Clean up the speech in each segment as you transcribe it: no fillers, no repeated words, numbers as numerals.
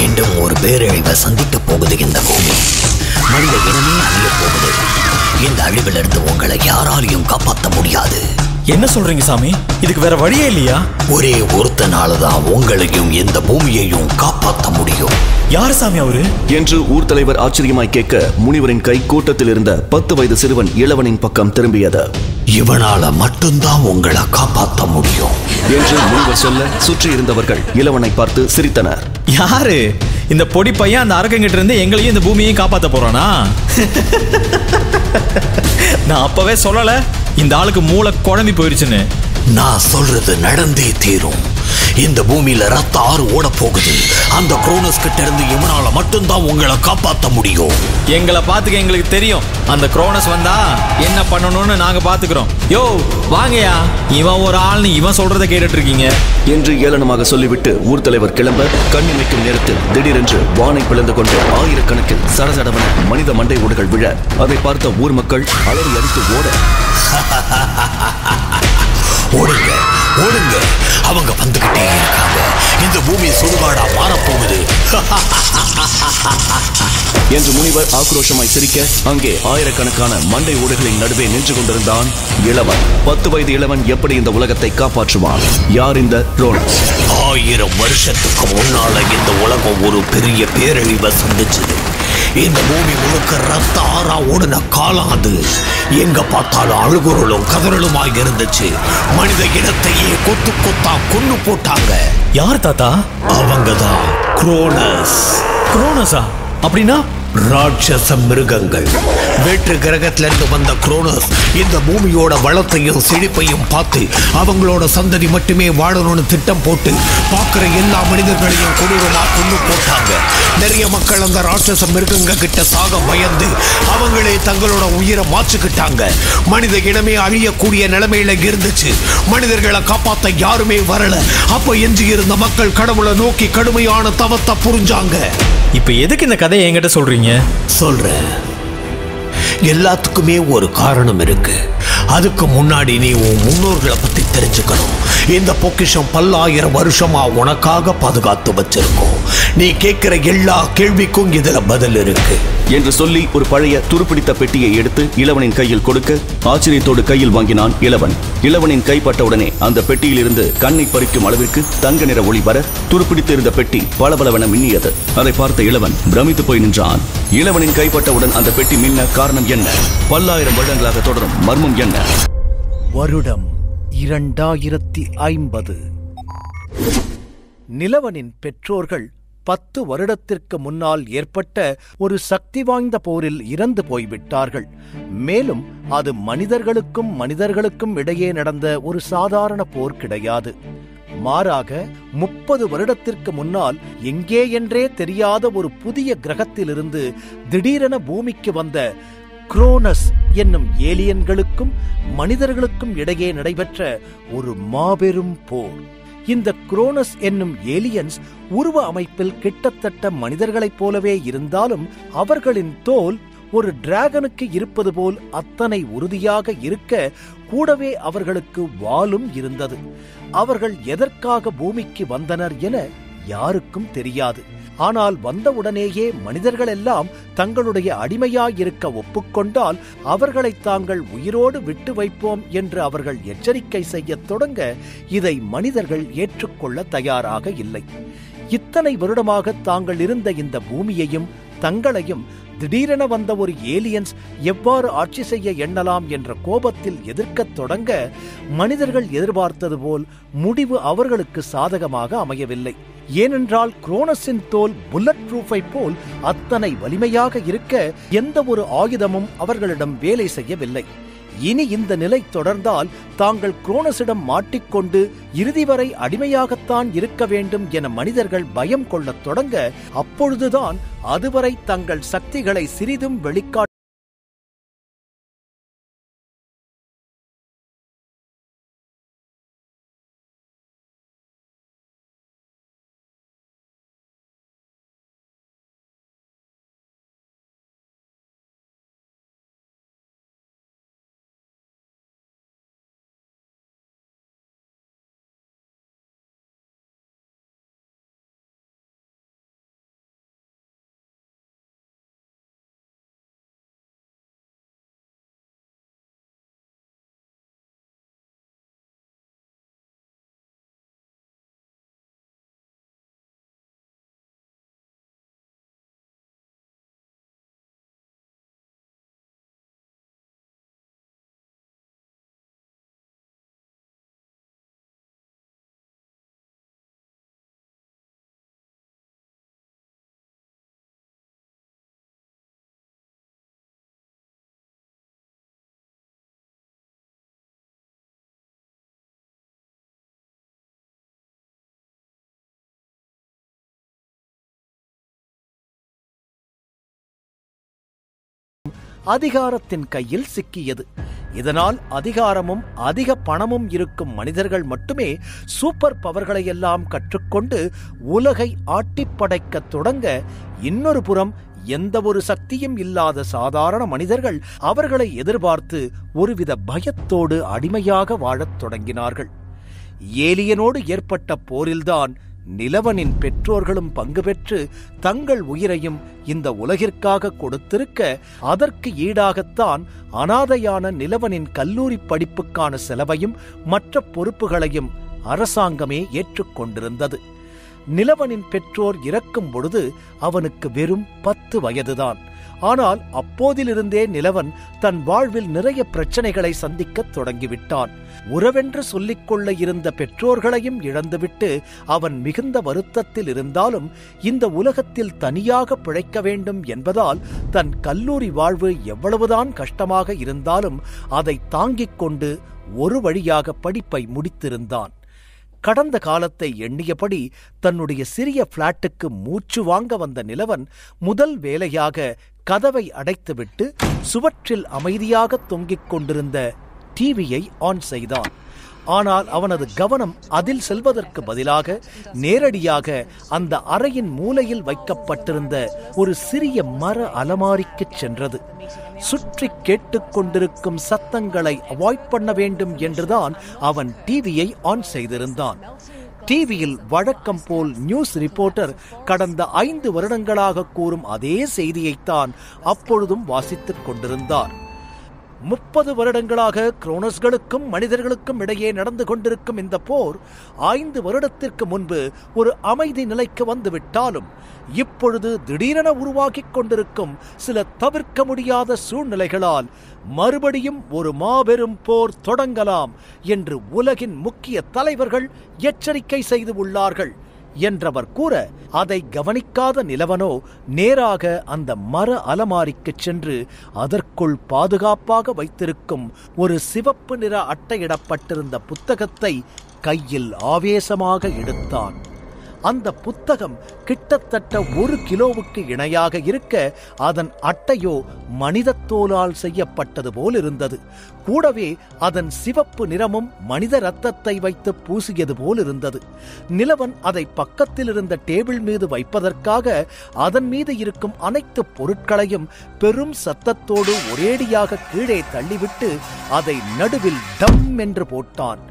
மீண்டும் ஒரு பேரழிவை சந்திக்க போகுது இந்த பூமி. மனித இனமே அழிய போகுது. இந்த அழிவிலிருந்து உங்களை யாராலையும் காப்பாற்ற முடியாது. என்ன சொல்றீங்க சாமி? இதுக்கு வேற வழியே இல்லையா? ஒரே ஒருத்தனாலதான் உங்களையும் இந்த பூமியையும் காப்பாற்ற முடியும். யார் சாமி அவரு என்று ஊர் தலைவர் ஆச்சரியமாய் கேட்க, முனிவரின் கை கூட்டத்தில் இருந்த 10 வயது சிறுவன் இளவனின் பக்கம் திரும்பியது. இவனால மட்டும்தான் உங்களை காப்பாற்ற முடியும் என்று முனிவர் சொல்ல, சுற்றி இருந்தவர்கள் இளவனை பார்த்து சிரித்தனர். யாரு இந்த பொடி பையன்? அந்த அரக்கங்கிட்ட இருந்து எங்களையும் இந்த பூமியையும் காப்பாத்த போறானா? நான் அப்பவே சொல்லல இந்த ஆளுக்கு மூளை குழம்பி போயிருச்சுன்னு. நான் சொல்றது நடந்தே தீரும். இந்த பூமியில ரத்த ஆறு ஓட போகுது. அந்த குரோனஸ் கிட்ட இருந்து இவனால மட்டும்தான் உங்களை காப்பாற்ற முடியும். எங்களை பாத்துக்க எங்களுக்கு தெரியும். அந்த குரோனஸ் வந்தா என்ன பண்ணணும்னு நாங்க பாத்துக்கிறோம். யோ வாங்கயா, இவன் ஒரு ஆள்னு இவன் சொல்றதை கேட்டுட்டு இருக்கீங்க என்று ஏளனமாக சொல்லிவிட்டு ஊர் தலைவர் கிளம்ப, கண்ணிமைக்கும் நேரத்தில் திடீரென்று வானை பிளந்து கொண்டு ஆயிரக்கணக்கில் சடசடவன மனித மண்டை ஓடுகள் விழ, அதை பார்த்த ஊர் மக்கள் அலறி அடித்து ஓட, ஓடுங்க ஓடுங்க, அவங்க வந்துகிட்டே இருக்காங்க. இந்த பூமி சுடுகாடா மாறப்போகுது என்று முனிவர் ஆக்ரோஷமாய் சிரிக்க, அங்கே ஆயிரக்கணக்கான மண்டை ஓடுகளின் நடுவே நின்று கொண்டிருந்தான் இளவன். 10 வயது இளவன் எப்படி இந்த உலகத்தை காப்பாற்றுவான்? யார் இந்த குரோனஸ்? 1000 வருஷத்துக்கு முன்னால இந்த உலகம் ஒரு பெரிய பேரழிவை சந்திச்சது. இந்த பூமி முழுக்க ரத்த ஆறா ஓடின காலம் அது. எங்க பார்த்தாலும் அழுகுறலும் கதறலுமாக இருந்துச்சு. மனித இனத்தையே கொத்து கொத்தா கொன்னு போட்டாங்க. யார் தாத்தா? அவங்கதான் குரோனஸ். குரோனஸா? அப்படின்னா ராட்சச மிருகங்கள். வேற்று கிரகத்துல இருந்து வந்த குரோனஸ் இந்த பூமியோட வளத்தையும் செழிப்பையும் பார்த்து அவங்களோட சந்ததி மட்டுமே வாழணும்னு திட்டம் போட்டு பார்க்கிற எல்லா மனிதர்களையும் கொடூரமா கொண்டு போட்டாங்க. நிறைய மக்கள் அந்த ராட்சச மிருகங்க கிட்ட சாக பயந்து அவங்களே தங்களோட உயிரை மாச்சுக்கிட்டாங்க. மனித இனமே அழியக்கூடிய நிலைமையில இருந்துச்சு. மனிதர்களை காப்பாற்ற யாருமே வரல. அப்ப எஞ்சி இருந்த மக்கள் கடவுளை நோக்கி கடுமையான தவத்தை புரிஞ்சாங்க. இப்ப எதுக்கு இந்த கதையை என்கிட்ட சொல்றீங்க? சொல்றேன். எல்லாத்துக்குமே ஒரு காரணம் இருக்கு. அதுக்கு முன்னாடி நீ உன் முன்னோர்களை பத்தி தெரிஞ்சுக்கணும். இந்த பொக்கிஷம் பல்லாயிரம் வருஷமா உனக்காக பாதுகாத்து வச்சிருக்கோம். நீ கேட்கிற எல்லா கேள்விக்கும் இதுல பதில் இருக்கு என்று சொல்லி ஒரு பழைய துருப்பிடித்த பெட்டியை எடுத்து இளவனின் கையில் கொடுக்க, ஆச்சரியத்தோடு கையில் வாங்கினான் இளவன். இளவனின் கைப்பட்டவுடனே அந்த பெட்டியில் இருந்து கண்ணை பறிக்கும் அளவிற்கு தங்க நிற ஒளி வர, துருப்பிடித்து இருந்த பெட்டி பளபளவென மின்னியது. அதை பார்த்த இளவன் பிரமித்து போய் நின்றான். இளவனின் கைப்பட்டவுடன் அந்த பெட்டி மின்ன காரணம் என்ன? பல்லாயிரம் வருடங்களாக தொடரும் மர்மம் என்ன? வருடம் 2050. நிலவனின் பெற்றோர்கள் 10 வருடத்திற்கு முன்னால் ஏற்பட்ட ஒரு சக்தி வாய்ந்த போரில் இறந்து போய்விட்டார்கள். மேலும் அது மனிதர்களுக்கும் இடையே நடந்த ஒரு சாதாரண போர் கிடையாது. மாறாக 30 வருடத்திற்கு முன்னால் எங்கே என்றே தெரியாத ஒரு புதிய கிரகத்திலிருந்து திடீரென பூமிக்கு வந்த குரோனஸ் என்னும் ஏலியன்களுக்கும் மனிதர்களுக்கும் இடையே நடைபெற்ற ஒரு மாபெரும் போர். இந்த குரோனஸ் என்னும் ஏலியன்ஸ் உருவ அமைப்பில் கிட்டத்தட்ட மனிதர்களைப் போலவே இருந்தாலும் அவர்களின் தோல் ஒரு டிராகனுக்கு இருப்பது போல் அத்தனை உறுதியாக இருக்க, கூடவே அவர்களுக்கு வாலும் இருந்தது. அவர்கள் எதற்காக பூமிக்கு வந்தனர் என யாருக்கும் தெரியாது. ஆனால் வந்தவுடனேயே மனிதர்கள் எல்லாம் தங்களுடைய அடிமையாயிருக்க ஒப்புக்கொண்டால் அவர்களை தாங்கள் உயிரோடு விட்டு வைப்போம் என்று அவர்கள் எச்சரிக்கை செய்யத் தொடங்க, இதை மனிதர்கள் ஏற்றுக்கொள்ள தயாராக இல்லை. இத்தனை வருடமாக தாங்கள் இருந்த இந்த பூமியையும் தங்களையும் திடீரென வந்த ஒரு ஏலியன்ஸ் எவ்வாறு ஆட்சி செய்ய எண்ணலாம் என்ற கோபத்தில் எதிர்க்கத் தொடங்க, மனிதர்கள் எதிர்பார்த்தது போல் முடிவு அவர்களுக்கு சாதகமாக அமையவில்லை. ஏனென்றால் குரோனஸின் தோல் புல்லட் ப்ரூஃபை போல் அத்தனை வலிமையாக இருக்க எந்த ஒரு ஆயுதமும் அவர்களிடம் வேலை செய்யவில்லை. இனி இந்த நிலை தொடர்ந்தால் தாங்கள் குரோனஸிடம் மாட்டிக்கொண்டு இறுதி வரை அடிமையாகத்தான் இருக்க வேண்டும் என மனிதர்கள் பயம் கொள்ளத் தொடங்க, அப்பொழுதுதான் அதுவரை தங்கள் சக்திகளை சிறிதும் வெளிக்காட்ட அதிகாரத்தின் கையில் சிக்கியது. இதனால் அதிகாரமும் அதிக பணமும் இருக்கும் மனிதர்கள் மட்டுமே சூப்பர் பவர்களை எல்லாம் கற்றுக்கொண்டு உலகை ஆட்டிப்படைக்க தொடங்க, இன்னொரு புறம் எந்த ஒரு சக்தியும் இல்லாத சாதாரண மனிதர்கள் அவர்களை எதிர்பார்த்து ஒருவித பயத்தோடு அடிமையாக வாழத் தொடங்கினார்கள். ஏலியனோடு ஏற்பட்ட போரில்தான் நிலவனின் பெற்றோர்களும் பங்கு பெற்று தங்கள் உயிரையும் இந்த உலகிற்காக கொடுத்திருக்க, அதற்கு ஈடாகத்தான் அனாதையான நிலவனின் கல்லூரி படிப்புக்கான செலவையும் மற்ற பொறுப்புகளையும் அரசாங்கமே ஏற்றுக்கொண்டிருந்தது. நிலவனின் பெற்றோர் இறக்கும் பொழுது அவனுக்கு வெறும் 10 வயதுதான். ஆனால் அப்போதிலிருந்தே நிலவன் தன் வாழ்வில் நிறைய பிரச்சனைகளை சந்திக்கத் தொடங்கிவிட்டான். உறவென்று சொல்லிக்கொள்ள இருந்த பெற்றோர்களையும் இழந்துவிட்டு அவன் மிகுந்த வருத்தத்தில் இருந்தாலும் இந்த உலகத்தில் தனியாக பிழைக்க வேண்டும் என்பதால் தன் கல்லூரி வாழ்வு எவ்வளவுதான் கஷ்டமாக இருந்தாலும் அதை தாங்கிக் கொண்டு ஒரு வழியாக படிப்பை முடித்திருந்தான். கடந்த காலத்தை எண்ணியபடி தன்னுடைய சிறிய பிளாட்டுக்கு மூச்சு வாங்க வந்த நிலவன் முதல் வேலையாக கதவை அடைத்துவிட்டு சுவற்றில் அமைதியாக தொங்கிக் கொண்டிருந்த டிவியை ஆன் செய்தான். ஆனால் அவனது கவனம் அதில் செல்வதற்கு பதிலாக நேரடியாக அந்த அறையின் மூலையில் வைக்கப்பட்டிருந்த ஒரு சிறிய மர அலமாரிக்கு சென்றது. சுற்றி கேட்டுக்கொண்டிருக்கும் சத்தங்களை அவாய்ட் பண்ண வேண்டும் என்றுதான் அவன் டிவியை ஆன் செய்திருந்தான். டிவியில் வழக்கம் போல் நியூஸ் ரிப்போர்ட்டர் கடந்த 5 வருடங்களாக கூறும் அதே செய்தியைத்தான் அப்பொழுதும் வாசித்துக் கொண்டிருந்தார். 30 வருடங்களாக குரோனஸ்களுக்கும் மனிதர்களுக்கும் இடையே நடந்து கொண்டிருக்கும் இந்த போர் 5 வருடத்திற்கு முன்பு ஒரு அமைதி நிலைக்கு வந்துவிட்டாலும் இப்பொழுது திடீரென உருவாகிக் கொண்டிருக்கும் சில தவிர்க்க முடியாத சூழ்நிலைகளால் மறுபடியும் ஒரு மாபெரும் போர் தொடங்கலாம் என்று உலகின் முக்கிய தலைவர்கள் எச்சரிக்கை செய்து உள்ளார்கள் என்றவர் கூற, அதை கவனிக்காத நிலவனோ நேராக அந்த மர அலமாரிக்குச் சென்று அதற்குள் பாதுகாப்பாக வைத்திருக்கும் ஒரு சிவப்பு நிற அட்டையிடப்பட்டிருந்த புத்தகத்தை கையில் ஆவேசமாக எடுத்தான். அந்த புத்தகம் கிட்டத்தட்ட 1 கிலோவுக்கு இணையாக இருக்க, அதன் அட்டையோ மனித தோலால் செய்யப்பட்டது போல் இருந்தது. கூடவே அதன் சிவப்பு நிறமும் மனித இரத்தத்தை வைத்து பூசியது போல் இருந்தது. நிலவன் அதை பக்கத்தில் இருந்த டேபிள் மீது வைப்பதற்காக அதன் மீது இருக்கும் அனைத்து பொருட்களையும் பெரும் சத்தத்தோடு ஒரேடியாக கீழே தள்ளிவிட்டு அதை நடுவில் டம் என்று போட்டான்.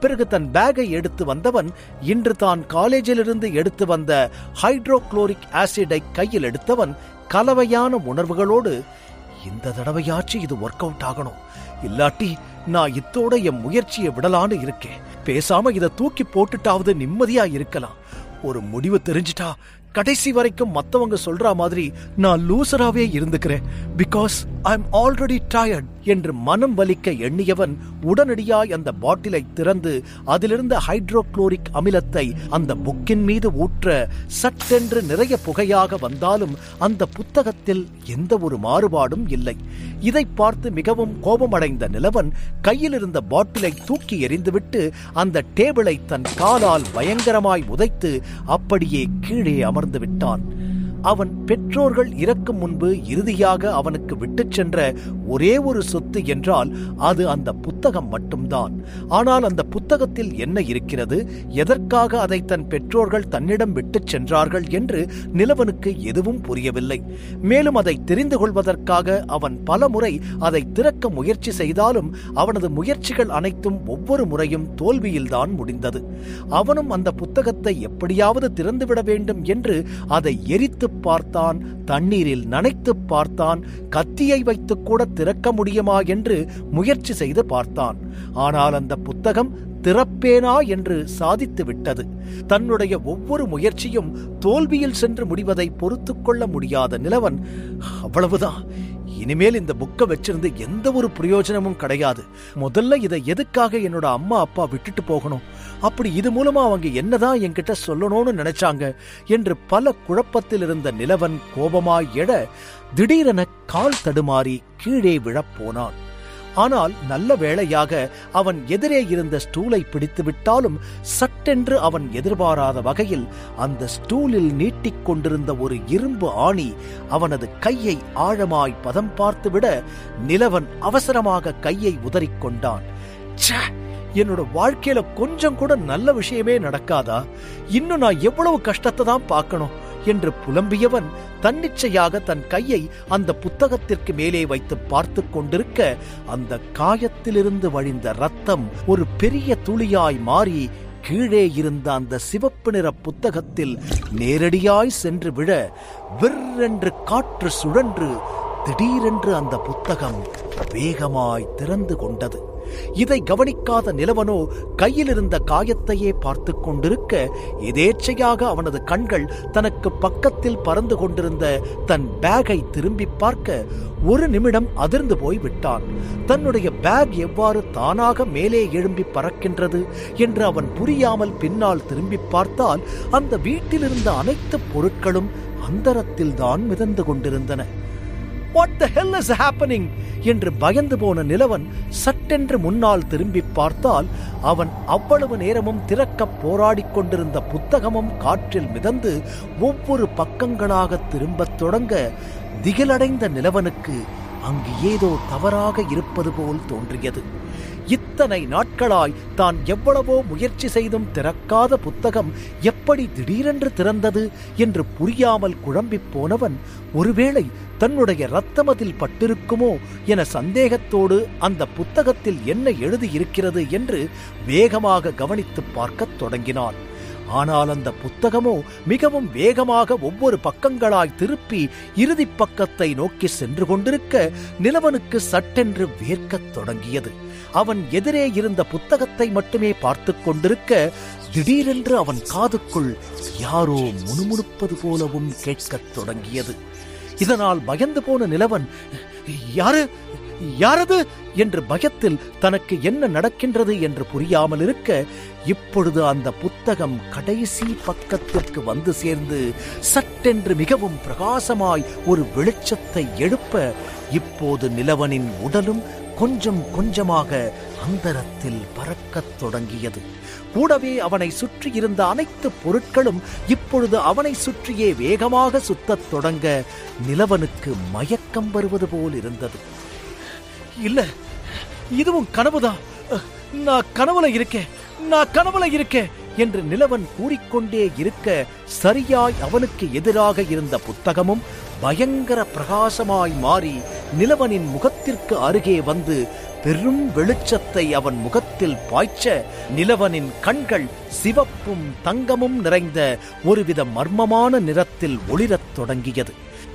பிறகு தன் பேக்கை எடுத்து வந்தவன் இன்று தான் காலேஜிலிருந்து எடுத்து வந்த ஹைட்ரோகுளோரிக் ஆசிடை கையில் எடுத்தவன் கலவையான உணர்வுகளோடு, இந்த தடவையாச்சு இது ஒர்க் அவுட் ஆகணும், இல்லாட்டி நான் இத்தோட என் முயற்சியை விடலான்னு இருக்கேன், பேசாம இதை தூக்கி போட்டுட்டாவது நிம்மதியா இருக்கலாம், ஒரு முடிவு தெரிஞ்சிட்டா கடைசி வரைக்கும் மத்தவங்க சொல்ற மாதிரி நான் லூசராவே இருந்துக்கிறேன், because I'm already tired என்று மனம் வலிக்க எண்ணியவன் உடனடியாய் அந்த பாட்டிலை திறந்து அதிலிருந்த ஹைட்ரோகுளோரிக் அமிலத்தை அந்த புக்கின் மீது ஊற்ற சட்டென்று நிறைய புகையாக வந்தாலும் அந்த புத்தகத்தில் எந்த ஒரு மாறுபாடும் இல்லை. இதை பார்த்து மிகவும் கோபமடைந்த நிலவன் கையில் இருந்த பாட்டிலை தூக்கி எறிந்துவிட்டு அந்த டேபிளை தன் காலால் பயங்கரமாய் உதைத்து அப்படியே கீழே அமர்ந்து விட்டான். அவன் பெற்றோர்கள் இறக்கும் முன்பு இறுதியாக அவனுக்கு விட்டுச் சென்ற ஒரே ஒரு சொத்து என்றால் அது அந்த புத்தகம் மட்டும்தான். ஆனால் அந்த புத்தகத்தில் என்ன இருக்கிறது, எதற்காக அதை தன் பெற்றோர்கள் தன்னிடம் விட்டுச் சென்றார்கள் என்று நிலவனுக்கு எதுவும் புரியவில்லை. மேலும் அதை தெரிந்து கொள்வதற்காக அவன் பல முறை அதை திறக்க முயற்சி செய்தாலும் அவனது முயற்சிகள் அனைத்தும் ஒவ்வொரு முறையும் தோல்வியில்தான் முடிந்தது. அவனும் அந்த புத்தகத்தை எப்படியாவது திறந்துவிட வேண்டும் என்று அதை எரித்து பார்த்தான், தண்ணீரில் நனைத்து பார்த்தான், கத்தியை வைத்து கூட திறக்க முடியுமா என்று முயற்சி செய்து பார்த்தான். ஆனால் அந்த புத்தகம் திறப்பேனா என்று சாதித்து விட்டது. தன்னுடைய ஒவ்வொரு முயற்சியும் தோல்வியில் சென்று முடிவதை பொறுத்துக் கொள்ள முடியாத நிலவன், அவ்வளவுதான், இனிமேல் இந்த புக்கை வச்சிருந்து எந்த ஒரு பிரயோஜனமும் கிடையாது, முதல்ல இதை எதுக்காக என்னோட அம்மா அப்பா விட்டுட்டு போகணும், அப்படி இது மூலமா அவங்க என்னதான் என்கிட்ட சொல்லணும்னு நினைச்சாங்க என்று பல குழப்பத்தில் இருந்த நிலவன் கோபமாய் எழ திடீரென கால் தடுமாறி கீழே விழப்போனான். ஆனால் நல்ல வேளையாக அவன் எதிரே இருந்த ஸ்டூலை பிடித்து விட்டாலும் சட்டென்று அவன் எதிர்பாராத வகையில் அந்த ஸ்டூலில் நீட்டிக் கொண்டிருந்த ஒரு இரும்பு ஆணி அவனது கையை ஆழமாய் பதம் பார்த்துவிட நிலவன் அவசரமாக கையை உதறிக்கொண்டான். என்னோட வாழ்க்கையில கொஞ்சம் கூட நல்ல விஷயமே நடக்காதா? இன்னும் நான் எவ்வளவு கஷ்டத்தை தான் பார்க்கணும் என்று புலம்பியவன் தன்னிச்சையாக தன் கையை அந்த புத்தகத்திற்கு மேலே வைத்து பார்த்து கொண்டிருக்க அந்த காயத்திலிருந்து வழிந்த ரத்தம் ஒரு பெரிய துளியாய் மாறி கீழே இருந்த அந்த சிவப்பு நிற புத்தகத்தில் நேரடியாய் சென்று விழ விற்றென்று காற்று சுழன்று திடீரென்று அந்த புத்தகம் வேகமாய் திறந்து கொண்டது. இதை கவனிக்காத நிலவனோ கையில் இருந்த காயத்தையே பார்த்து கொண்டிருக்க எதேச்சையாக அவனது கண்கள் தனக்கு பக்கத்தில் பறந்து கொண்டிருந்த தன் பேக்கை திரும்பி பார்க்க ஒரு நிமிடம் அதிர்ந்து போய் விட்டான். தன்னுடைய பேக் எவ்வாறு தானாக மேலே எழும்பி பறக்கின்றது என்று அவன் புரியாமல் பின்னால் திரும்பி பார்த்தால் அந்த வீட்டில் இருந்த அனைத்து பொருட்களும் அந்தரத்தில் தான் மிதந்து கொண்டிருந்தன. What the hell is happening? என்று பயந்து போன நிலவன் சட்டென்று முன்னால் திரும்பி பார்த்தால் அவன் அவ்வளவு நேரமும் திறக்க போராடிக் கொண்டிருந்த புத்தகமும் காற்றில் மிதந்து ஒவ்வொரு பக்கங்களாக திரும்பத் தொடங்க திகிலடைந்த நிலவனுக்கு அங்கு ஏதோ தவறாக இருப்பது போல் தோன்றியது. இத்தனை நாட்களாய் தான் எவ்வளவோ முயற்சி செய்தும் திறக்காத புத்தகம் எப்படி திடீரென்று திறந்தது என்று புரியாமல் குழம்பிப் போனவன் ஒருவேளை தன்னுடைய இரத்தமதில் பட்டிருக்குமோ என சந்தேகத்தோடு அந்த புத்தகத்தில் என்ன எழுதியிருக்கிறது என்று வேகமாக கவனித்து பார்க்கத் தொடங்கினான். ஆனால் அந்த புத்தகமோ மிகவும் வேகமாக ஒவ்வொரு பக்கங்களாய் திருப்பி இறுதி பக்கத்தை நோக்கி சென்று கொண்டிருக்க நிலவனுக்கு சட்டென்று வேர்க்கத் தொடங்கியது. அவன் எதிரே இருந்த புத்தகத்தை மட்டுமே பார்த்து கொண்டிருக்க திடீரென்று அவன் காதுக்குள் யாரோ முணுமுணுப்பது போலவும் கேட்கத் தொடங்கியது. இதனால் பயந்து போன நிலவன் யாரது என்று பயத்தில் தனக்கு என்ன நடக்கின்றது என்று புரியாமல் இருக்க இப்பொழுது அந்த புத்தகம் கடைசி பக்கத்திற்கு வந்து சேர்ந்து சட்டென்று மிகவும் பிரகாசமாய் ஒரு வெளிச்சத்தை எழுப்ப இப்போது நிலவனின் உடலும் கொஞ்சம் கொஞ்சமாக அந்தரத்தில் பறக்கத் தொடங்கியது. கூடவே அவனை சுற்றி இருந்த அனைத்து பொருட்களும் இப்பொழுது அவனை சுற்றியே வேகமாக சுத்தத் தொடங்க நிலவனுக்கு மயக்கம் வருவது போல் இருந்தது. இல்ல, இதுவும் கனவுதான். நான் கனவுல இருக்கேன் என்று நிலவன் கூறிக்கொண்டே இருக்க சரியாய் அவனுக்கு எதிராக இருந்த புத்தகமும் பயங்கர பிரகாசமாய் மாறி நிலவனின் முகத்திற்கு அருகே வந்து பெரும் வெளிச்சத்தை அவன் முகத்தில் பாய்ச்ச நிலவனின் கண்கள் சிவப்பும் தங்கமும் நிறைந்த ஒருவித மர்மமான நிறத்தில் ஒளிரத் தொடங்கியது.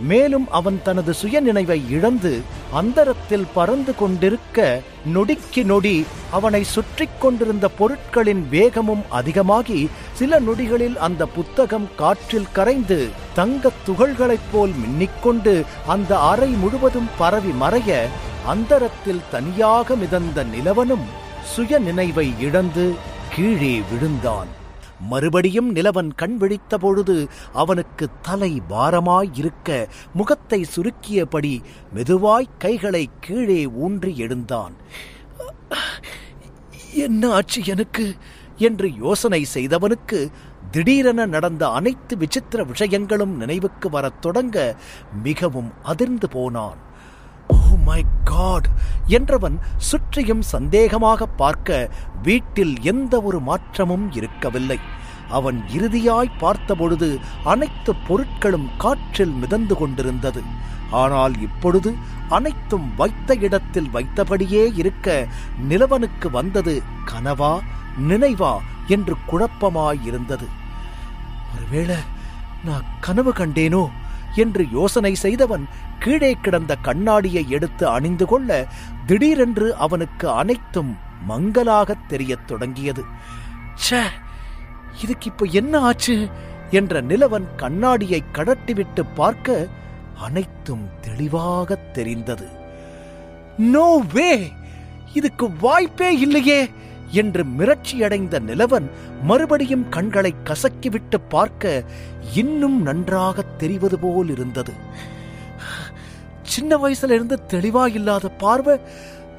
மேலும் அவன் தனது சுயநினைவை இழந்து அந்தரத்தில் பறந்து கொண்டிருக்க நொடிக்கு நொடி அவனை சுற்றி கொண்டிருந்த பொருட்களின் வேகமும் அதிகமாகி சில நொடிகளில் அந்த புத்தகம் காற்றில் கரைந்து தங்க துகள்களைப் போல் மின்னிக்கொண்டு அந்த அறை முழுவதும் பரவி மறைய அந்தரத்தில் தனியாக மிதந்த நிலவனும் சுயநினைவை இழந்து கீழே விழுந்தான். மறுபடியும் நிலவன் கண் விழித்த பொழுது அவனுக்கு தலை பாரமாயிருக்க முகத்தை சுருக்கியபடி மெதுவாய் கைகளை கீழே ஊன்றி எழுந்தான். என்ன ஆச்சு எனக்கு என்று யோசனை செய்தவனுக்கு திடீரென நடந்த அனைத்து விசித்திர விஷயங்களும் நினைவுக்கு வரத் தொடங்க மிகவும் அதிர்ந்து போனான். ஓ மை காட் என்றவன் சுற்றியும் சந்தேகமாக பார்க்க வீட்டில் எந்த ஒரு மாற்றமும் இருக்கவில்லை. அவன் இறுதியாய் பார்த்தபொழுது அனைத்து பொருட்களும் காற்றில் மிதந்து கொண்டிருந்தது. ஆனால் இப்பொழுது அனைத்தும் வைத்த இடத்தில் வைத்தபடியே இருக்க நிலவனுக்கு வந்தது கனவா நினைவா என்று குழப்பமாயிருந்தது. ஒருவேளை நான் கனவு கண்டேனோ என்று யோசனை செய்தவன் கீழே கிடந்த கண்ணாடியை எடுத்து அணிந்து கொள்ள திடீரென்று அவனுக்கு அனைத்தும் மங்கலாக தெரியத் தொடங்கியது. ச்சே, இதுக்கு இப்ப என்ன ஆச்சு என்ற நிலவன் கண்ணாடியை கழட்டிவிட்டு பார்க்க அனைத்தும் தெளிவாக தெரிந்தது. நோ வே, இதுக்கு வாய்ப்பே இல்லையே என்று மிரட்சியடைந்த நிலவன் மறுபடியும் கண்களை கசக்கிவிட்டு பார்க்க இன்னும் நன்றாக தெரிவது போல் இருந்தது. சின்ன வயசுல இருந்து தெளிவா இல்லாத பார்வை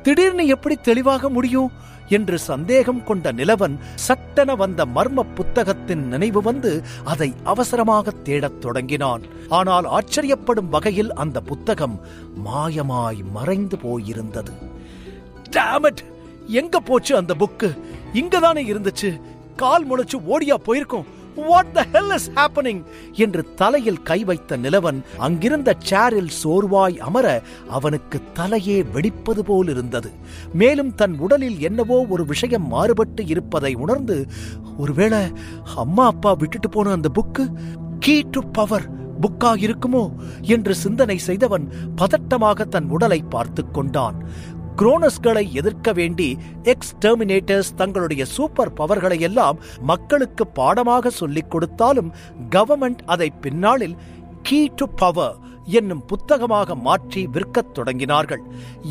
திடீர்னு எப்படி தெளிவாக முடியும் என்று சந்தேகம் கொண்ட நிலவன் சட்டென வந்த மர்ம புத்தகத்தின் நினைவு வந்து அதை அவசரமாக தேடத் தொடங்கினான். ஆனால் ஆச்சரியப்படும் வகையில் அந்த புத்தகம் மாயமாய் மறைந்து போயிருந்தது. Damn it! எங்க போச்சு அந்த புக்கு? இங்கதானே இருந்துச்சு. கால் முளைச்சு ஓடியா போயிருக்கும். What the hell is happening? என்று தலையில் கை வைத்த நிலவன் அங்கிருந்த சேரில் சோர்வாய் அமர அவனுக்கு தலையே வெடிப்பது போல் இருந்தது. மேலும் தன் உடலில் என்னவோ ஒரு விஷயம் மாறுபட்டு இருப்பதை உணர்ந்து, ஒருவேளை அம்மா அப்பா விட்டுட்டு போன அந்த புக்கு கீ டு பவர் புக்கா இருக்குமோ என்று சிந்தனை செய்தவன் பதட்டமாக தன் உடலை பார்த்து கொண்டான். குரோனஸ்களை எதிர்க்க வேண்டி எக்ஸ்டெர்மினேட்டர்ஸ் தங்களுடைய சூப்பர் பவர்களை எல்லாம் மக்களுக்கு பாடமாக சொல்லிக் கொடுத்தாலும் கவர்மெண்ட் அதை பின்னாளில் கீ டு பவர் என்னும் புத்தகமாக மாற்றி விற்கத் தொடங்கினார்கள்.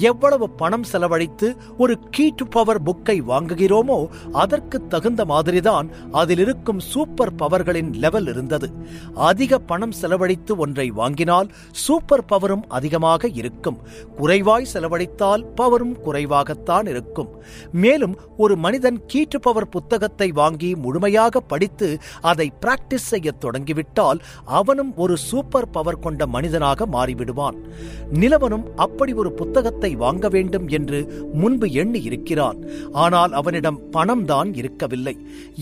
எவ்வளவு பணம் செலவழித்து ஒரு கீ டு பவர் புக்கை வாங்குகிறோமோ அதற்கு தகுந்த மாதிரிதான் அதில் இருக்கும் சூப்பர் பவர்களின் லெவல் இருந்தது. அதிக பணம் செலவழித்து ஒன்றை வாங்கினால் சூப்பர் பவரும் அதிகமாக இருக்கும். குறைவாய் செலவழித்தால் பவரும் குறைவாகத்தான் இருக்கும். மேலும் ஒரு மனிதன் கீ டு பவர் புத்தகத்தை வாங்கி முழுமையாக படித்து அதை பிராக்டிஸ் செய்ய தொடங்கிவிட்டால் அவனும் ஒரு சூப்பர் பவர் கொண்ட மனிதன் மாறிவிடுவான். நிலவனும் அப்படி ஒரு புத்தகத்தை வாங்க வேண்டும் என்று முன்பு எண்ணி இருக்கிறான். ஆனால் அவனிடம் பணம் தான் இருக்கவில்லை.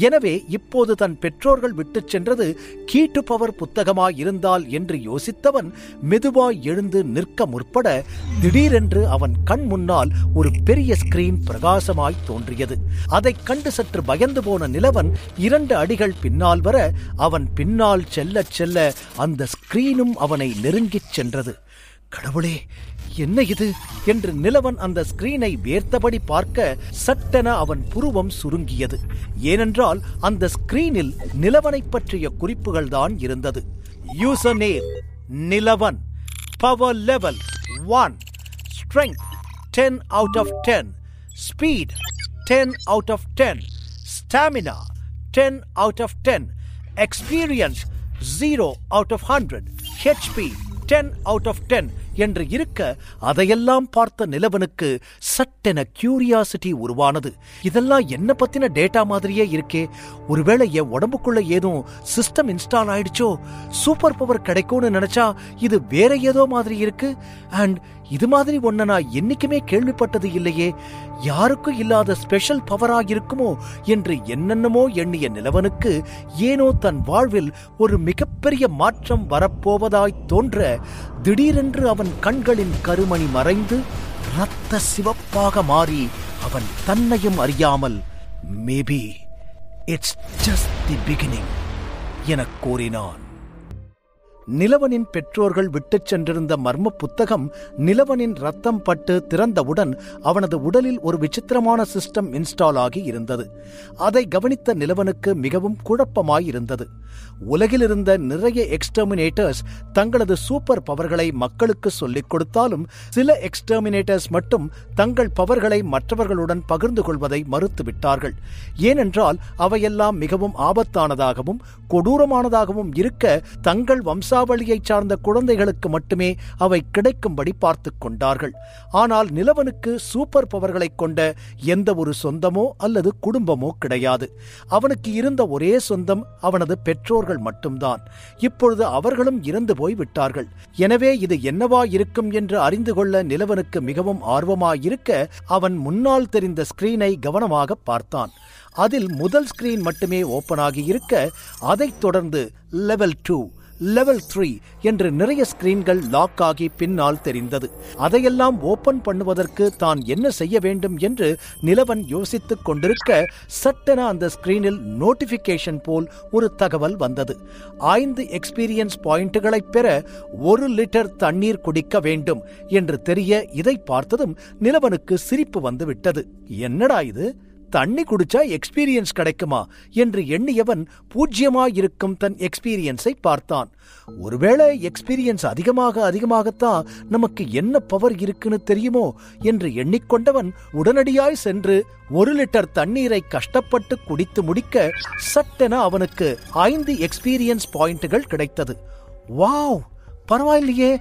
எனவே இப்போது தன் பெற்றோர்கள் விட்டுச் சென்றது கீ டு பவர் புத்தகமாய் இருந்தால் என்று யோசித்தவன் மெதுவாய் எழுந்து நிற்க முற்பட திடீரென்று அவன் கண் முன்னால் ஒரு பெரிய ஸ்கிரீன் பிரகாசமாய் தோன்றியது. அதைக் கண்டு சற்று பயந்து போன நிலவன் 2 அடிகள் பின்னால் வர அவன் பின்னால் செல்ல செல்ல அந்த ஸ்கிரீனும் அவனை நெருங்கி சென்றது. கடவுளே, என்ன இது என்று நிலவன் அந்த ஸ்கிரீனை வேர்த்தபடி பார்க்க சட்டென அவன் புருவம் சுருங்கியது. ஏனென்றால் அந்த ஸ்கிரீனில் நிலவனை பற்றிய குறிப்புகள் தான் இருந்தது. User name Nilavan, power level 1, strength 10 out of 10, speed 10 out of 10, stamina 10 out of 10, experience 0 out of 100, HP 10 out of 10 என்று இருக்க அதையெல்லாம் பார்த்த நிலவனுக்கு சட்டென கியூரியாசிட்டி உருவானது. இதெல்லாம் என்ன பத்தின டேட்டா மாதிரியே இருக்கே, ஒருவேளை என் உடம்புக்குள்ள ஏதோ சிஸ்டம் இன்ஸ்டால் ஆயிடுச்சோ, சூப்பர் பவர் கிடைக்கும்னு நினைச்சா இது வேற ஏதோ மாதிரி இருக்கு. அண்ட் இது மாதிரி ஒன்ன நான் என்னைக்குமே கேள்விப்பட்டது இல்லையே, யாருக்கும் இல்லாத ஸ்பெஷல் பவரா இருக்குமோ என்று என்னென்னமோ எண்ணிய நிலவனுக்கு ஏனோ தன் வாழ்வில் ஒரு மிகப்பெரிய மாற்றம் வரப்போவதாய் தோன்ற திடீரென்று அவன் கண்களின் கருமணி மறைந்து இரத்த சிவப்பாக மாறி அவன் தன்னையும் அறியாமல் maybe it's just the beginning என கூறினான். நிலவனின் பெற்றோர்கள் விட்டுச் சென்றிருந்த மர்ம புத்தகம் நிலவனின் ரத்தம் பட்டு திறந்தவுடன் அவனது உடலில் ஒரு விசித்திரமான சிஸ்டம் இன்ஸ்டால் ஆகி இருந்தது. அதை கவனித்த நிலவனுக்கு மிகவும் குழப்பமாயிருந்தது. உலகில் இருந்த நிறைய எக்ஸ்டெர்மினேட்டர்ஸ் தங்களது சூப்பர் பவர்களை மக்களுக்கு சொல்லிக் கொடுத்தாலும் சில எக்ஸ்டெர்மினேட்டர்ஸ் மட்டும் தங்கள் பவர்களை மற்றவர்களுடன் பகிர்ந்து கொள்வதை மறுத்துவிட்டார்கள். ஏனென்றால் அவையெல்லாம் மிகவும் ஆபத்தானதாகவும் கொடூரமானதாகவும் இருக்க தங்கள் வம்சாவளியை சார்ந்த குழந்தைகளுக்கு மட்டுமே அவை கிடைக்கும்படி பார்த்துக் கொண்டார்கள். ஆனால் நிலவனுக்கு சூப்பர் பவர்களை கொண்ட எந்த ஒரு சொந்தமோ அல்லது குடும்பமோ கிடையாது. அவனுக்கு இருந்த ஒரே சொந்தம் அவனது பெற்றோர்கள் மட்டும்தான். இப்பொழுது அவர்களும் இறந்து போய் விட்டார்கள். எனவே இது என்னவா இருக்கும் என்று அறிந்து கொள்ள நிலவனுக்கு மிகவும் ஆர்வமாயிருக்க அவன் முன்னால் தெரிந்த ஸ்கிரீனை கவனமாக பார்த்தான். அதில் முதல் ஸ்கிரீன் மட்டுமே ஓபன் ஆகி இருக்க அதைத் தொடர்ந்து லெவல் 2, லெவல் 3 என்று நிறைய ஸ்கிரீன்கள் லாக் ஆகி பின்னால் தெரிந்தது. அதையெல்லாம் ஓபன் பண்ணுவதற்கு தான் என்ன செய்ய வேண்டும் என்று நிலவன் யோசித்துக் கொண்டிருக்க சட்டென அந்த ஸ்கிரீனில் நோட்டிபிகேஷன் போல் ஒரு தகவல் வந்தது. 5 எக்ஸ்பீரியன்ஸ் பாயிண்டுகளை பெற 1 லிட்டர் தண்ணீர் குடிக்க வேண்டும் என்று தெரிய இதை பார்த்ததும் நிலவனுக்கு சிரிப்பு வந்து விட்டது. என்னடா இது, தண்ணி குடிச்சா எக்ஸ்பீரியன்ஸ் கிடைக்குமா என்று எண்ணியவன் 0 இருக்கும் தன் எக்ஸ்பீரியன்ஸை பார்த்தான். ஒருவேளை எக்ஸ்பீரியன்ஸ் அதிகமாகத்தான் நமக்கு என்ன பவர் இருக்குன்னு தெரியுமோ என்று எண்ணிக்கொண்டவன் உடனடியாய் சென்று 1 லிட்டர் தண்ணீரை கஷ்டப்பட்டு குடித்து முடிக்க சட்டென அவனுக்கு 5 எக்ஸ்பீரியன்ஸ் பாயிண்டுகள் கிடைத்தது. வாவ், பரவாயில்லையே,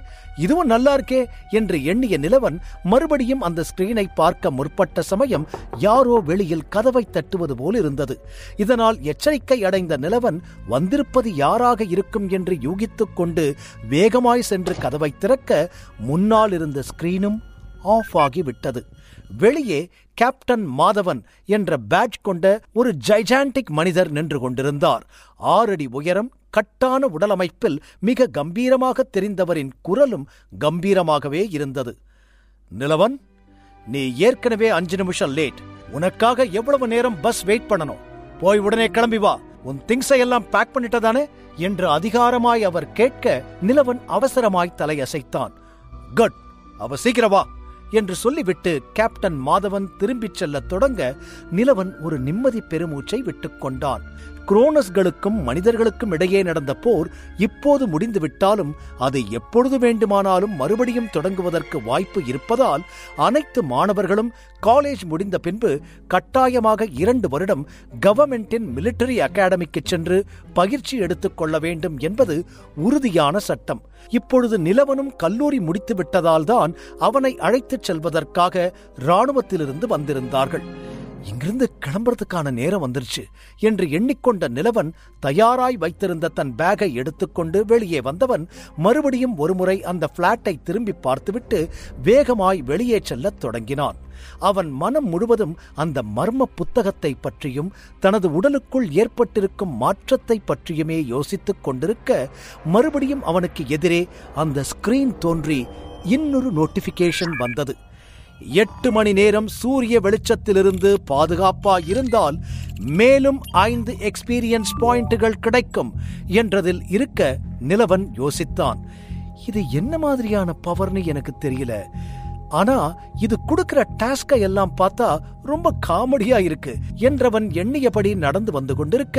இதுவும் நல்லா இருக்கே என்று எண்ணிய நிலவன் மறுபடியும் அந்த ஸ்கிரீனை பார்க்க முற்பட்ட சமயம் யாரோ வெளியில் கதவை தட்டுவது போல் இருந்தது. இதனால் எச்சரிக்கை அடைந்த நிலவன் வந்திருப்பது யாராக இருக்கும் என்று யூகித்துக் கொண்டு வேகமாய் சென்று கதவை திறக்க முன்னால் இருந்த ஸ்கிரீனும் ஆஃப் ஆகிவிட்டது. வெளியே கேப்டன் மாதவன் என்ற பேட்ஜ் கொண்ட ஒரு ஜைஜாண்டிக் மனிதர் நின்று கொண்டிருந்தார். 6 அடி உயரம், கட்டான உடலமைப்பில் மிக கம்பீரமாக தெரிந்தவரின் குரலும் கம்பீரமாகவே இருந்தது. நிலவன், நீ ஏற்கனவே 5 நிமிஷம் லேட். உனக்காக எவ்வளவு நேரம் பஸ் வெயிட் பண்ணணும்? போய் உடனே கிளம்பி வா. உன் திங்ஸை எல்லாம் பேக் பண்ணிட்டதானே என்று அதிகாரமாய் அவர் கேட்க நிலவன் அவசரமாய் தலையசைத்தான். குட், அவ சீக்கிரம் வா என்று சொல்லிவிட்டு கேப்டன் மாதவன் திரும்பிச் செல்ல தொடங்க நிலவன் ஒரு நிம்மதி பெருமூச்சை விட்டுக் கொண்டான். குரோனஸ்களுக்கும் மனிதர்களுக்கும் இடையே நடந்த போர் இப்போது முடிந்துவிட்டாலும் அது எப்பொழுது வேண்டுமானாலும் மறுபடியும் தொடங்குவதற்கு வாய்ப்பு இருப்பதால் அனைத்து மாணவர்களும் காலேஜ் முடிந்த பின்பு கட்டாயமாக 2 வருடம் கவர்மெண்டின் மிலிட்டரி அகாடமிக்கு சென்று பயிற்சி எடுத்துக் கொள்ள வேண்டும் என்பது உறுதியான சட்டம். இப்பொழுது நிலவனும் கல்லூரி முடித்து விட்டதால் தான் அவனை அழைத்துச் செல்வதற்காக இராணுவத்திலிருந்து வந்திருந்தார்கள். இங்கிருந்து கிளம்புறதுக்கான நேரம் வந்துருச்சு என்று எண்ணிக்கொண்ட நிலவன் தயாராய் வைத்திருந்த தன் பேக்கை எடுத்துக்கொண்டு வெளியே வந்தவன் மறுபடியும் ஒருமுறை அந்த பிளாட்டை திரும்பி பார்த்துவிட்டு வேகமாய் வெளியே செல்லத் தொடங்கினான். அவன் மனம் முழுவதும் அந்த மர்ம புத்தகத்தை பற்றியும் தனது உடலுக்குள் ஏற்பட்டிருக்கும் மாற்றத்தை பற்றியுமே யோசித்துக் கொண்டிருக்க மறுபடியும் அவனுக்கு எதிரே அந்த ஸ்கிரீன் தோன்றி இன்னொரு நோட்டிபிகேஷன் வந்தது. 8 மணி நேரம் சூரிய வெளிச்சத்திலிருந்து பாதுகாப்பா இருந்தால் மேலும் 5 எக்ஸ்பீரியன்ஸ் பாயிண்டுகள் கிடைக்கும் என்றதில் இருக்க நிலவன் யோசித்தான். இது என்ன மாதிரியான பவர்னு எனக்கு தெரியல, ஆனா இது கொடுக்கிற டாஸ்கை எல்லாம் பார்த்தா ரொம்ப காமெடியா இருக்கு என்றவன் எண்ணியபடி நடந்து வந்து கொண்டிருக்க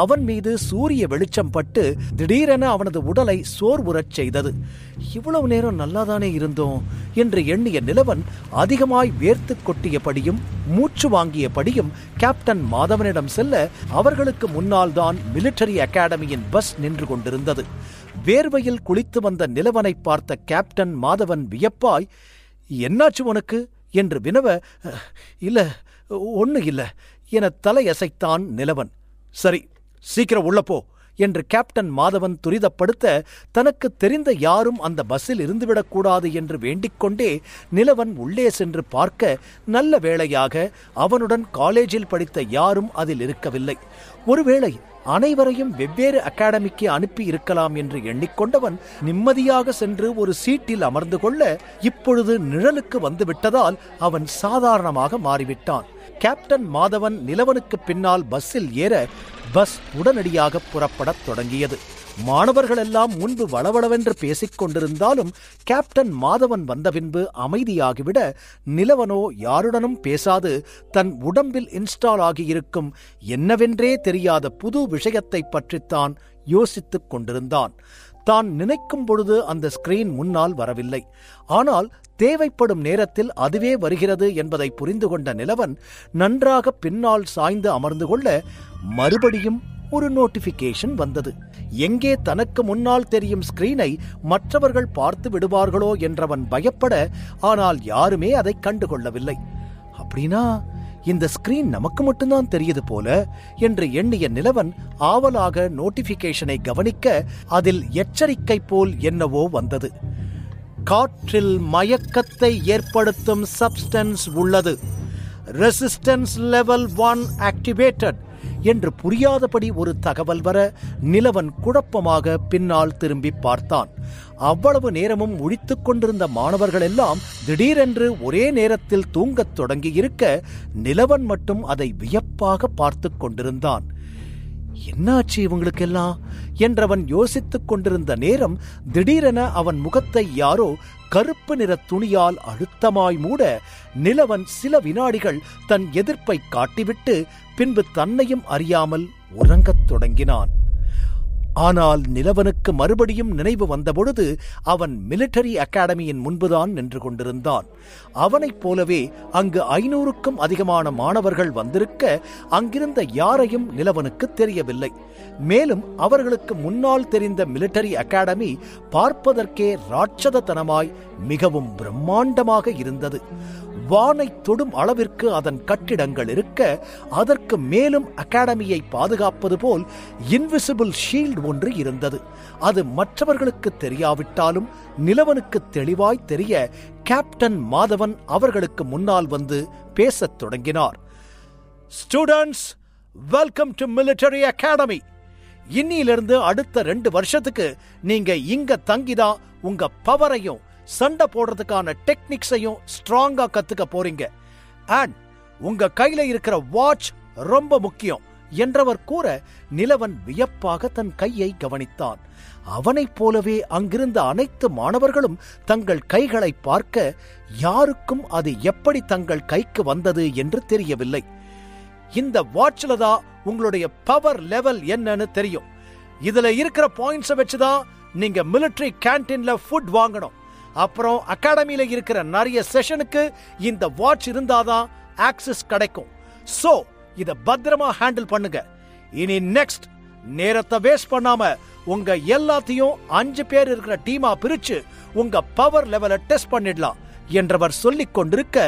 அவன் மீது சூரிய வெளிச்சம் பட்டு திடீரென அவனது உடலை சோர்வுறச் செய்தது. இவ்வளவு நேரம் நல்லாதானே இருந்தோம் என்று எண்ணிய நிலவன் அதிகமாய் வேர்த்து கொட்டியபடியும் மூச்சு வாங்கியபடியும் கேப்டன் மாதவனிடம் செல்ல அவர்களுக்கு முன்னால் தான் மிலிட்டரி அகாடமியின் பஸ் நின்று கொண்டிருந்தது. வேர்வையில் குளித்து வந்த நிலவனை பார்த்த கேப்டன் மாதவன் வியப்பாய், என்னாச்சு உனக்கு என்று வினவ, இல்ல ஒண்ணு இல்ல என தலையசைத்தான் நிலவன். சரி, சீக்கிரம் உள்ள போ என்று கேப்டன் மாதவன் துரிதப்படுத்த தனக்கு தெரிந்த யாரும் அந்த பஸ்ஸில் இருந்துவிடக்கூடாது என்று வேண்டிக்கொண்டே நிலவன் உள்ளே சென்று பார்க்க நல்ல வேளையாக அவனுடன் காலேஜில் படித்த யாரும் அதில் இருக்கவில்லை. ஒருவேளை அனைவரையும் வெவ்வேறு அகாடமிக்கு அனுப்பி இருக்கலாம் என்று எண்ணிக்கொண்டவன் நிம்மதியாக சென்று ஒரு சீட்டில் அமர்ந்து கொள்ள இப்பொழுது நிழலுக்கு வந்துவிட்டதால் அவன் சாதாரணமாக மாறிவிட்டான். கேப்டன் மாதவன் நிலவனுக்கு பின்னால் பஸ்ஸில் ஏற பஸ் உடனடியாக புறப்படத் தொடங்கியது. மாணவர்கள் எல்லாம் முன்பு வளவளவென்று பேசிக் கொண்டிருந்தாலும் கேப்டன் மாதவன் வந்த பின்பு அமைதியாகிவிட நிலவனோ யாருடனும் பேசாது தன் உடம்பில் இன்ஸ்டால் ஆகியிருக்கும் என்னவென்றே தெரியாத புது விஷயத்தை பற்றித்தான் யோசித்துக் கொண்டிருந்தான். தான் நினைக்கும் பொழுது அந்த ஸ்கிரீன் முன்னால் வரவில்லை, ஆனால் தேவைப்படும் நேரத்தில் அதுவே வருகிறது என்பதை புரிந்து கொண்ட நிலவன் நன்றாக பின்னால் சாய்ந்து அமர்ந்து கொள்ள மறுபடியும் ஒரு நோட்டிபிகேஷன் வந்தது. எங்கே தனக்கு முன்னால் தெரியும் ஸ்கிரீனை மற்றவர்கள் பார்த்து விடுவார்களோ என்றவன் பயப்பட, ஆனால் யாருமே அதை கண்டுகொள்ளவில்லை. அப்படின்னா இந்த ஸ்கிரீன் நமக்கு மட்டும்தான் தெரியுது போல என்று எண்ணிய நிலவன் ஆவலாக நோட்டிபிகேஷனை கவனிக்க அதில் எச்சரிக்கை போல் என்னவோ வந்தது. காற்றில் மயக்கத்தை ஏற்படுத்தும் சப்ஸ்டன்ஸ் உள்ளது, ரெசிஸ்டன்ஸ் லெவல் 1 ஆக்டிவேட்டட் என்று புரியாதபடி ஒரு தகவல் வர நிலவன் குழப்பமாக பின்னால் திரும்பி பார்த்தான். அவ்வளவு நேரமும் முழித்துக் கொண்டிருந்த மாணவர்கள் எல்லாம் திடீரென்று ஒரே நேரத்தில் தூங்கத் தொடங்கி இருக்க நிலவன் மட்டும் அதை வியப்பாக பார்த்து கொண்டிருந்தான். என்னாச்சு இவங்களுக்கெல்லாம் என்றவன் யோசித்துக் கொண்டிருந்த நேரம் திடீரென அவன் முகத்தை யாரோ கருப்பு நிற துணியால் அழுத்தமாய் மூட நிலவன் சில வினாடிகள் தன் எதிர்ப்பை காட்டிவிட்டு பின்பு தன்னையும் அறியாமல் உறங்கத் தொடங்கினான். ஆனால் நிலவனுக்கு மறுபடியும் நினைவு வந்தபொழுது அவன் மிலிட்டரி அகாடமியின் முன்புதான் நின்று கொண்டிருந்தான். அவனைப் போலவே அங்கு 500க்கும் அதிகமான மாணவர்கள் வந்திருக்க அங்கிருந்த யாரையும் நிலவனுக்கு தெரியவில்லை. மேலும் அவர்களுக்கு முன்னால் தெரிந்த மிலிட்டரி அகாடமி பார்ப்பதற்கே ராட்சதத்தனமாய் மிகவும் பிரம்மாண்டமாக இருந்தது. வானை தொடும் அளவிற்கு அதன் கட்டிடங்கள் இருக்க அதற்கு மேலும் அகாடமியை பாதுகாப்பது போல் இன்விசிபிள் ஷீல்டு ஒன்று இருந்தது. அது மற்றவர்களுக்கு தெரியாவிட்டாலும் நிலவனுக்கு தெளிவாய் தெரிய கேப்டன் மாதவன் அவர்களுக்கு முன்னால் வந்து பேசத் தொடங்கினார். Students, welcome to military academy. இன்னிலிருந்து அடுத்த 2 வருஷத்துக்கு நீங்க இங்க தங்கிதான் உங்க பவரையும் சண்டை போடுறதுக்கான டெக்னிக்ஸையும் ஸ்ட்ராங்கா கத்துக்க போறீங்க. அண்ட் உங்க கையில இருக்கிற வாட்ச் ரொம்ப முக்கியம் என்றவர் கூற நிலவன் வியப்பாக தன் கையை கவனித்தான். அவனைப் போலவே அங்கிருந்த அனைத்து மாணவர்களும் தங்கள் கைகளை பார்க்க யாருக்கும் அது எப்படி தங்கள் கைக்கு வந்தது என்று தெரியவில்லை. இந்த வாட்ச்ல தான் உங்களுடைய பவர் லெவல் என்னன்னு தெரியும். இதுல இருக்கிற பாயிண்ட்ஸை வச்சுதான் நீங்க மிலிட்டரி கேன்டீன்ல ஃபுட் வாங்கணும். அப்புறம் அகாடமியில இருக்கிற நிறைய செஷனுக்கு இந்த வாட்ச் இருந்தாதான் ஆக்சஸ் கிடைக்கும். சோ இத பத்திரமா ஹேண்டில் பண்ணுங்க. இனி நெக்ஸ்ட் நேரத்தை வேஸ்ட் பண்ணாம உங்க எல்லாத்தையும் 5 பேர் இருக்கிற டீமா பிரிச்சு உங்க பவர் லெவலை டெஸ்ட் பண்ணிடலாம் என்றவர் சொல்லிக் கொண்டிருக்க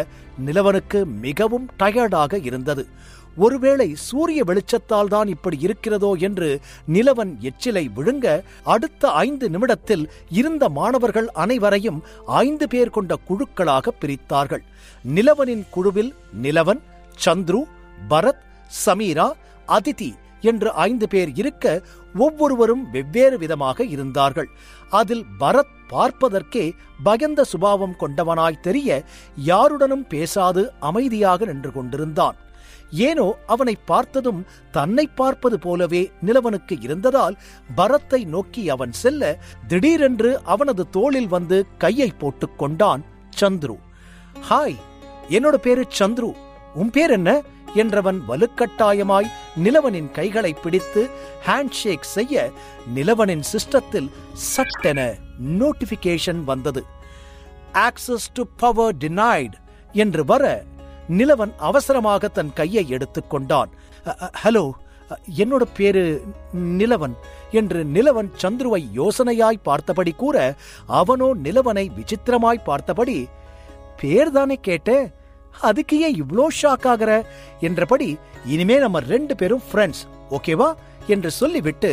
நிலவனுக்கு மிகவும் டயர்டாக இருந்தது. ஒருவேளை சூரிய வெளிச்சத்தால் தான் இப்படி இருக்கிறதோ என்று நிலவன் எச்சிலை விழுங்க அடுத்த 5 நிமிடத்தில் இருந்த மாணவர்கள் அனைவரையும் 5 பேர் கொண்ட குழுக்களாக பிரித்தார்கள். நிலவனின் குழுவில் நிலவன், சந்துரு, பரத், சமீரா, அதிதி என்று 5 பேர் இருக்க ஒவ்வொருவரும் வெவ்வேறு விதமாக இருந்தார்கள். அதில் பரத் பார்ப்பதற்கே பயந்த சுபாவம் கொண்டவனாய் தெரிய யாருடனும் பேசாது அமைதியாக நின்று கொண்டிருந்தான். ஏனோ அவனை பார்த்ததும் தன்னை பார்ப்பது போலவே நிலவனுக்கு இருந்ததால் பரத்தை நோக்கி அவன் செல்ல திடீரென்று அவனது தோளில் வந்து கையை போட்டுக் கொண்டான் சந்துரு. ஹாய், என்னோட பேரு சந்துரு, உன் பேர் என்ன என்றவன் வலுக்கட்டாயமாய் நிலவனின் கைகளை பிடித்து ஹேண்ட் ஷேக் செய்ய நிலவனின் சிஸ்டத்தில் சட்டென நோட்டிபிகேஷன் வந்தது. ஆக்சஸ் டு பவர் டினைட் என்று வர நிலவன் அவசரமாக தன் கையை எடுத்துக் கொண்டான். ஹலோ, என்னோட பேரு நிலவன் என்று நிலவன் சந்துருவை யோசனையாய் பார்த்தபடி கூற அவனோ நிலவனை விசித்திரமாய் பார்த்தபடி, பேர்தானே கேட்ட, அதுக்கு ஏன் இவ்ளோ ஷாக் ஆகிற என்றபடி, இனிமே நம்ம 2 பேரும் ஃப்ரெண்ட்ஸ், ஓகேவா என்று சொல்லிவிட்டு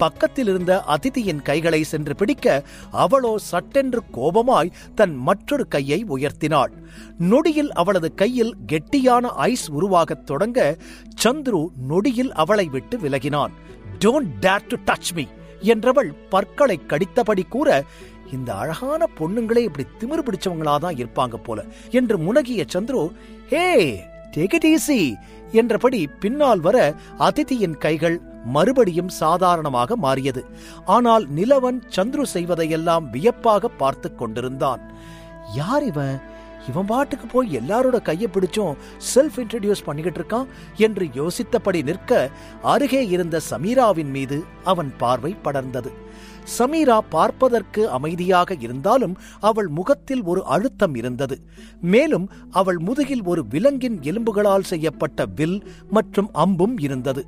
பக்கத்தில் இருந்த அதிதியின் கைகளை சென்று பிடிக்க அவளோ சட்டென்று கோபமாய் தன் மற்றொரு கையை உயர்த்தினாள். நொடியில் அவளது கையில் கெட்டியான ஐஸ் உருவாகத் தொடங்க சந்துரு நொடியில் அவளை விட்டு விலகினான். Don't dare to touch me என்றவள் பற்களை கடித்தபடி கூற, இந்த அழகான பொண்ணுங்களே இப்படி திமிரு பிடிச்சவங்களாதான் இருப்பாங்க போல என்று முனகிய சந்துரு, ஹே டேக் இட் ஈஸி என்றபடி பின்னால் வர அதிதியின் கைகள் மறுபடியும் சாதாரணமாக மாறியது. ஆனால் நிலவன் சந்துரு செய்வதையெல்லாம் வியப்பாக பார்த்து கொண்டிருந்தான். யார் இவன்? இவன் பாட்டுக்கு போய் எல்லாரோட கையை பிடிச்சும் செல்ஃப் இன்ட்ரடியூஸ் பண்ணிக்கிட்டு இருக்கான் என்று யோசித்தபடி நிற்க அருகே இருந்த சமீராவின் மீது அவன் பார்வை படர்ந்தது. சமீரா பார்ப்பதற்கு அமைதியாக இருந்தாலும் அவள் முகத்தில் ஒரு அழுத்தம் இருந்தது. மேலும் அவள் முதுகில் ஒரு விலங்கின் எலும்புகளால் செய்யப்பட்ட வில் மற்றும் அம்பும் இருந்தது.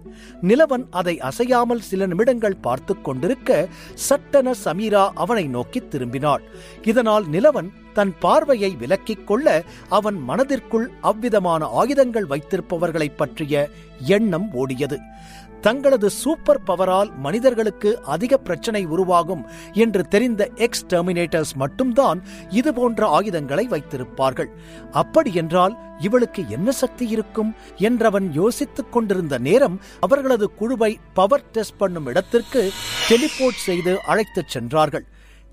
நிலவன் அதை அசையாமல் சில நிமிடங்கள் பார்த்து கொண்டிருக்க சட்டென சமீரா அவனை நோக்கி திரும்பினாள். இதனால் நிலவன் தன் பார்வையை விலக்கிக் கொள்ள அவன் மனதிற்குள் அவ்விதமான ஆயுதங்கள் வைத்திருப்பவர்களை பற்றிய எண்ணம் ஓடியது. தங்களது சூப்பர் பவரால் மனிதர்களுக்கு அதிக பிரச்சனை உருவாகும் என்று தெரிந்த எக்ஸ்டெர்மினேட்டர்ஸ் மட்டும்தான் இது போன்ற ஆயுதங்களை வைத்திருப்பார்கள். அப்படியென்றால் இவளுக்கு என்ன சக்தி இருக்கும் என்றவன் யோசித்துக் கொண்டிருந்த நேரம் அவர்களது குழுவை பவர் டெஸ்ட் பண்ணும் இடத்திற்கு டெலிபோர்ட் செய்து அழைத்துச் சென்றார்கள்.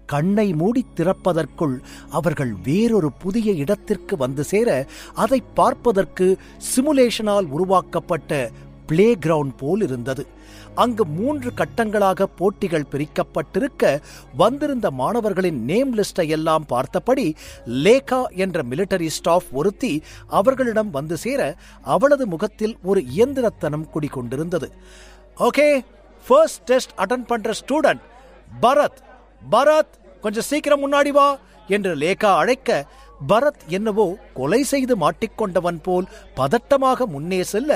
கண்ணை மூடி திறப்பதற்குள் அவர்கள் வேறொரு புதிய இடத்திற்கு வந்து சேர அதை பார்ப்பதற்கு சிமுலேஷனால் உருவாக்கப்பட்ட பிளே கிரவுண்ட் போல் இருந்தது. அங்கு 3 கட்டங்களாக போட்டிகள் பிரிக்கப்பட்டிருக்க வந்திருந்த மாணவர்களின் நேம் லிஸ்டை எல்லாம் பார்த்தபடி லேகா என்ற மிலிட்டரி ஸ்டாஃப் ஒருத்தி அவர்களிடம் வந்து சேர அவளது முகத்தில் ஒரு இயந்திரத்தனம் குடிகொண்டிருந்தது. ஓகே, ஃபர்ஸ்ட் டெஸ்ட் அட்டெண்ட் பண்ற ஸ்டூடெண்ட் பரத். பரத், கொஞ்சம் சீக்கிரம் முன்னாடி வா என்று லேகா அழைக்க, பரத் என்னவோ கொலை செய்து மாட்டிக்கொண்டவன் போல் பதட்டமாக முன்னே செல்ல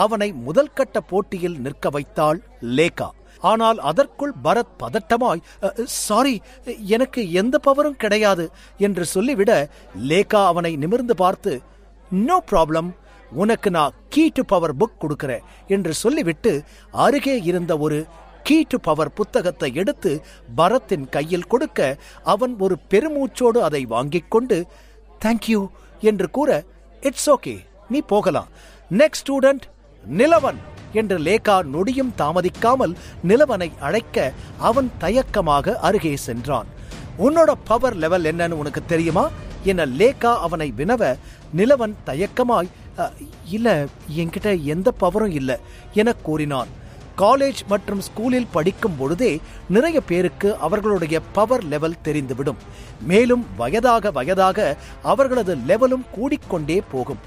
அவனை முதல் கட்ட போட்டியில் நிற்க வைத்தாள் லேகா. ஆனால் அதற்குள் பரத் பதட்டமாய், சாரி, எனக்கு எந்த பவரும் கிடையாது என்று சொல்லிவிட, லேகா அவனை நிமிர்ந்து பார்த்து, நோ ப்ராப்ளம், உனக்கு நான் கீ டு பவர் புக் கொடுக்கிறேன் என்று சொல்லிவிட்டு அருகே இருந்த ஒரு கீ டு பவர் புத்தகத்தை எடுத்து பரத்தின் கையில் கொடுக்க, அவன் ஒரு பெருமூச்சோடு அதை வாங்கிக் கொண்டு தேங்க்யூ என்று கூற, இட்ஸ் ஓகே, நீ போகலாம். நெக்ஸ்ட் ஸ்டூடெண்ட் நிலவன் என்று லேகா நொடியும் தாமதிக்காமல் நிலவனை அழைக்க, அவன் தயக்கமாக அருகே சென்றான். உன்னோட பவர் லெவல் என்னன்னு உனக்கு தெரியுமா என லேகா அவனை வினவ, நிலவன் தயக்கமாய், இல்ல, என்கிட்ட எந்த பவரும் இல்ல என கூறினான். காலேஜ் மற்றும் ஸ்கூலில் படிக்கும் பொழுதே நிறைய பேருக்கு அவர்களுடைய பவர் லெவல் தெரிந்துவிடும். மேலும் வயதாக வயதாக அவர்களது லெவலும் கூடிக்கொண்டே போகும்.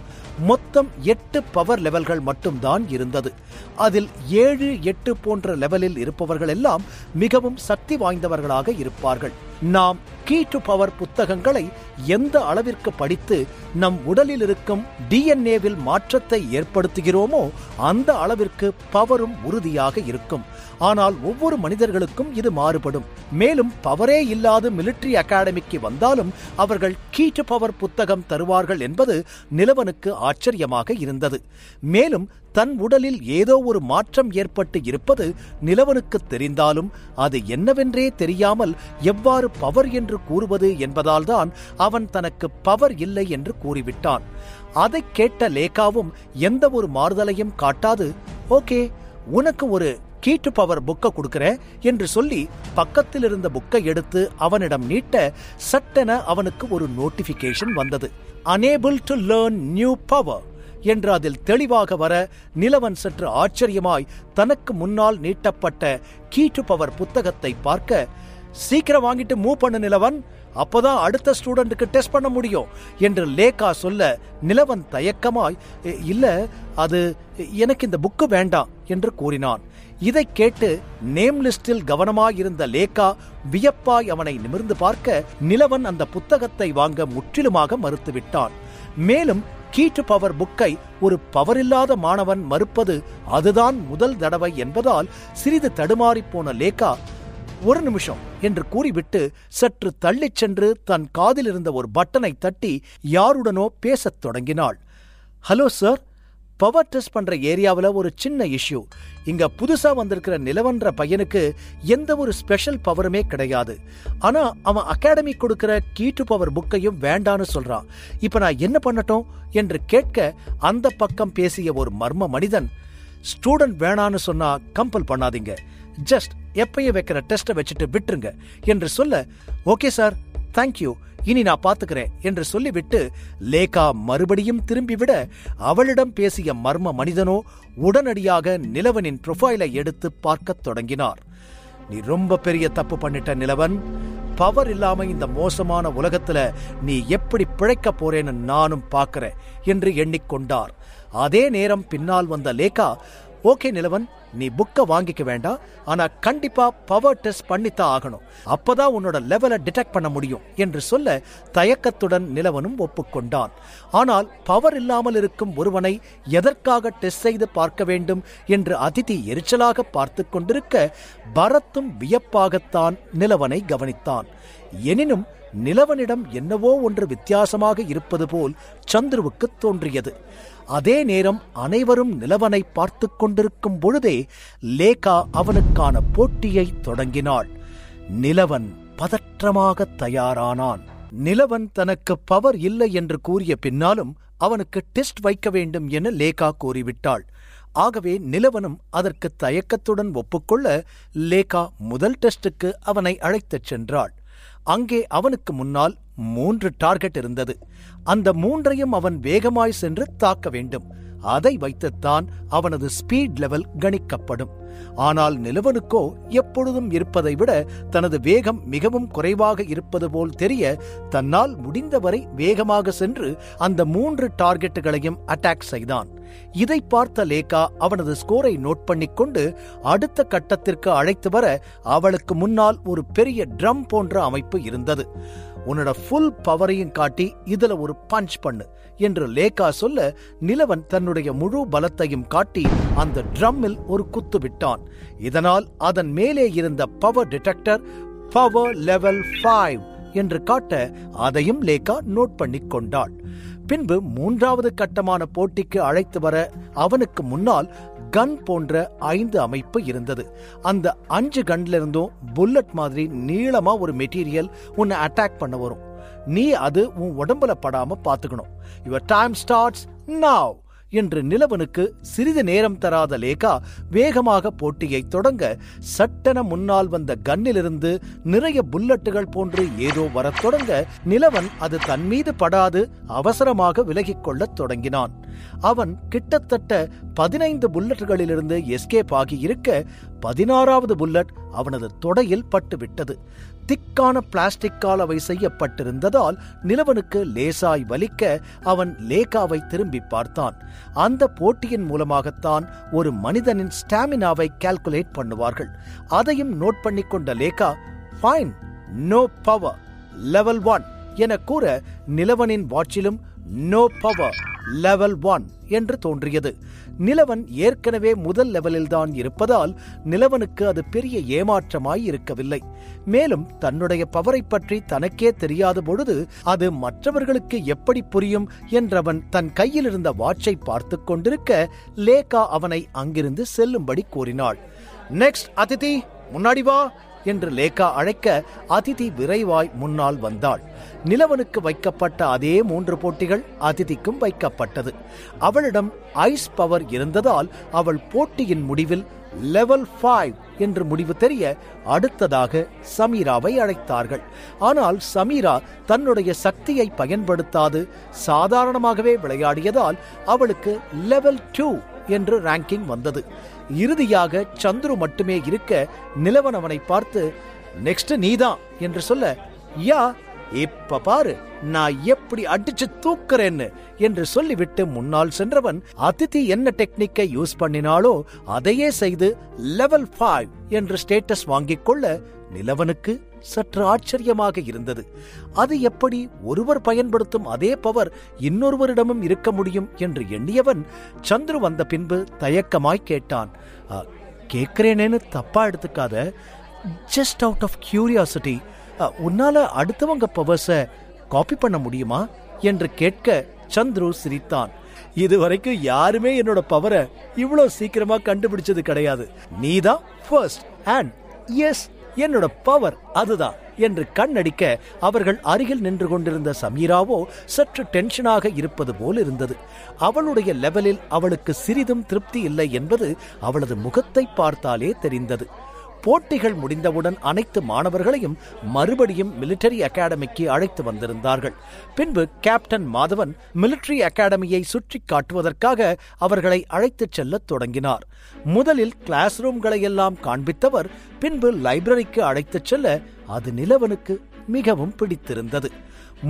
மொத்தம் 8 பவர் லெவல்கள் மட்டும்தான் இருந்தது. அதில் 7, 8 போன்ற லெவலில் இருப்பவர்கள் எல்லாம் மிகவும் சக்தி வாய்ந்தவர்களாக இருப்பார்கள். நாம் கீ டு பவர் புத்தகங்களை எந்த அளவிற்கு படித்து நம் உடலில் இருக்கும் டிஎன்ஏவில் மாற்றத்தை ஏற்படுத்துகிறோமோ அந்த அளவிற்கு பவரும் உறுதியாக இருக்கும். ஆனால் ஒவ்வொரு மனிதர்களுக்கும் இது மாறுபடும். மேலும் பவரே இல்லாத மிலிட்டரி அகாடமிக்கு வந்தாலும் அவர்கள் கீ டு பவர் புத்தகம் தருவார்கள் என்பது நிலவனுக்கு ஆச்சரியமாக இருந்தது. மேலும் தன் உடலில் ஏதோ ஒரு மாற்றம் ஏற்பட்டு இருப்பது நிலவனுக்கு தெரிந்தாலும் அது என்னவென்றே தெரியாமல் எவ்வாறு பவர் என்று கூறுவது என்பதால் தான் அவன் தனக்கு பவர் இல்லை என்று கூறிவிட்டான். அதை கேட்ட லேகாவும் எந்த ஒரு மாறுதலையும் காட்டாது, ஓகே, உனக்கு ஒரு கீ டு பவர் புக்கை கொடுக்கிறேன் என்று சொல்லி பக்கத்தில் இருந்த புக்கை எடுத்து அவனிடம் நீட்ட, சட்டென அவனுக்கு ஒரு நோட்டிபிகேஷன் வந்தது. unable to learn new power என்று அதில் தெளிவாக வர, நிலவன் சற்று ஆச்சரியமாய் தனக்கு முன்னால் நீட்டப்பட்ட கீ டு பவர் புத்தகத்தை பார்க்க, சீக்கிரம் வாங்கிட்டு மூவ் பண்ணு நிலவன், அப்பதான் அடுத்த ஸ்டூடெண்ட்டுக்கு டெஸ்ட் பண்ண முடியும் என்று லேகா சொல்ல, நிலவன் தயக்கமாய், இல்ல, அது எனக்கு இந்த புக்கு வேண்டாம் என்று கூறினான். இதை கேட்டு நேம் லிஸ்டில் கவனமாயிருந்த லேகா வியப்பாய் அவனை நிமிர்ந்து பார்க்க, நிலவன் அந்த புத்தகத்தை வாங்க முற்றிலுமாக மறுத்துவிட்டான். மேலும் கீ டு பவர் புக்கை ஒரு பவரில்லாத மாணவன் மறுப்பது அதுதான் முதல் தடவை என்பதால் சிறிது தடுமாறி போன லேகா, ஒரு நிமிஷம் என்று கூறிவிட்டு சற்று தள்ளிச் சென்று தன் காதில் இருந்த ஒரு பட்டனை தட்டி யாருடனோ பேசத் தொடங்கினாள். ஹலோ சார், பவர் டெஸ்ட் பண்ற ஏரியாவில் ஒரு சின்ன இஷ்யூ. இங்க புதுசா வந்திருக்கிற நிலவன்ற பையனுக்கு எந்த ஒரு ஸ்பெஷல் பவருமே கிடையாது. ஆனா அவன் அகாடமி கொடுக்கிற கீ டு பவர் புக்கையும் வேண்டான்னு சொல்றான். இப்ப நான் என்ன பண்ணட்டும் என்று கேட்க, அந்த பக்கம் பேசிய ஒரு மர்ம மனிதன், ஸ்டூடெண்ட் வேணான்னு சொன்னா கம்பல் பண்ணாதீங்க, ஜஸ்ட் எப்பயும் வைக்கிற டெஸ்ட்டை வச்சுட்டு விட்டுருங்க என்று சொல்ல, ஓகே சார், தேங்க்யூ, இனி நான் பாத்துக்கிறேன் என்று சொல்லிவிட்டு லேகா மறுபடியும் திரும்பிவிட, அவளிடம் பேசிய மர்ம மனிதனோ உடனடியாக நிலவனின் ப்ரொஃபைலை எடுத்து பார்க்கத் தொடங்கினார். நீ ரொம்ப பெரிய தப்பு பண்ணிட்ட நிலவன், பவர் இல்லாம இந்த மோசமான உலகத்துல நீ எப்படி பிழைக்க போறேன்னு நானும் பார்க்கிறேன் என்று எண்ணிக்கொண்டார். அதே நேரம் பின்னால் வந்த லேகா, ஓகே நிலவன், நீ புக்கை வாங்கிக்க வேண்டாம், ஆனா கண்டிப்பா பவர் டெஸ்ட் பண்ணித்தான் ஆகணும், அப்பதான் உன்னோட லெவலை டிடெக்ட் பண்ண முடியும் என்று சொல்ல, தயக்கத்துடன் நிலவனும் ஒப்புக்கொண்டான். ஆனால் பவர் இல்லாமல் இருக்கும் ஒருவனை எதற்காக டெஸ்ட் செய்து பார்க்க வேண்டும் என்று அதிதி எரிச்சலாக பார்த்து கொண்டிருக்க, பரத்தும் வியப்பாகத்தான் நிலவனை கவனித்தான். எனினும் நிலவனிடம் என்னவோ ஒன்று வித்தியாசமாக இருப்பது போல் சந்துருவுக்கு தோன்றியது. அதே நேரம் அனைவரும் நிலவனை பார்த்து கொண்டிருக்கும் பொழுதே லேகா அவனுக்கான போட்டியை தொடங்கினாள். நிலவன் பதற்றமாக தயாரானான். நிலவன் தனக்கு பவர் இல்லை என்று கூறிய பின்னாலும் அவனுக்கு டெஸ்ட் வைக்க வேண்டும் என லேகா கூறிவிட்டாள். ஆகவே நிலவனும் அதற்கு தயக்கத்துடன் ஒப்புக்கொள்ள, லேகா முதல் டெஸ்டுக்கு அவனை அழைத்துச் சென்றாள். அங்கே அவனுக்கு முன்னால் 3 டார்கெட் இருந்தது. அந்த 3ஐயும் அவன் வேகமாய் சென்று தாக்க வேண்டும். அதை வைத்துத்தான் அவனது ஸ்பீட் லெவல் கணிக்கப்படும். ஆனால் நிலவனுக்கோ எப்பொழுதும் இருப்பதை விட தனது வேகம் மிகவும் குறைவாக இருப்பது போல் தெரிய தன்னால் முடிந்தவரை வேகமாக சென்று அந்த 3 டார்கெட்டுகளையும் அட்டாக் செய்தான். இதை பார்த்த லேகா அவனது ஸ்கோரை நோட் பண்ணிக்கொண்டு அடுத்த கட்டத்திற்கு அழைத்து வர அவளுக்கு முன்னால் ஒரு பெரிய ட்ரம் போன்ற அமைப்பு இருந்தது. உன்னோட ஃபுல் பவரையும் காட்டி இதுல ஒரு பஞ்ச் பண்ணு என்று லேகா சொல்ல நிலவன் தன்னுடைய முழு பலத்தையும் காட்டி அந்த ட்ரம்மில் ஒரு குத்து விட்டான். இதனால் அதன் மேலே இருந்த பவர் டிடெக்டர் பவர் லெவல் 5 என்று காட்ட அதையும் லேகா நோட் பண்ணி கொண்டாள். பின்பு 3வது கட்டமான போட்டிக்கு அழைத்து வர அவனுக்கு முன்னால் கன் போன்ற 5 அமைப்பு இருந்தது. அந்த 5 கன்ல இருந்தும் புல்லட் மாதிரி நீளமா ஒரு மெட்டீரியல் உன்னை அட்டாக் பண்ண வரும். நீ அது உன் உடம்புல படாம பாத்துக்கணும். யுவர் டைம் ஸ்டார்ட்ஸ் நவ் என்று நிலவனுக்கு சிறிது நேரம் தராத லேகா வேகமாக போட்டியை தொடங்க சட்டென முன்னால் வந்த கன்னிலிருந்து நிறைய புல்லட்டுகள் போன்று ஏதோ வரத் தொடங்க நிலவன் அது தன் மீது படாது அவசரமாக விலகிக் கொள்ளத் தொடங்கினான். அவன் கிட்டத்தட்ட 15 புல்லட்டுகளிலிருந்து எஸ்கேப் ஆகி இருக்க 16வது புல்லட் அவனது தொடையில் பட்டுவிட்டது. திக்கான பிளாஸ்டிக்கால் அவை செய்யப்பட்டிருந்ததால் நிலவனுக்கு லேசாய் வலிக்க அவன் லேகாவை திரும்பி பார்த்தான். அந்த போட்டியின் மூலமாகத்தான் ஒரு மனிதனின் ஸ்டாமினாவை கால்குலேட் பண்ணுவார்கள். அதையும் நோட் பண்ணி கொண்ட லேகா ஃபைன், நோ பவர், லெவல் 1 என கூற நிலவனின் வாட்சிலும் நோ பவர், லெவல் 1 என்று தோன்றியது. நிலவன் ஏற்கனவே முதல் லெவலில் தான் இருப்பதால் நிலவனுக்கு அது பெரிய ஏமாற்றமாய் இருக்கவில்லை. மேலும் தன்னுடைய பவரை பற்றி தனக்கே தெரியாத பொழுது அது மற்றவர்களுக்கு எப்படி புரியும் என்றவன் தன் கையில் இருந்த வாட்சை பார்த்து கொண்டிருக்க லேகா அவனை அங்கிருந்து செல்லும்படி கூறினாள். நெக்ஸ்ட் அதிதி, முன்னாடி வா என்று லேகா அழைக்க அதிதி விரைவாய் முன்னால் வந்தாள். நிலவனுக்கு வைக்கப்பட்ட அதே 3 போட்டிகள் அதிதிக்கும் வைக்கப்பட்டது. அவளிடம் ஐஸ் பவர் இருந்ததால் அவள் போட்டியின் முடிவில் லெவல் 5 என்று முடிவு தெரிய அடுத்ததாக சமீராவை அழைத்தார்கள். ஆனால் சமீரா தன்னுடைய சக்தியை பயன்படுத்தாது சாதாரணமாகவே விளையாடியதால் அவளுக்கு லெவல் 2 என்று ரேங்கிங் வந்தது. இறுதியாக சந்துரு மட்டுமே இருக்க நிலவன் அவனை பார்த்து நெக்ஸ்ட் நீதான் என்று சொல்ல, யா இப்ப பாரு நான் எப்படி அடிச்சு தூக்குறேன்னு என்று சொல்லிவிட்டு முன்னால் சென்றவன் அதிதி என்ன டெக்னிக்கை யூஸ் பண்ணினாலோ அதையே செய்து லெவல் 5 என்று ஸ்டேட்டஸ் வாங்கிக் கொள்ள நிலவனுக்கு சற்று ஆச்சரியமாக இருந்தது. அது எப்படி ஒருவர் பயன்படுத்தும் அதே பவர் இன்னொருவரிடமும் இருக்க முடியும் என்று எண்ணியவன் சந்துரு வந்த பின்பு தயக்கமாய் கேட்டான், கேட்கிறேனேன்னு தப்பா எடுத்துக்காத, ஜஸ்ட் அவுட் ஆஃப் கியூரியாசிட்டி, உன்னால அடுத்தவங்க பவர்ஸ காப்பி பண்ண முடியுமா என்று கேட்க சந்துரு சிரித்தான். இதுவரைக்கும் யாருமே என்னோட பவரை இவ்வளவு சீக்கிரமா கண்டுபிடிச்சது கிடையாது. நீதான் ஃபர்ஸ்ட் அண்ட் எஸ் என்னோட பவர் அதுதான் என்று கண்ணடிக்க அவர்கள் அருகில் நின்று கொண்டிருந்த சமீராவோ சற்று டென்ஷனாக இருப்பது போல் இருந்தது. அவளுடைய லெவலில் அவளுக்கு சிறிதும் திருப்தி இல்லை என்பது அவளது முகத்தை பார்த்தாலே தெரிந்தது. போட்டிகள் முடிந்தவுடன் அனைத்து மாணவர்களையும் மறுபடியும் மிலிட்டரி அகாடமிக்கு அழைத்து வந்திருந்தார்கள். பின்பு கேப்டன் மாதவன் மிலிட்டரி அகாடமியை சுற்றி காட்டுவதற்காக அவர்களை அழைத்துச் செல்லத் தொடங்கினார். முதலில் கிளாஸ் ரூம்களை எல்லாம் காண்பித்தவர் பின்பு லைப்ரரிக்கு அழைத்துச் செல்ல அது நிலவனுக்கு மிகவும் பிடித்திருந்தது.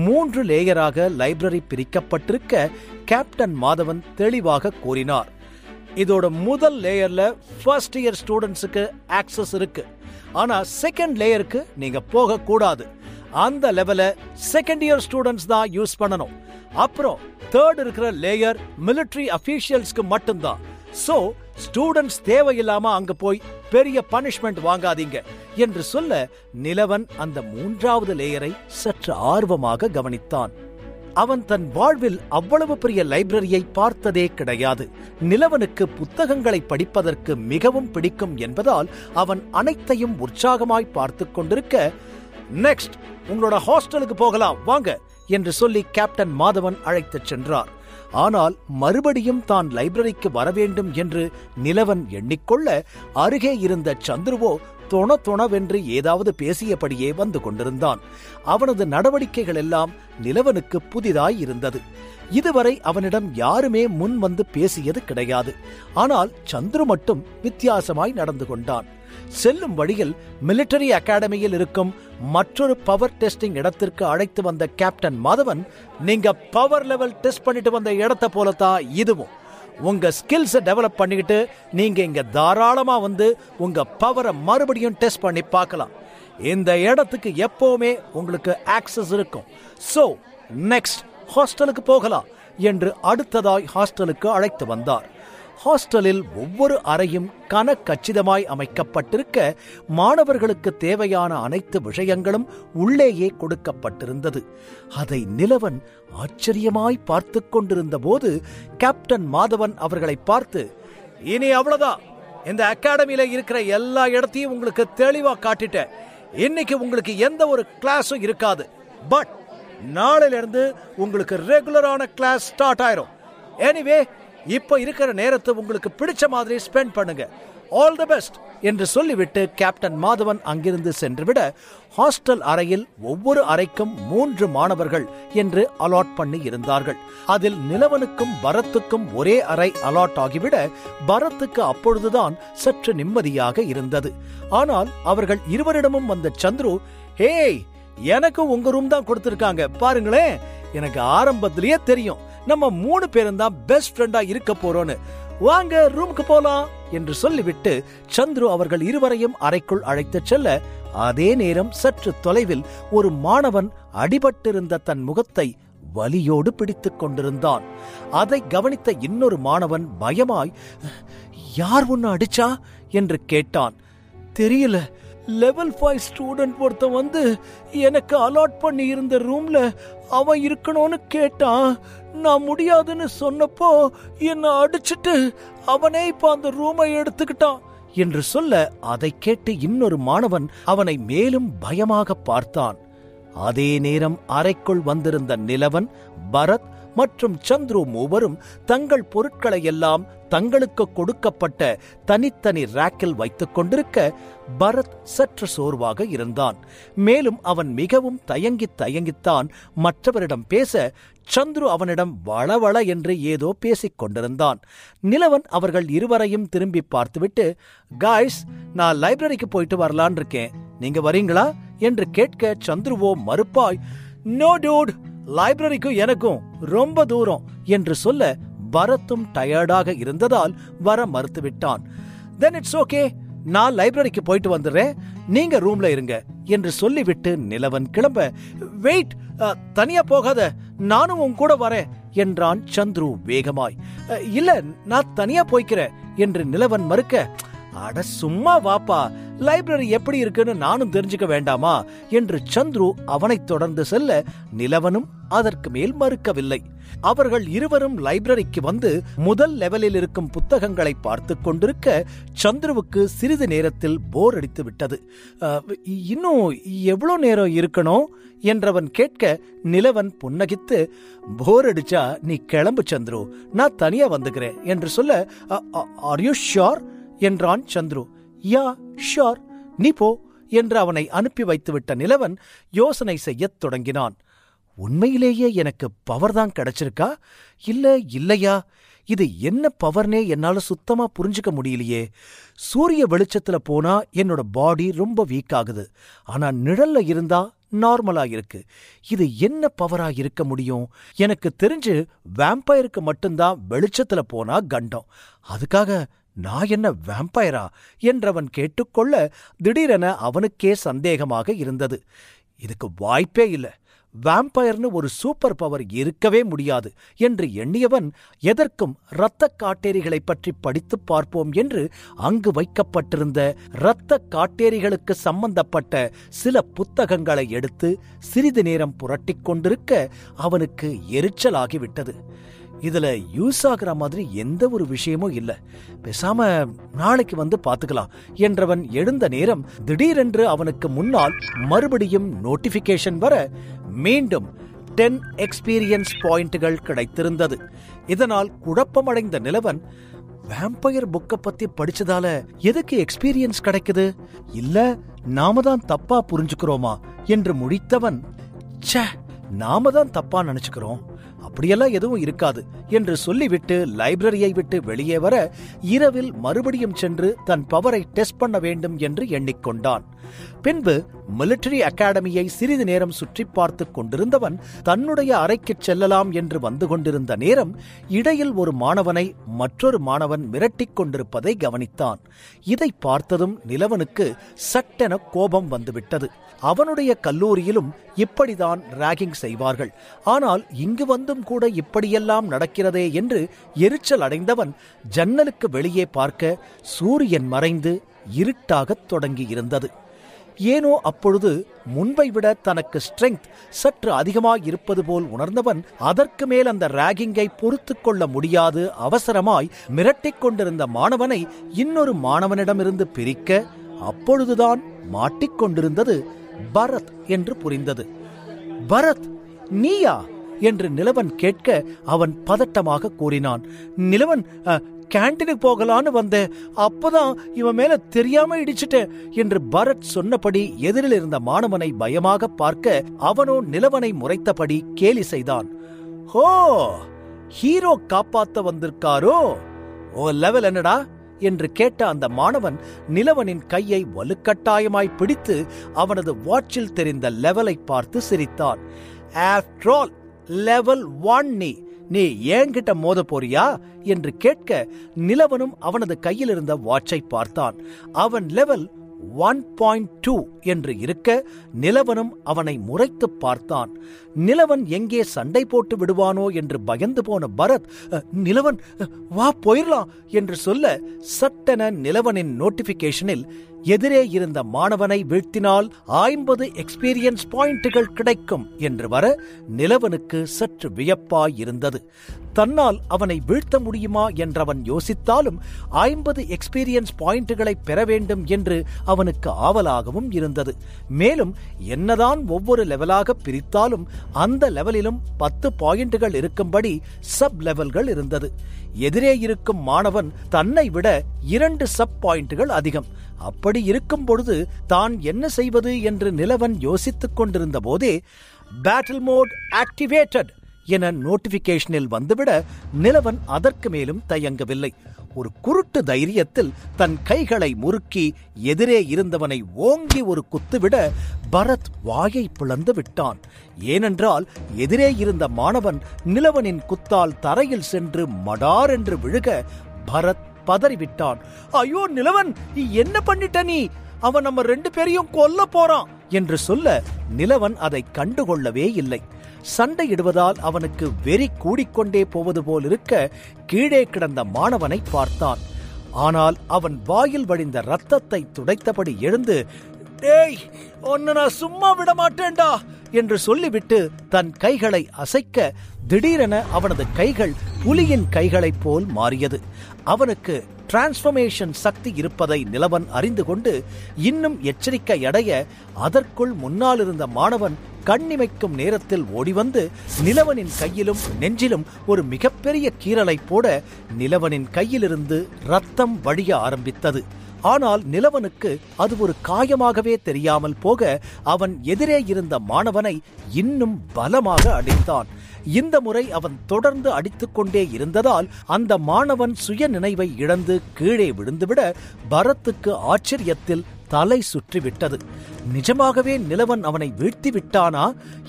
3 லேயராக லைப்ரரி பிரிக்கப்பட்டிருக்க கேப்டன் மாதவன் தெளிவாக கூறினார், இதோட முதல் லேயர்ல ஃபர்ஸ்ட் இயர் ஸ்டூடெண்ட்ஸுக்கு ஆக்சஸ் இருக்கு. ஆனா செகண்ட் லேயருக்கு நீங்க போக கூடாது. அந்த லெவல செகண்ட் இயர் ஸ்டூடெண்ட்ஸ் தான் யூஸ் பண்ணணும். அப்புறம் தேர்ட் இருக்கிற லேயர் மிலிட்டரி அபிஷியல்ஸ்க்கு மட்டும்தான். சோ ஸ்டூடெண்ட்ஸ் தேவையில்லாம அங்க போய் பெரிய பனிஷ்மெண்ட் வாங்காதீங்க என்று சொல்ல நிலவன் அந்த 3வது லேயரை சற்று ஆர்வமாக கவனித்தான். அவன் தன் வாழ்வில் அவ்வளவு பெரிய லைப்ரரியை பார்த்ததே கிடையாது. நிலவனுக்கு புத்தகங்களை படிப்பதற்கு மிகவும் பிடிக்கும் என்பதால் அவன் அனைத்தையும் உற்சாகமாய் பார்த்து கொண்டிருக்க, நெக்ஸ்ட் உங்களோட ஹாஸ்டலுக்கு போகலாம் வாங்க என்று சொல்லி கேப்டன் மாதவன் அழைத்துச் சென்றார். ஆனால் மறுபடியும் தான் லைப்ரரிக்கு வர வேண்டும் என்று நிலவன் எண்ணிக்கொள்ள அருகே இருந்த சந்துருவோ தொணவென்று ஏதாவது பேசியபடியே வந்து கொண்டிருந்தான். அவனது நடவடிக்கைகள் எல்லாம் நிலவனுக்கு புதிதாய் இருந்தது. இதுவரை அவனிடம் யாருமே முன் வந்து பேசியது கிடையாது. ஆனால் சந்துரு மட்டும் வித்தியாசமாய் நடந்து கொண்டான். செல்லும் வழியில் மிலிட்டரி அகாடமியில் இருக்கும் மற்றொரு பவர் டெஸ்டிங் இடத்திற்கு அழைத்து வந்த கேப்டன் மாதவன், நீங்க பவர் லெவல் டெஸ்ட் பண்ணிட்டு வந்த இடத்தை போலத்தான் இதுவும். உங்க ஸ்கில்ஸை டெவலப் பண்ணிக்கிட்டு நீங்க இங்க தாராளமா வந்து உங்க பவரை மறுபடியும் டெஸ்ட் பண்ணி பார்க்கலாம். இந்த இடத்துக்கு எப்பவுமே உங்களுக்கு ஆக்சஸ் இருக்கும். சோ நெக்ஸ்ட் ஹாஸ்டலுக்கு போகலாம் என்று அடுத்ததாய் ஹாஸ்டலுக்கு அழைத்து வந்தார். ஹாஸ்டலில் ஒவ்வொரு அறையும் கனக்கச்சிதமாய் அமைக்கப்பட்டிருக்க மாணவர்களுக்கு தேவையான அனைத்து விஷயங்களும் உள்ளேயே கொடுக்கப்பட்டிருந்தது. அதை நிலவன் ஆச்சரியமாய் பார்த்து கொண்டிருந்த போது கேப்டன் மாதவன் அவர்களை பார்த்து, இனி அவ்வளவுதான், இந்த அகாடமியில இருக்கிற எல்லா இடத்தையும் உங்களுக்கு தெளிவா காட்டிட்டேன். இன்னைக்கு உங்களுக்கு எந்த ஒரு கிளாஸும் இருக்காது. பட் நாளையிலிருந்து உங்களுக்கு ரெகுலரான கிளாஸ் ஸ்டார்ட் ஆயிரும். எனிவே இப்ப இருக்கிற நேரத்தை உங்களுக்கு பிடிச்ச மாதிரி ஸ்பெண்ட் பண்ணுங்க. ஆல் தி பெஸ்ட் என்று சொல்லிவிட்டு கேப்டன் மாதவன் அங்கிருந்து சென்றுவிட, ஹாஸ்டல் அறையில் ஒவ்வொரு அறைக்கும் 3 மாணவர்கள் என்று அலாட் பண்ணி இருந்தார்கள். அதில் நிலவனுக்கும் பரத்துக்கும் ஒரே அறை அலாட் ஆகிவிட பரத்துக்கு அப்பொழுதுதான் சற்று நிம்மதியாக இருந்தது. ஆனால் அவர்கள் இருவரிடமும் வந்த சந்துரு, ஹேய், எனக்கு உங்க ரூம் தான் கொடுத்திருக்காங்க பாருங்களேன், எனக்கு ஆரம்பத்திலேயே தெரியும் நம்ம 3 பேரும் தான் பெஸ்ட் ஃப்ரெண்டா இருக்க போறோம்னு, வாங்க ரூமுக்கு போலாம் என்று சொல்லிவிட்டு சந்துரு அவர்கள் இருவரையும் அறைக்குள் அழைத்து செல்ல, அதே நேரம் சற்று தொலைவில் ஒரு மாணவன் அடிபட்டிருந்த தன் முகத்தை வலியோடு பிடித்துக் கொண்டிருந்தான். அதை கவனித்த இன்னொரு மாணவன் பயமாய், யார் உன்னை அடிச்சா என்று கேட்டான். தெரியல, லெவல் 5 ஸ்டூடெண்ட் ஒருத்தன் வந்து எனக்கு அலாட் பண்ணி இருந்த ரூம்ல அவன் இருக்கணும்னு கேட்டான். நான் முடியாதுன்னு சொன்னப்போ என்னை அடிச்சுட்டு அவனே இப்ப அந்த ரூமை எடுத்துக்கிட்டான் என்று சொல்ல, அதை கேட்டு இன்னொரு மாணவன் அவனை மேலும் பயமாக பார்த்தான். அதே நேரம் அறைக்குள் வந்திருந்த நிலவன், பரத் மற்றும் சந்துரு மூவரும் தங்கள் பொருட்களை எல்லாம் தங்களுக்கு கொடுக்கப்பட்ட தனித்தனி ராக்கில் வைத்துக் கொண்டிருக்க, பரத் சற்று சோர்வாக இருந்தான். மேலும் அவன் மிகவும் தயங்கித்தான் மற்றவரிடம் பேச, சந்துரு அவனிடம் வளவள என்று ஏதோ பேசிக் கொண்டிருந்தான். நிலவன் அவர்கள் இருவரையும் திரும்பி பார்த்துவிட்டு, காய்ஸ், நான் லைப்ரரிக்கு போயிட்டு வரலான் இருக்கேன், நீங்க வரீங்களா என்று கேட்க, சந்துருவோ மறுப்பாய், நோ டூட், லைப்ரரிக்கும் எனக்கும் ரொம்ப தூரம் என்று சொல்ல, பரத்தும் டயர்டாக இருந்ததால் வர மறுத்துவிட்டான். தென் இட்ஸ் ஓகே, நான் லைப்ரரிக்கு போயிட்டு வந்துடுறேன், நீங்க ரூம்ல இருங்க என்று சொல்லிவிட்டு நிலவன் கிளம்ப, வெயிட், தனியா போகாத, நானும் உன் கூட வரேன் என்றான் சந்துரு வேகமாய். இல்ல, நான் தனியா போய்க்கிறேன் என்று நிலவன் மறுக்க, அட சும்மா வாப்பா, லைப்ரரி எப்படி இருக்குன்னு நானும் தெரிஞ்சுக்க வேண்டாமா என்று சந்துரு அவனை தொடர்ந்து செல்ல, நிலவனும் அதற்கு மேல் மறுக்கவில்லை. அவர்கள் இருவரும் லைப்ரரிக்கு வந்து முதல் லெவலில் இருக்கும் புத்தகங்களை பார்த்து கொண்டிருக்க, சந்துருவுக்கு சிறிது நேரத்தில் போர் அடித்து விட்டது. இன்னும் எவ்வளவு நேரம் இருக்கணும் என்றவன் கேட்க, நிலவன் புன்னகித்து, போர் அடிச்சா நீ கிளம்பு சந்துரு, நான் தனியா வந்துக்கிறேன் என்று சொல்ல, ஆர் யூ ஷூர் என்றான் சந்துரு. யா ஷூர், நீ போ என்று அவனை அனுப்பி வைத்துவிட்ட நிலவன் யோசனை செய்யத் தொடங்கினான். உண்மையிலேயே எனக்கு பவர் தான் கிடைச்சிருக்கா இல்லையா? இது என்ன பவர்னே என்னால சுத்தமா புரிஞ்சுக்க முடியலையே. சூரிய வெளிச்சத்துல போனா என்னோட பாடி ரொம்ப வீக் ஆகுது, ஆனா நிழல்ல இருந்தா நார்மலா இருக்கு. இது என்ன பவரா இருக்க முடியும்? எனக்கு தெரிஞ்சு வேம்பயருக்கு மட்டும்தான் வெளிச்சத்துல போனா கண்டம், அதுக்காக நான் என்ன வேம்பயரா என்றவன் கேட்டுக்கொள்ள, திடீரென அவனுக்கே சந்தேகமாக இருந்தது. இதுக்கு வாய்ப்பே இல்லை, வேம்பயர்னு ஒரு சூப்பர் பவர் இருக்கவே முடியாது என்று எண்ணியவன், எதற்கும் இரத்த காட்டேரிகளை பற்றி படித்து பார்ப்போம் என்று அங்கு வைக்கப்பட்டிருந்த இரத்த காட்டேரிகளுக்கு சம்பந்தப்பட்ட சில புத்தகங்களை எடுத்து சிறிது நேரம் புரட்டிக் கொண்டிருக்க அவனுக்கு எரிச்சலாகிவிட்டது. இதுல யூஸ் ஆகிற மாதிரி எந்த ஒரு விஷயமும் இல்ல, பேசாம நாளைக்கு வந்து பாத்துக்கலாம் என்றவன் எழுந்த நேரம் திடீரென்று அவனுக்கு முன்னால் மறுபடியும் நோட்டிபிகேஷன் வர, மீண்டும் 10 எக்ஸ்பீரியன்ஸ் பாயிண்டுகள் கிடைத்திருந்தது. இதனால் குழப்பமடைந்த நிலவன், வேம்பயர் புக்க பத்தி படிச்சதால எதுக்கு எக்ஸ்பீரியன்ஸ் கிடைக்குது? இல்ல நாம தான் தப்பா புரிஞ்சுக்கிறோமா என்று முடித்தவன், ச்சே, நாம தான் தப்பா நினைச்சுக்கிறோம், அப்படியெல்லாம் எதுவும் இருக்காது என்று சொல்லிவிட்டு லைப்ரரியை விட்டு வெளியே வர இரவில் மறுபடியும் சென்று தன் பவரை டெஸ்ட் பண்ண வேண்டும் என்று எண்ணிக்கொண்டான். பின்பு மிலிட்டரி அகாடமியை சிறிது நேரம் சுற்றி பார்த்து கொண்டிருந்தவன் தன்னுடைய அறைக்கு செல்லலாம் என்று வந்து கொண்டிருந்த நேரம் இடையில் ஒரு மாணவனை மற்றொரு மாணவன் மிரட்டிக் கொண்டிருப்பதை கவனித்தான். இதை பார்த்ததும் நிலவனுக்கு சட்டென கோபம் வந்துவிட்டது. அவனுடைய கல்லூரியிலும் இப்படிதான் ராகிங் செய்வார்கள், ஆனால் இங்கு வந்தும் கூட இப்படியெல்லாம் நடக்கிறதே என்று எரிச்சல் அடைந்தவன் ஜன்னலுக்கு வெளியே பார்க்க சூரியன் மறைந்து இருட்டாகத் தொடங்கியிருந்தது. ஏனோ அப்பொழுது முன்பை விட தனக்கு ஸ்ட்ரெங்க் சற்று அதிகமாயிருப்பது போல் உணர்ந்தவன் அதற்கு மேல் அந்த ராகிங்கை பொறுத்து கொள்ள முடியாது அவசரமாய் மிரட்டிக் கொண்டிருந்த மாணவனை இன்னொரு மாணவனிடமிருந்து பிரிக்க, அப்பொழுதுதான் மாட்டிக்கொண்டிருந்தது பரத் என்று புரிந்தது. பரத், நீயா என்று நிலவன் கேட்க அவன் பதட்டமாக கூறினான். நிலவன், கேண்டீனுக்கு போகலான்னு வந்தேன், அப்பதான் இவன் மேல தெரியாம இடிச்சிட்டேன் என்று பரத் சொன்னபடி எதிரில் இருந்த மாணவனை பயமாக பார்க்க அவனோ நிலவனை முறைத்தபடி கேலி செய்தான். ஹோ, ஹீரோ காப்பாத்த வந்திருக்காரோ? ஓ லெவல் என்னடா என்று கேட்ட அந்த மாணவன் நிலவனின் கையை வலுக்கட்டாயமாய் பிடித்து அவனது வாட்சில் தெரிந்த லெவலை பார்த்து சிரித்தான். ஆஃப்டர் ஆல் லெவல் 1 நீ ஏங்கிட்ட மோத போறியா என்று கேட்க நிலவனும் அவனது கையில் இருந்த வாட்சை பார்த்தான். அவன் லெவல் 1.2 என்று இருக்க நிலவனும் அவனை முறைத்து பார்த்தான். நிலவன் எங்கே சண்டை போட்டு விடுவானோ என்று பயந்து போன பரத், நிலவன் வா போயிடலாம் என்று சொல்ல சட்டென நிலவனின் நோட்டிபிகேஷனில் எதிரே இருந்த மாணவனை வீழ்த்தினால் 50 எக்ஸ்பீரியன்ஸ் பாயிண்டுகள் கிடைக்கும் என்று வர நிலவனுக்கு சற்று வியப்பாயிருந்தது. தன்னால் அவனை வீழ்த்த முடியுமா என்றவன் யோசித்தாலும் 50 எக்ஸ்பீரியன்ஸ் பாயிண்டுகளை பெற வேண்டும் என்று அவனுக்கு ஆவலாகவும் இருந்தது. மேலும் என்னதான் ஒவ்வொரு லெவலாக பிரித்தாலும் அந்த லெவலிலும் 10 பாயிண்டுகள் இருக்கும்படி சப் லெவல்கள் இருந்தது. எதிரே இருக்கும் மாணவன் தன்னை விட 2 சப் பாயிண்டுகள் அதிகம். அப்படி இருக்கும் பொழுது தான் என்ன செய்வது என்று நிலவன் யோசித்துக் கொண்டிருந்த போதே பேட்டில் மோட் ஆக்டிவேட்டட் என நோட்டிபிகேஷனில் வந்துவிட நிலவன் அதற்கு மேலும் தயங்கவில்லை. ஒரு குருட்டு தைரியத்தில் தன் கைகளை முறுக்கி எதிரே இருந்தவனை ஓங்கி ஒரு குத்துவிட பரத் வாயை பிளந்து விட்டான். ஏனென்றால் எதிரே இருந்த மாணவன் நிலவனின் குத்தால் தரையில் சென்று மடார் என்று விழுக பரத் பதறிவிட்டான். ஐயோ நிலவன், என்ன பண்ணிட்ட நீ? அவன் நம்ம 2 பேரையும் கொல்ல போறான் என்று சொல்ல நிலவன் அதை கண்டுகொள்ளவே இல்லை. சண்டையிடுவதால் அவனுக்கு வெறி கூடிக்கொண்டே போவது போல் இருக்க கீழே கிடந்த மாணவனை பார்த்தான். ஆனால் அவன் வாயில் வழிந்த ரத்தத்தை துடைத்தபடி எழுந்து, டேய், உன்னை நான் சும்மா விட மாட்டேன்டா என்று சொல்லிவிட்டு தன் கைகளை அசைக்க திடீரென அவனது கைகள் புலியின் கைகளைப் போல் மாறியது. அவனுக்கு டிரான்ஸ்பர்மேஷன் சக்தி இருப்பதை நிலவன் அறிந்து கொண்டு இன்னும் எச்சரிக்கை அடைய அதற்குள் முன்னால் இருந்த மாணவன் கண்ணிமைக்கும் நேரத்தில் ஓடிவந்து நிலவனின் கையிலும் நெஞ்சிலும் ஒரு மிகப்பெரிய கீறலை போட நிலவனின் கையிலிருந்து ரத்தம் வழிய ஆரம்பித்தது. ஆனால் நிலவனுக்கு அது ஒரு காயமாகவே தெரியாமல் போக அவன் எதிரே இருந்த மாணவனை இன்னும் பலமாக அடித்தான். இந்த முறை அவன் தொடர்ந்து அடித்துக் கொண்டே இருந்ததால் அந்த மாணவன் சுய நினைவை இழந்து கீழே விழுந்துவிட பரத்துக்கு ஆச்சரியத்தில் தலை சுற்றிவிட்டது. நிஜமாகவே நிலவன் அவனை வீழ்த்தி விட்டானா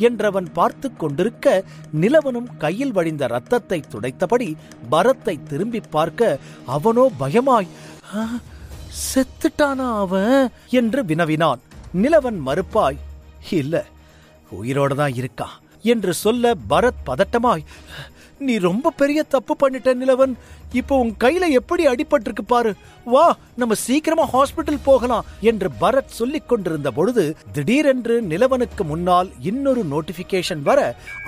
என்றவன் பார்த்து கொண்டிருக்க நிலவனும் கையில் வழிந்த ரத்தத்தை துடைத்தபடி பரத்தை திரும்பி பார்க்க அவனோ பயமாய், செத்துட்டானா அவன் என்று வினவினான். நிலவன் மறுப்பாய், இல்ல, உயிரோட தான் இருக்கான் என்று சொல்ல பரத் பதட்டமாய், நீ ரொம்ப பெரிய தப்பு பண்ணிட்ட நிலவன், இப்போ உன் கையில எப்படி அடிபட்டிருக்கு பாரு, வா நம்ம சீக்கிரமா ஹாஸ்பிட்டல் போகலாம் என்று பரத் சொல்லிக் கொண்டிருந்த பொழுது திடீரென்று நிலவனுக்கு முன்னால் இன்னொரு நோட்டிபிகேஷன் வர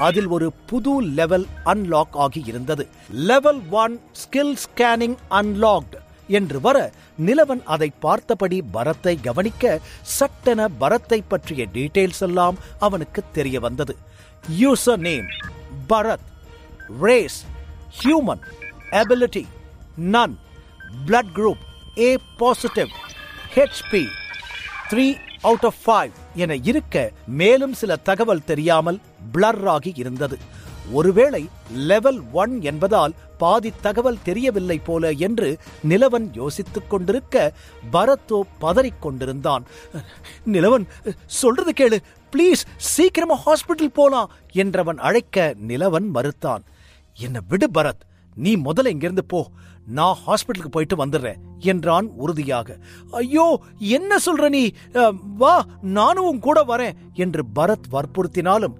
அதில் ஒரு புது லெவல் அன்லாக் ஆகி இருந்தது. லெவல் 1 ஸ்கில் ஸ்கேனிங் அன்லாக்ட் என்று வர நிலவன் அதை பார்த்தபடி பரத்தை கவனிக்க சட்டென பரத்தை பற்றிய டீடைல்ஸ் எல்லாம் அவனுக்கு தெரிய வந்தது. User name Bharath, race human, ability none, blood group A positive, HP 3/5 என இருக்க மேலும் சில தகவல் தெரியாமல் பிளர் ஆகி இருந்தது. ஒருவேளை லெவல் 1 என்பதால் பாதி தகவல் தெரியவில்லை போல என்று நிலவன் யோசித்துக் கொண்டிருக்க பரத்தோ பதறிக்கொண்டிருந்தான். நிலவன், சொல்றது கேளு பிளீஸ், சீக்கிரமா ஹாஸ்பிட்டல் போலாம் என்றவன் அழைக்க நிலவன் மறுத்தான். என்ன விடு பரத், நீ முதல்ல இங்கிருந்து போ, நான் ஹாஸ்பிட்டலுக்கு போயிட்டு வந்துடுறேன் என்றான் உறுதியாக. ஐயோ, என்ன சொல்ற நீ, வா நானும் கூட வரேன் என்று பரத் வற்புறுத்தினாலும்,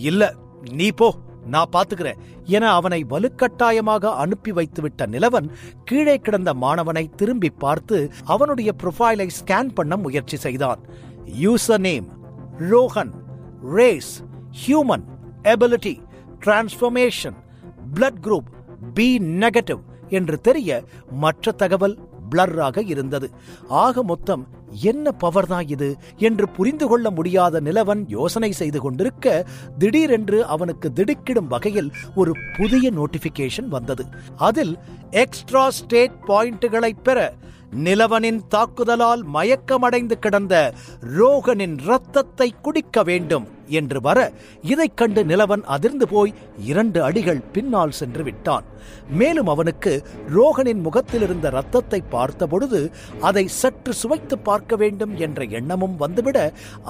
இல்ல நீ போ, நான் பாத்துக்கிறேன் என அவனை வலுக்கட்டாயமாக அனுப்பி வைத்துவிட்ட நிலவன் கீழே கிடந்த மாணவனை திரும்பி பார்த்து அவனுடைய ப்ரொஃபைலை ஸ்கேன் பண்ண முயற்சி செய்தான். User name Rohan, race human, ability transformation, blood group B negative என்று தெரிய மற்ற தகவல் பிளர்ராக இருந்தது. ஆக மொத்தம் என்ன பவர் தான் இது என்று புரிந்து கொள்ள முடியாத நிலவன் யோசனை செய்து கொண்டிருக்க திடீரென்று அவனுக்கு திடுக்கிடும் வகையில் ஒரு புதிய நோட்டிபிகேஷன் வந்தது. அதில் எக்ஸ்ட்ரா ஸ்டேட் பாயிண்டுகளை பெற நிலவனின் தாக்குதலால் மயக்கமடைந்து கிடந்த ரோகனின் இரத்தத்தை குடிக்க வேண்டும் என்று வர, இதைக் கண்டு நிலவன் அதிர்ந்து போய் 2 அடிகள் பின்னால் சென்று விட்டான். மேலும் அவனுக்கு ரோகனின் முகத்தில் இருந்த இரத்தத்தை பார்த்தபொழுது அதை சற்று சுவைத்து பார்க்க வேண்டும் என்ற எண்ணமும் வந்துவிட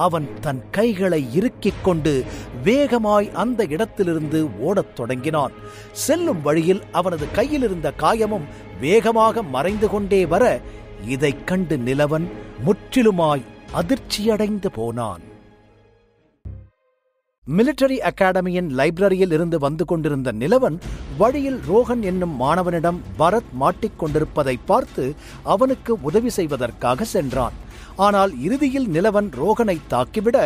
அவன் தன் கைகளை இறுக்கிக் கொண்டு வேகமாய் அந்த இடத்திலிருந்து ஓடத் தொடங்கினான். செல்லும் வழியில் அவனது கையில் இருந்த காயமும் வேகமாக மறைந்து கொண்டே வர, இதைக் கண்டு நிலவன் முற்றிலுமாய் அதிர்ச்சியடைந்து போனான். மிலிட்டரி அகாடமியின் லைப்ரரியில் இருந்து வந்து கொண்டிருந்த நிலவன் வழியில் ரோஹன் என்னும் மாணவனிடம் பரத் மாட்டிக்கொண்டிருப்பதை பார்த்து அவனுக்கு உதவி செய்வதற்காக சென்றான். ஆனால் இறுதியில் நிலவன் ரோகனை தாக்கிவிட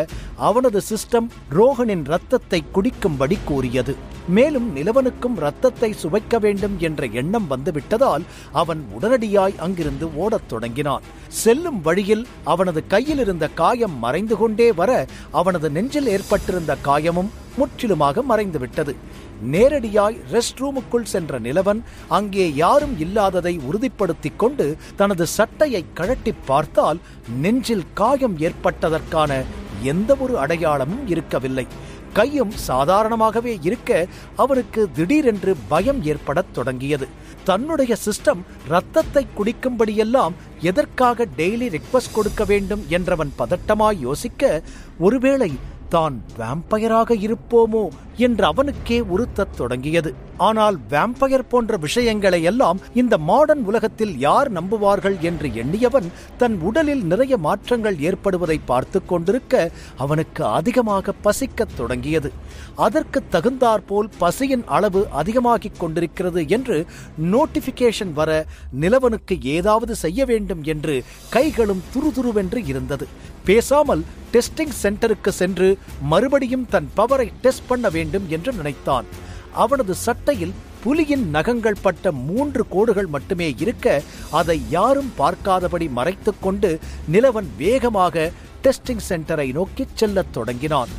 அவனது சிஸ்டம் ரோகனின் இரத்தத்தை குடிக்கும்படி கூறியது. மேலும் நிலவனுக்கும் இரத்தத்தை சுவைக்க வேண்டும் என்ற எண்ணம் வந்துவிட்டதால் அவன் உடனடியாய் அங்கிருந்து ஓடத் தொடங்கினான். செல்லும் வழியில் அவனது கையில் இருந்த காயம் மறைந்து கொண்டே வர அவனது நெஞ்சில் ஏற்பட்டிருந்த காயமும் முற்றிலுமாக மறைந்துவிட்டது. நேரடியாய் ரெஸ்ட் ரூமுக்குள் சென்ற நிலவன் அங்கே யாரும் இல்லாததை உறுதிப்படுத்திக் கொண்டு தனது சட்டையை கழட்டி பார்த்தால் நெஞ்சில் காயம் ஏற்பட்டதற்கான எந்த ஒரு அடையாளமும் இருக்கவில்லை. கையும் சாதாரணமாகவே இருக்க அவனுக்கு திடீரென்று பயம் ஏற்படத் தொடங்கியது. தன்னுடைய சிஸ்டம் இரத்தத்தை குடிக்கும்படியெல்லாம் எதற்காக டெய்லி ரிக்வெஸ்ட் கொடுக்க வேண்டும் என்றவன் பதட்டமாய் யோசிக்க, ஒருவேளை தான் வேம்பயராக இருப்போமோ என்று அவனுக்கே உறுத்தத் தொடங்கியது. ஆனால் வேம்பயர் போன்ற விஷயங்களை எல்லாம் இந்த மாடர்ன் உலகத்தில் யார் நம்புவார்கள் என்று எண்ணியவன் தன் உடலில் நிறைய மாற்றங்கள் ஏற்படுவதை பார்த்து கொண்டிருக்க அவனுக்கு அதிகமாக பசிக்கத் தொடங்கியது. அதற்கு தகுந்தாற்போல் பசியின் அளவு அதிகமாகிக் கொண்டிருக்கிறது என்று நோட்டிபிகேஷன் வர நிலவனுக்கு ஏதாவது செய்ய வேண்டும் என்று கைகளும் துருதுருவென்று இருந்தது. பேசாமல் டெஸ்டிங் சென்டருக்கு சென்று மறுபடியும் தன் பவரை டெஸ்ட் பண்ண வேண்டும் என்று நினைத்தான். அவனது சட்டையில் புலியின் நகங்கள் பட்ட 3 கோடுகள் மட்டுமே இருக்க அதை யாரும் பார்க்காதபடி மறைத்துக் கொண்டு நிலவன் வேகமாக டெஸ்டிங் சென்டரை நோக்கி செல்லத் தொடங்கினான்.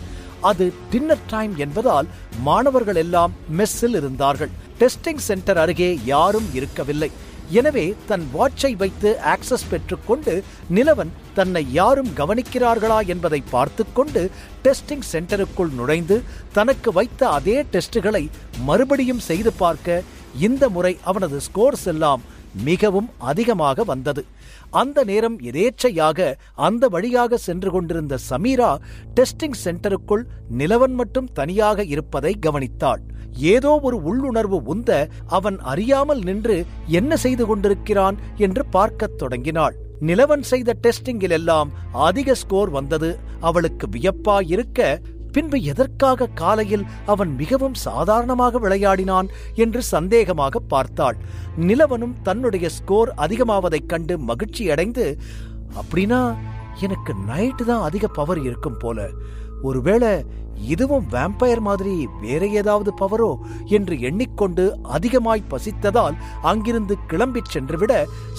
அது டின்னர் டைம் என்பதால் மாணவர்கள் எல்லாம் மெஸ்ஸில் இருந்தார்கள். டெஸ்டிங் சென்டர் அருகே யாரும் இருக்கவில்லை. எனவே தன் வாட்சை வைத்து ஆக்சஸ் பெற்றுக்கொண்டு நிலவன் தன்னை யாரும் கவனிக்கிறார்களா என்பதை பார்த்து கொண்டு டெஸ்டிங் சென்டருக்குள் நுழைந்து தனக்கு வைத்த அதே டெஸ்டுகளை மறுபடியும் செய்து பார்க்க இந்த முறை அவனது ஸ்கோர்ஸ் எல்லாம் மிகவும் அதிகமாக வந்தது. அந்த நேரம் எதேச்சையாக அந்த வழியாக சென்று கொண்டிருந்த சமீரா டெஸ்டிங் சென்டருக்குள் நிலவன் மட்டும் தனியாக இருப்பதை கவனித்தாள். ஏதோ ஒரு உள்ளுணர்வு உந்த அவன் அறியாமல் நின்று என்ன செய்து கொண்டிருக்கிறான் என்று பார்க்கத் தொடங்கினாள். நிலவன் செய்த டெஸ்டிங்கில் எல்லாம் அதிக ஸ்கோர் வந்தது அவளுக்கு வியப்பாயிருக்க, பின்பு எதற்காக காலையில் அவன் மிகவும் சாதாரணமாக விளையாடினான் என்று சந்தேகமாக பார்த்தாள். நிலவனும் தன்னுடைய ஸ்கோர் அதிகமாவதைக் கண்டு மகிழ்ச்சியடைந்து, அப்படின்னா எனக்கு நைட்டு தான் அதிக பவர் இருக்கும் போல, ஒருவேளை இதுவும் வேம்பயர் மாதிரி வேற ஏதாவது பவரோ என்று எண்ணிக்கொண்டு அதிகமாய் பசித்ததால் அங்கிருந்து கிளம்பிச் சென்றுவிட,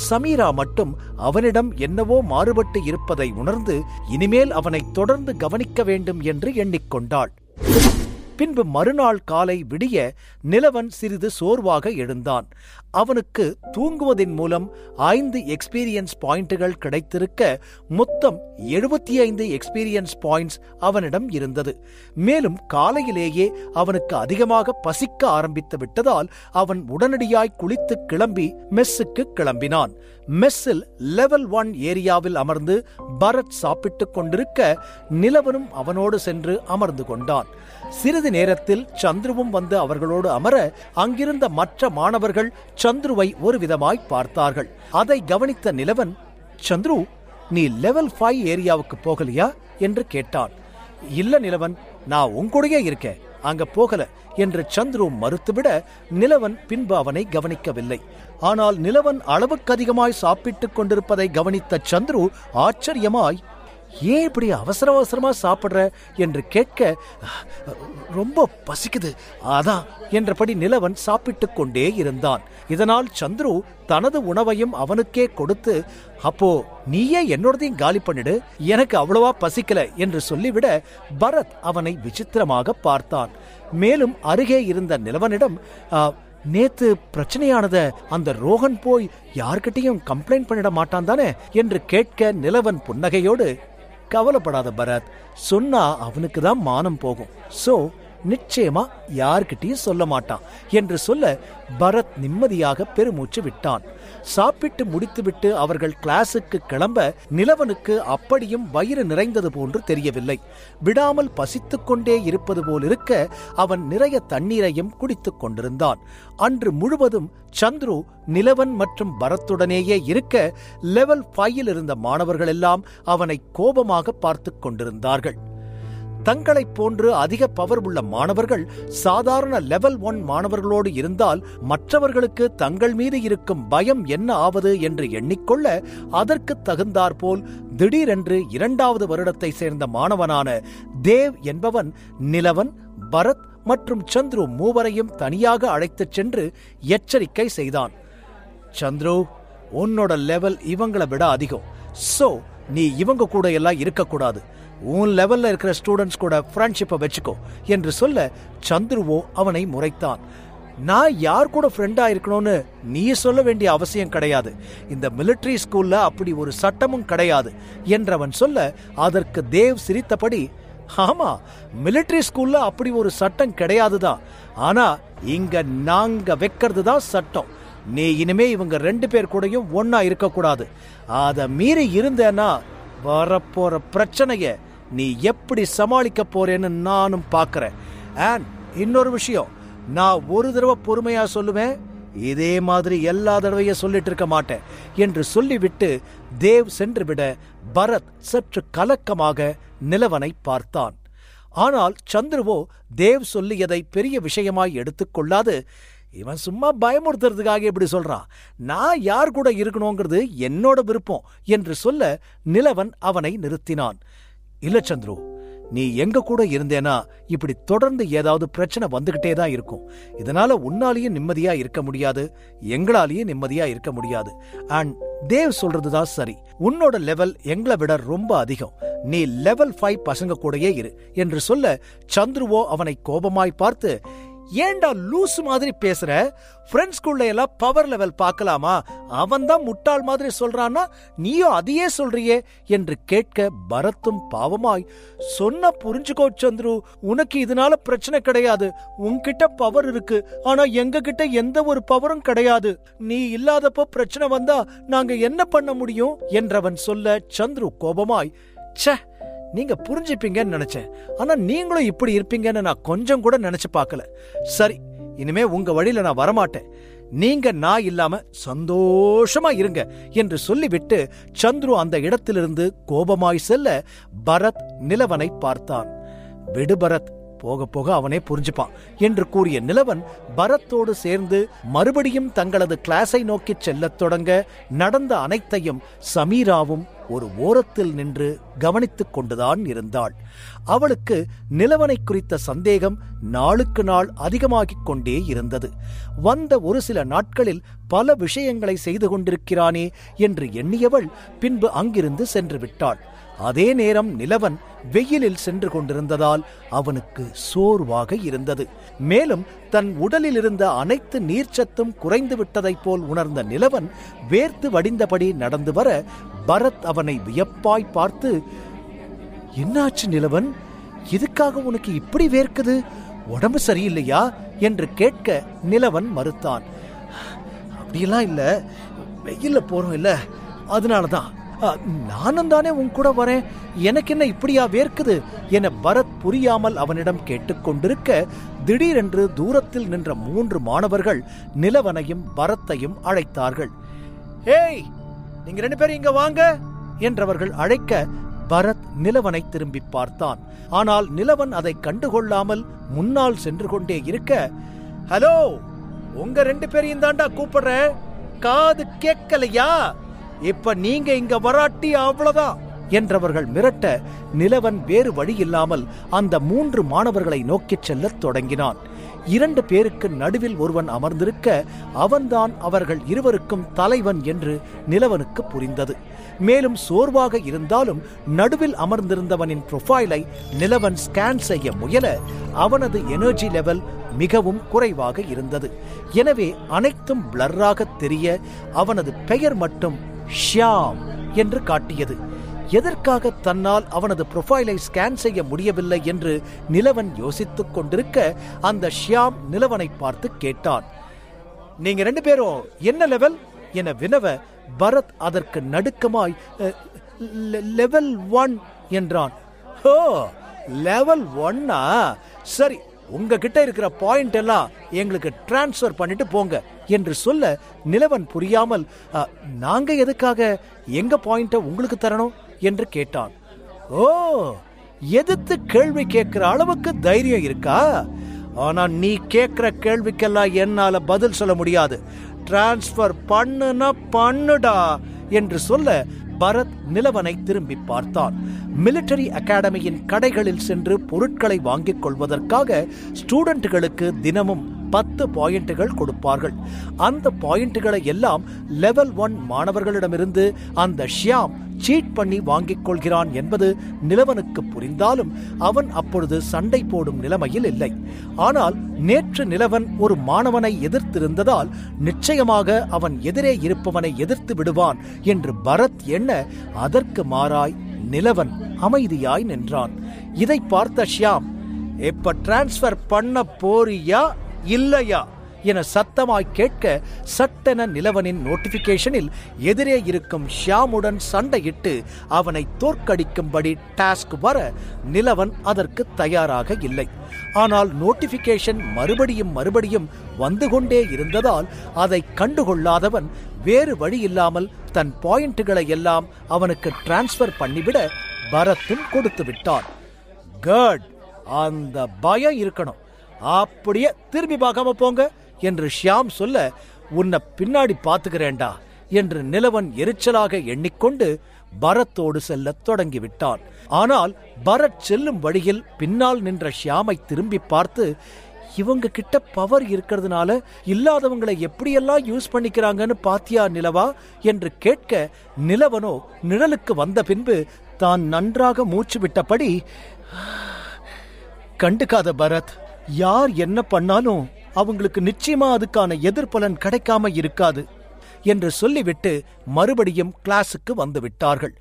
சமீரா மட்டும் அவனிடம் என்னவோ மாறுபட்டு இருப்பதை உணர்ந்து இனிமேல் அவனை தொடர்ந்து கவனிக்க வேண்டும் என்று எண்ணிக்கொண்டாள். பின்பு மறுநாள் காலை விடிய நிலவன் சிறிது சோர்வாக எழுந்தான். அவனுக்கு தூங்குவதன் மூலம் 5 எக்ஸ்பீரியன்ஸ் பாயிண்டுகள் கிடைத்திருக்க மொத்தம் 75 எக்ஸ்பீரியன்ஸ் பாயிண்ட்ஸ் அவனிடம் இருந்தது. மேலும் காலையிலேயே அவனுக்கு அதிகமாக பசிக்க ஆரம்பித்து விட்டதால் அவன் உடனடியாய் குளித்து கிளம்பி மெஸ்ஸுக்கு கிளம்பினான். மெஸ்ஸில் லெவல் 1 ஏரியாவில் அமர்ந்து பரத் சாப்பிட்டுக் கொண்டிருக்க நிலவனும் அவனோடு சென்று அமர்ந்து கொண்டான். சிறிது நேரத்தில் சந்துருவும் வந்து அவர்களோடு அமர அங்கிருந்த மற்ற மாணவர்கள் சந்துருவை ஒரு விதமாய் பார்த்தார்கள். அதை கவனித்த நிலவன், சந்துரு, நீ லெவல் 5 ஏரியாவுக்கு போகலையா என்று கேட்டான். இல்ல நிலவன், நான் உங்கூடயே இருக்கேன், அங்க போகல என்று சந்துரு மறுத்துவிட நிலவன் பின்பு அவனை கவனிக்கவில்லை. ஆனால் நிலவன் அளவுக்கு அதிகமாய் சாப்பிட்டுக் கொண்டிருப்பதை கவனித்த சந்துரு ஆச்சரியமாய், ஏன் இப்படி அவசர அவசரமா சாப்பிடுற என்று கேட்க, ரொம்ப பசிக்குது அதான் என்றபடி நிலவன் சாப்பிட்டுக் கொண்டே இருந்தான். இதனால் சந்துரு தனது உணவையும் அவனுக்கே கொடுத்து, அப்போ நீயே என்னோடதையும் காலி பண்ணிடு, எனக்கு அவ்வளவா பசிக்கல என்று சொல்லிவிட பரத் அவனை விசித்திரமாக பார்த்தான். மேலும் அருகே இருந்த நிலவனிடம், நேத்து பிரச்சனையானத அந்த ரோஹன் போய் யார்கிட்டையும் கம்ப்ளைண்ட் பண்ணிட மாட்டான் தானே என்று கேட்க நிலவன் புன்னகையோடு, கவலைப்படாத பரத், சொன்னா அவனுக்கு தான் மானம் போகும், சோ நிச்சயமா யார்கிட்டையும் சொல்ல மாட்டான் என்று சொல்ல பரத் நிம்மதியாக பெருமூச்சு விட்டான். சாப்பிட்டு முடித்துவிட்டு அவர்கள் கிளாஸுக்கு கிளம்ப நிலவனுக்கு அப்படியும் வயிறு நிறைந்தது போன்று தெரியவில்லை. விடாமல் பசித்துக் கொண்டே இருப்பது போல் இருக்க அவன் நிறைய தண்ணீரையும் குடித்துக் கொண்டிருந்தான். அன்று முழுவதும் சந்துரு நிலவன் மற்றும் பரத்துடனேயே இருக்க லெவல் 5 இருந்த மாணவர்கள் எல்லாம் அவனை கோபமாக பார்த்து கொண்டிருந்தார்கள். தங்களைப் போன்று அதிக பவர் உள்ள மாணவர்கள் சாதாரண லெவல் 1 மாணவர்களோடு இருந்தால் மற்றவர்களுக்கு தங்கள் மீது இருக்கும் பயம் என்ன ஆவது என்று எண்ணிக்கொள்ள அதற்கு தகுந்தாற்போல் திடீரென்று 2வது வருடத்தை சேர்ந்த மாணவனான தேவ் என்பவன் நிலவன், பரத் மற்றும் சந்துரு மூவரையும் தனியாக அழைத்துச் சென்று எச்சரிக்கை செய்தான். சந்துரு, உன்னோட லெவல் இவங்களை விட அதிகம், சோ நீ இவங்க கூட எல்லாம் இருக்கக்கூடாது, உன் லெவல்ல இருக்கிற ஸ்டூடெண்ட்ஸ் கூட ஃப்ரெண்ட்ஷிப்பை வச்சுக்கோ என்று சொல்ல சந்துருவோ அவனை முறைத்தான். நான் யார் கூட ஃப்ரெண்டா இருக்கணும்னு நீ சொல்ல வேண்டிய அவசியம் கிடையாது, இந்த மிலிட்டரி ஸ்கூல்ல அப்படி ஒரு சட்டமும் கிடையாது என்றவன் சொல்ல அதற்கு தேவ் சிரித்தபடி, ஆமா, மிலிட்டரி ஸ்கூல்ல அப்படி ஒரு சட்டம் கிடையாதுதான், ஆனா இங்க நாங்க வைக்கிறது தான் சட்டம். நீ இனிமே இவங்க 2 பேர் கூடயும் ஒன்னா இருக்கக்கூடாது, அத மீறி இருந்தேன்னா வரப்போற பிரச்சனைய நீ எப்படி சமாளிக்க போறேன்னு நானும் பாக்குறேன். அண்ட் இன்னொரு விஷயம், நான் ஒரு தடவை பொறுமையா சொல்லுவேன், இதே மாதிரி எல்லா தடவையும் சொல்லிட்டு இருக்க மாட்டேன் என்று சொல்லிவிட்டு தேவ் சென்றுவிட பரத் சற்று கலக்கமாக நிலவனை பார்த்தான். ஆனால் சந்துருவோ தேவ் சொல்லியதை பெரிய விஷயமாய் எடுத்துக்கொள்ளாது, இவன் சும்மா பயமுறுத்துறதுக்காக இப்படி சொல்றான், நான் யார் கூட இருக்கணுங்கிறது என்னோட விருப்பம் என்று சொல்ல நிலவன் அவனை நிறுத்தினான். இல்ல சந்துரு, நீ எங்க கூட இருந்தேனா இப்படி தொடர்ந்து ஏதாவது பிரச்சனை வந்துகிட்டே தான் இருக்கும், இதனால உன்னாலேயும் நிம்மதியா இருக்க முடியாது, எங்களாலேயும் நிம்மதியா இருக்க முடியாது. அண்ட் தேவ் சொல்றதுதான் சரி, உன்னோட லெவல் எங்களை விட ரொம்ப அதிகம், நீ லெவல் 5 பசங்க கூடயே இரு என்று சொல்ல சந்துருவோ அவனை கோபமாய் பார்த்து, ஏண்டா லூசு மாதிரி பேசுற, ஃப்ரெண்ட்ஸ்குள்ள எல்லாம் பவர் லெவல் பார்க்கலாமா, அவன் தான் முட்டாள் மாதிரி சொல்றான்னா நீயும் அதையே சொல்றியே என்று கேட்க பரத்தும் பாவமாய், சொன்ன புரிஞ்சுக்கோ சந்துரு, உனக்கு இதனால பிரச்சனை கிடையாது, உன்கிட்ட பவர் இருக்கு, ஆனா எங்க கிட்ட எந்த ஒரு பவரும் கிடையாது, நீ இல்லாதப்போ பிரச்சனை வந்தா நாங்க என்ன பண்ண முடியும் என்றவன் சொல்ல சந்துரு கோபமாய், ச்சே, நீங்க புரிஞ்சுப்பீங்கன்னு நினைச்சேன், ஆனா நீங்களும் இப்படி இருப்பீங்கன்னு நான் கொஞ்சம் கூட நினைச்சு பார்க்கல. சரி, இனிமே உங்க வழியில நான் வரமாட்டேன், நீங்க நான் இல்லாம சந்தோஷமா இருங்க என்று சொல்லிவிட்டு சந்துரு அந்த இடத்திலிருந்து கோபமாய் செல்ல பரத் நிலவனை பார்த்தான். விடு பரத், போக போக அவனே புரிஞ்சுப்பான் என்று கூறிய நிலவன் பரத்தோடு சேர்ந்து மறுபடியும் தங்களது கிளாஸை நோக்கி செல்லத் தொடங்க நடந்த அனைத்தையும் சமீராவும் ஒரு ஓரத்தில் நின்று கவனித்துக் கொண்டுதான் இருந்தாள். அவளுக்கு நிலவனை குறித்த சந்தேகம் நாளுக்கு நாள் அதிகமாகிக் கொண்டே இருந்தது. வந்த ஒரு சில நாட்களில் பல விஷயங்களை செய்து கொண்டிருக்கிறானே என்று எண்ணியவள் பின்பு அங்கிருந்து சென்று விட்டாள். அதே நேரம் நிலவன் வெயிலில் சென்று கொண்டிருந்ததால் அவனுக்கு சோர்வாக இருந்தது. மேலும் தன் உடலில் இருந்த அனைத்து நீர்ச்சத்தும் குறைந்து விட்டதைப் போல் உணர்ந்த நிலவன் வேர்த்து வடிந்தபடி நடந்து வர பரத் அவனை வியப்பாய் பார்த்து, என்னாச்சு நிலவன், எதுக்காக உனக்கு இப்படி வேர்க்குது, உடம்பு சரியில்லையா என்று கேட்க நிலவன் மறுத்தான். அப்படியெல்லாம் இல்ல, வெயில்ல போறோம் இல்ல, அதனாலதான். நானும் தானே உன் கூட வரேன், எனக்கு என்ன இப்படியா வேர்க்குது என பரத் புரியாமல் அவனிடம் கேட்டுக்கொண்டிருக்க திடீரென்று தூரத்தில் நின்ற 3 மாணவர்கள் நிலவனையும் பரத்தையும் அழைத்தார்கள். ஏய், நீங்க 2 பேரும் இங்க வாங்க என்றவர்கள் அழைக்க பரத் நிலவனை திரும்பி பார்த்தான். ஆனால் நிலவன் அதை கண்டுகொள்ளாமல் முன்னால் சென்று கொண்டே இருக்க, ஹலோ, உங்க 2 பேரையும் தாண்டா கூப்பிடுற, காது கேட்கலையா, இப்ப நீங்க இங்க வராட்டி அவ்வளவுதான் என்றவர்கள் மிரட்ட நிலவன் வேறு வழி இல்லாமல் அந்த 3 மாணவர்களை நோக்கிச் செல்லத் தொடங்கினான். 2 பேருக்கு நடுவில் ஒருவன் அமர்ந்திருக்க அவன்தான் அவர்கள் இருவருக்கும் தலைவன் என்று நிலவனுக்கு புரிந்தது. மேலும் சோர்வாக இருந்தாலும் நடுவில் அமர்ந்திருந்தவனின் ப்ரொஃபைலை நிலவன் ஸ்கேன் செய்ய முயல அவனது எனர்ஜி லெவல் மிகவும் குறைவாக இருந்தது. எனவே அனைத்தும் பிளர்ராக தெரிய அவனது பெயர் மட்டும் ஷியாம் என்று காட்டியது. எதற்காக தன்னால் அவனது ப்ரொஃபைலை ஸ்கேன் செய்ய முடியவில்லை என்று நிலவன் யோசித்துக் கொண்டிருக்க அந்த ஷியாம் நிலவனை பார்த்து கேட்டான், நீங்க 2 பேரும் என்ன லெவல் என வினவ பரத் அதற்கு நடுக்கமாய் லெவல் 1 என்றான். ஓ, லெவல் 1ஆ, சரி, உங்ககிட்ட இருக்கிற பாயிண்ட் எல்லாம் எங்களுக்கு டிரான்ஸ்ஃபர் பண்ணிட்டு போங்க என்று சொல்ல நிலவன் புரியாமல், நாங்க எதுக்காக எங்க பாயிண்ட உங்களுக்கு தரணும் என்று கேட்டான். ஓ, எதிர்த்து கேள்வி கேட்கிற அளவுக்கு தைரியம் இருக்கா? ஆனா நீ கேட்கிற கேள்விக்கெல்லாம் என்னால பதில் சொல்ல முடியாது, டிரான்ஸ்ஃபர் பண்ணுனா பண்ணுடா என்று சொல்ல பரத் நிலவனை திரும்பி பார்த்தான். மிலிட்டரி அகாடமியின் கடைகளில் சென்று பொருட்களை வாங்கிக் கொள்வதற்காக ஸ்டூடெண்ட்களுக்கு தினமும் 10 பாயிண்டுகள் கொடுப்பார்கள். அந்த பாயிண்டுகளை எல்லாம் லெவல் 1 மாணவர்களிடமிருந்து அந்த ஷியாம் சீட் பண்ணி வாங்கிக் கொள்கிறான் என்பது நிலவனுக்கு புரிந்தாலும் அவன் அப்பொழுது சண்டை போடும் நிலைமையில் இல்லை. ஆனால் நேற்று நிலவன் ஒரு மாணவனை எதிர்த்திருந்ததால் நிச்சயமாக அவன் எதிரே இருப்பவனை எதிர்த்து விடுவான் என்று பரத் எண்ண அதற்கு மாறாய் நிலவன் அமைதியாய் நின்றான். இதை பார்த்த ஷியாம், இப்ப டிரான்ஸ்ஃபர் பண்ண போறியா இல்லையா என சத்தமாய் கேட்க சட்டென நிலவனின் நோட்டிபிகேஷனில் எதிரே இருக்கும் ஷியாமுடன் சண்டையிட்டு அவனை தோற்கடிக்கும்படி டாஸ்க் வர நிலவன் அதற்கு தயாராக இல்லை. ஆனால் நோட்டிபிகேஷன் மறுபடியும் வந்து கொண்டே இருந்ததால் அதை கண்டுகொள்ளாதவன் வேறு வழி இல்லாமல் தன் பாயிண்டுகளை எல்லாம் அவனுக்கு டிரான்ஸ்ஃபர் பண்ணிவிட பரத்தும் கொடுத்து விட்டான். குட், அந்த பயம் இருக்கணும், அப்படியே திரும்பி பார்க்காம போங்க என்று ஷியாம் சொல்ல, உன்னை பின்னாடி பார்த்துக்கிறேன்டா என்று நிலவன் எரிச்சலாக எண்ணிக்கொண்டு பரத்தோடு செல்ல தொடங்கிவிட்டான். ஆனால் பரத் செல்லும் வழியில் பின்னால் நின்ற ஷியாமை திரும்பி பார்த்து, இவங்க கிட்ட பவர் இருக்கிறதுனால இல்லாதவங்களை எப்படியெல்லாம் யூஸ் பண்ணிக்கிறாங்கன்னு பாத்தியா நிலவா என்று கேட்க நிலவனோ நிழலுக்கு வந்த பின்பு தான் நன்றாக மூச்சு விட்டபடி, கண்டுக்காத பரத், யார் என்ன பண்ணாலும் அவங்களுக்கு நிச்சயமா அதுக்கான எதிர்பலன் கிடைக்காம இருக்காது என்று சொல்லிவிட்டு மறுபடியும் கிளாஸுக்கு வந்து விட்டார்கள்.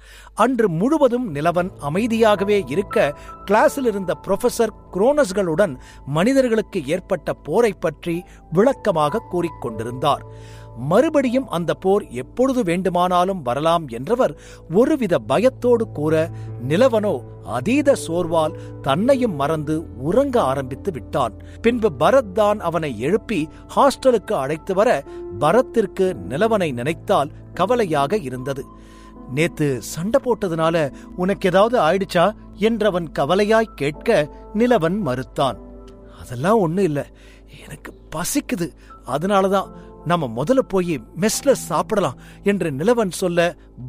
அன்று முழுவதும் நிலவன் அமைதியாகவே இருக்க கிளாஸில் இருந்த புரொஃபசர் குரோனஸ்களுடன் மனிதர்களுக்கு ஏற்பட்ட போரை பற்றி விளக்கமாக கூறிக்கொண்டிருந்தார். மறுபடியும் அந்த போர் எப்பொழுது வேண்டுமானாலும் வரலாம் என்றவர் ஒருவித பயத்தோடு கூற, நிலவனோ அதீத சோர்வால் தன்னையும் மறந்து உறங்க ஆரம்பித்து விட்டான். பின்பு பரத் தான் அவனை எழுப்பி ஹாஸ்டலுக்கு அழைத்து வர பரத்திற்கு நிலவனை நினைத்தால் கவலையாக இருந்தது. நேத்து சண்டை போட்டதுனால உனக்கு ஏதாவது ஆயிடுச்சா என்றவன் கவலையாய் கேட்க நிலவன் மறுத்தான். அதெல்லாம் ஒண்ணும் இல்ல, எனக்கு பசிக்குது, அதனாலதான் நம்ம முதல்ல போய் மெஸ்ல சாப்பிடலாம் என்று நிலவன் சொல்ல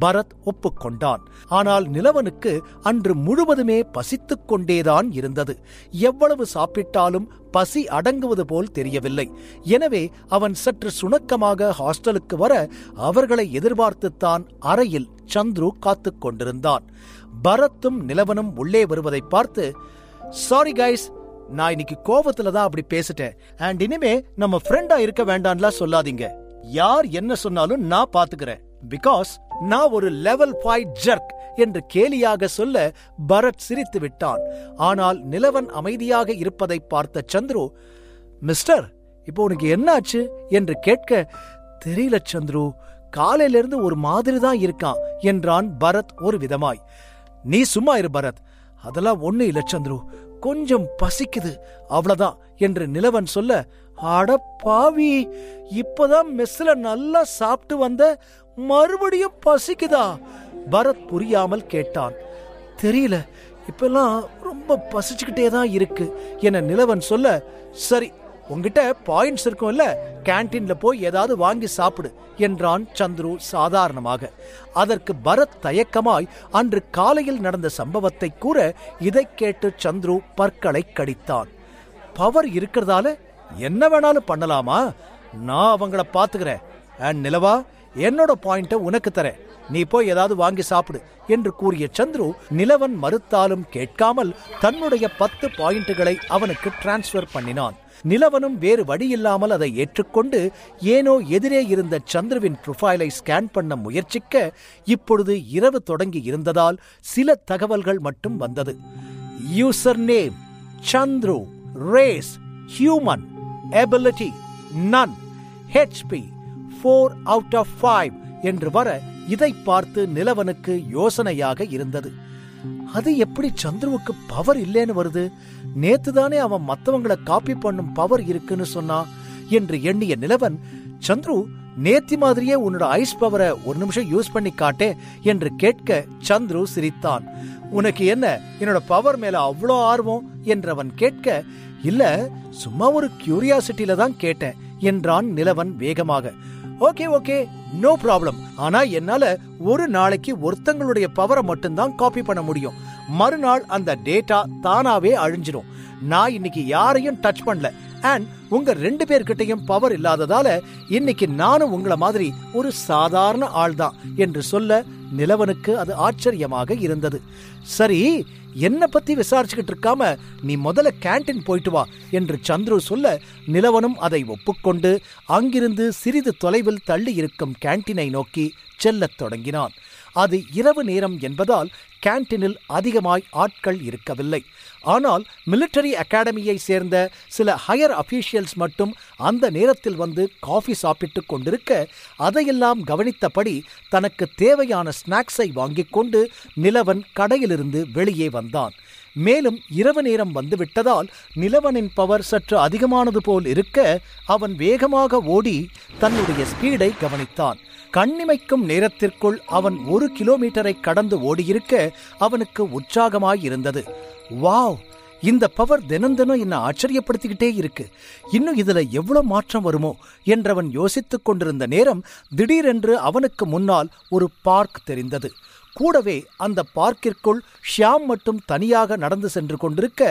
பரத் ஒப்புக்கொண்டான். ஆனால் நிலவனுக்கு அன்று முழுவதுமே பசித்துக் கொண்டேதான் இருந்தது. எவ்வளவு சாப்பிட்டாலும் பசி அடங்குவது போல் தெரியவில்லை. எனவே அவன் சற்று சுணக்கமாக ஹாஸ்டலுக்கு வர அவர்களை எதிர்பார்த்துத்தான் அறையில் சந்துரு காத்து கொண்டிருந்தான். பரத்தும் நிலவனும் உள்ளே வருவதை பார்த்து, சாரி கைஸ், நான் இன்னைக்கு கோபத்துல தான் அப்படி பேசிட்டேன். அண்ட் இனிமே நம்ம ஃப்ரெண்டா இருக்க வேண்டாம்லாம் சொல்லாதீங்க. யார் என்ன சொன்னாலும் நான் பாத்துக்கிறேன். பிகாஸ் நான் ஒரு லெவல் 5 ஜர்க் என்று கேலியாக சொல்ல பரத் சிரித்து விட்டான். ஆனால் நிலவன் அமைதியாக இருப்பதை பார்த்த சந்துரு, மிஸ்டர், இப்போ உனக்கு என்ன ஆச்சு என்று கேட்க, தெரியல சந்துரு, காலையிலிருந்து ஒரு மாதிரி தான் இருக்கான் என்றான் பரத் ஒரு விதமாய். நீ சும்மா இரு பரத், அதெல்லாம் ஒண்ணு இல்ல சந்துரு, கொஞ்சம் பசிக்குது அவ்வளவுதான் என்று நிலவன் சொல்ல, அட பாவி, இப்பதான் மெஸ்ல நல்லா சாப்பிட்டு வந்த, மறுபடியும் பசிக்குதா? பரத் புரியாமல் கேட்டான். தெரியல, இப்பெல்லாம் ரொம்ப பசிச்சுக்கிட்டே தான் இருக்கு என நிலவன் சொல்ல, சரி, உங்ககிட்ட பாயிண்ட்ஸ் இருக்கும்ல, கேன்டீன்ல போய் ஏதாவது வாங்கி சாப்பிடு என்றான் சந்துரு சாதாரணமாக. அதற்கு பரத் தயக்கமாய் அன்று காலையில் நடந்த சம்பவத்தை கூற, இதை கேட்டு சந்துரு பற்களை கடித்தான். பவர் இருக்கிறதால என்ன வேணாலும் பண்ணலாமா? நான் அவங்கள பாத்துக்கிறேன். அண்ட் நிலவா, என்னோட பாயிண்ட உனக்கு தரேன், நீ போய் ஏதாவது வாங்கி சாப்பிடு என்று கூறிய சந்துரு நிலவன் மறுத்தாலும் கேட்காமல் தன்னுடைய 10 பாயிண்டுகளை அவனுக்கு டிரான்ஸ்பர் பண்ணினான். நிலவனும் வேறு வழியில்லாமல் அதை ஏற்றுக்கொண்டு ஏனோ எதிரே இருந்த சந்துருவின் ப்ரொஃபைலை ஸ்கேன் பண்ண முயற்சிக்க, இப்பொழுது இரவு தொடங்கி இருந்ததால் சில தகவல்கள் மட்டும் வந்தது. User name Chandru, race human, ability none, HP 4 out of 5 என்று வர, இதை பார்த்து நிலவனுக்கு யோசனையாக இருந்தது. அது எப்படி சந்துருவுக்கு பவர் இல்லேன்னு வருது? நேத்துதானே அவன் மத்தவங்களை காப்பி பண்ணும் பவர் இருக்குன்னு சொன்னா என்று எண்ணிய நிலவன், சந்துரு, நேத்தி மாதிரியே உன்னோட ஐஸ் பவரை ஒரு நிமிஷம் யூஸ் பண்ணி காட்டே என்று கேட்க, சந்துரு சிரித்தான். உனக்கு என்ன என்னோட பவர் மேல அவ்வளோ ஆர்வம் என்றவன் கேட்க, இல்ல, சும்மா ஒரு கியூரியாசிட்டியில தான் கேட்டேன் என்றான் நிலவன் வேகமாக. Okay okay, no problem. ஆனா என்னால ஒரு நாளைக்கு ஒருத்தங்களுடைய பவரை மட்டும்தான் காப்பி பண்ண முடியும். மறுநாள் அந்த டேட்டா தானாவே அழிஞ்சிடும். நான் இன்னைக்கு யாரையும் டச் பண்ணல. அண்ட் உங்க 2 பேர்கிட்டையும் பவர் இல்லாததால இன்னைக்கு நானும் உங்களை மாதிரி ஒரு சாதாரண ஆள் தான் என்று சொல்ல, நிலவனுக்கு அது ஆச்சரியமாக இருந்தது. சரி, என்ன பத்தி விசாரிச்சுக்கிட்டு இருக்காம நீ முதல்ல கேன்டீன் போயிட்டு வா என்று சந்துரு சொல்ல, நிலவனும் அதை ஒப்புக்கொண்டு அங்கிருந்து சிறிது தொலைவில் தள்ளி இருக்கும் கேன்டீனை நோக்கி செல்லத் தொடங்கினான். அது இரவு நேரம் என்பதால் கேன்டீனில் அதிகமாய் ஆட்கள் இருக்கவில்லை. ஆனால் மிலிட்டரி அகாடமியை சேர்ந்த சில ஹையர் அபிஷியல்ஸ் மட்டும் அந்த நேரத்தில் வந்து காஃபி சாப்பிட்டு கொண்டிருக்க, அதையெல்லாம் கவனித்தபடி தனக்கு தேவையான ஸ்நாக்ஸை வாங்கிக் கொண்டு நிலவன் கடையிலிருந்து வெளியே வந்தான். மேலும் இரவு நேரம் வந்துவிட்டதால் நிலவனின் பவர் சற்று அதிகமானது போல் இருக்க, அவன் வேகமாக ஓடி தன்னுடைய ஸ்பீடை கவனித்தான். கண்ணிமைக்கும் நேரத்திற்குள் அவன் 1 கிலோமீட்டரை கடந்து ஓடியிருக்க அவனுக்கு உற்சாகமாயிருந்தது. வாவ், இந்த பவர் தினம் தினம் என்ன ஆச்சரியப்படுத்திக்கிட்டே இருக்கு. இன்னும் இதுல எவ்வளவு மாற்றம் வருமோ என்றவன் யோசித்துக் கொண்டிருந்த நேரம் திடீரென்று அவனுக்கு முன்னால் ஒரு பார்க் தெரிந்தது. கூடவே அந்த பார்க்கிற்குள் ஷியாம் மட்டும் தனியாக நடந்து சென்று கொண்டிருக்க,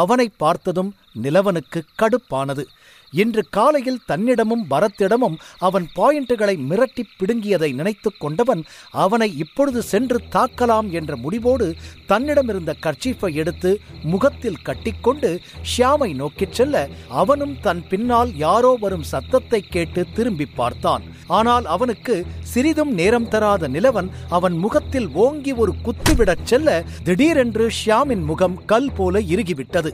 அவனை பார்த்ததும் நிலவனுக்கு கடுப்பானது. இன்று காலையில் தன்னிடமும் பரத்திடமும் அவன் பாயிண்டுகளை மிரட்டி பிடுங்கியதை நினைத்து கொண்டவன் அவனை இப்பொழுது சென்று தாக்கலாம் என்ற முடிவோடு தன்னிடமிருந்த கர்ச்சீஃபை எடுத்து முகத்தில் கட்டிக்கொண்டு ஷியாமை நோக்கிச் செல்ல, அவனும் தன் பின்னால் யாரோ வரும் சத்தத்தை கேட்டு திரும்பி பார்த்தான். ஆனால் அவனுக்கு சிறிதும் நேரம் தராத நிலவன் அவன் முகத்தில் ஓங்கி ஒரு குத்துவிடச் செல்ல, திடீரென்று ஷியாமின் முகம் கல் போல இறுகிவிட்டது.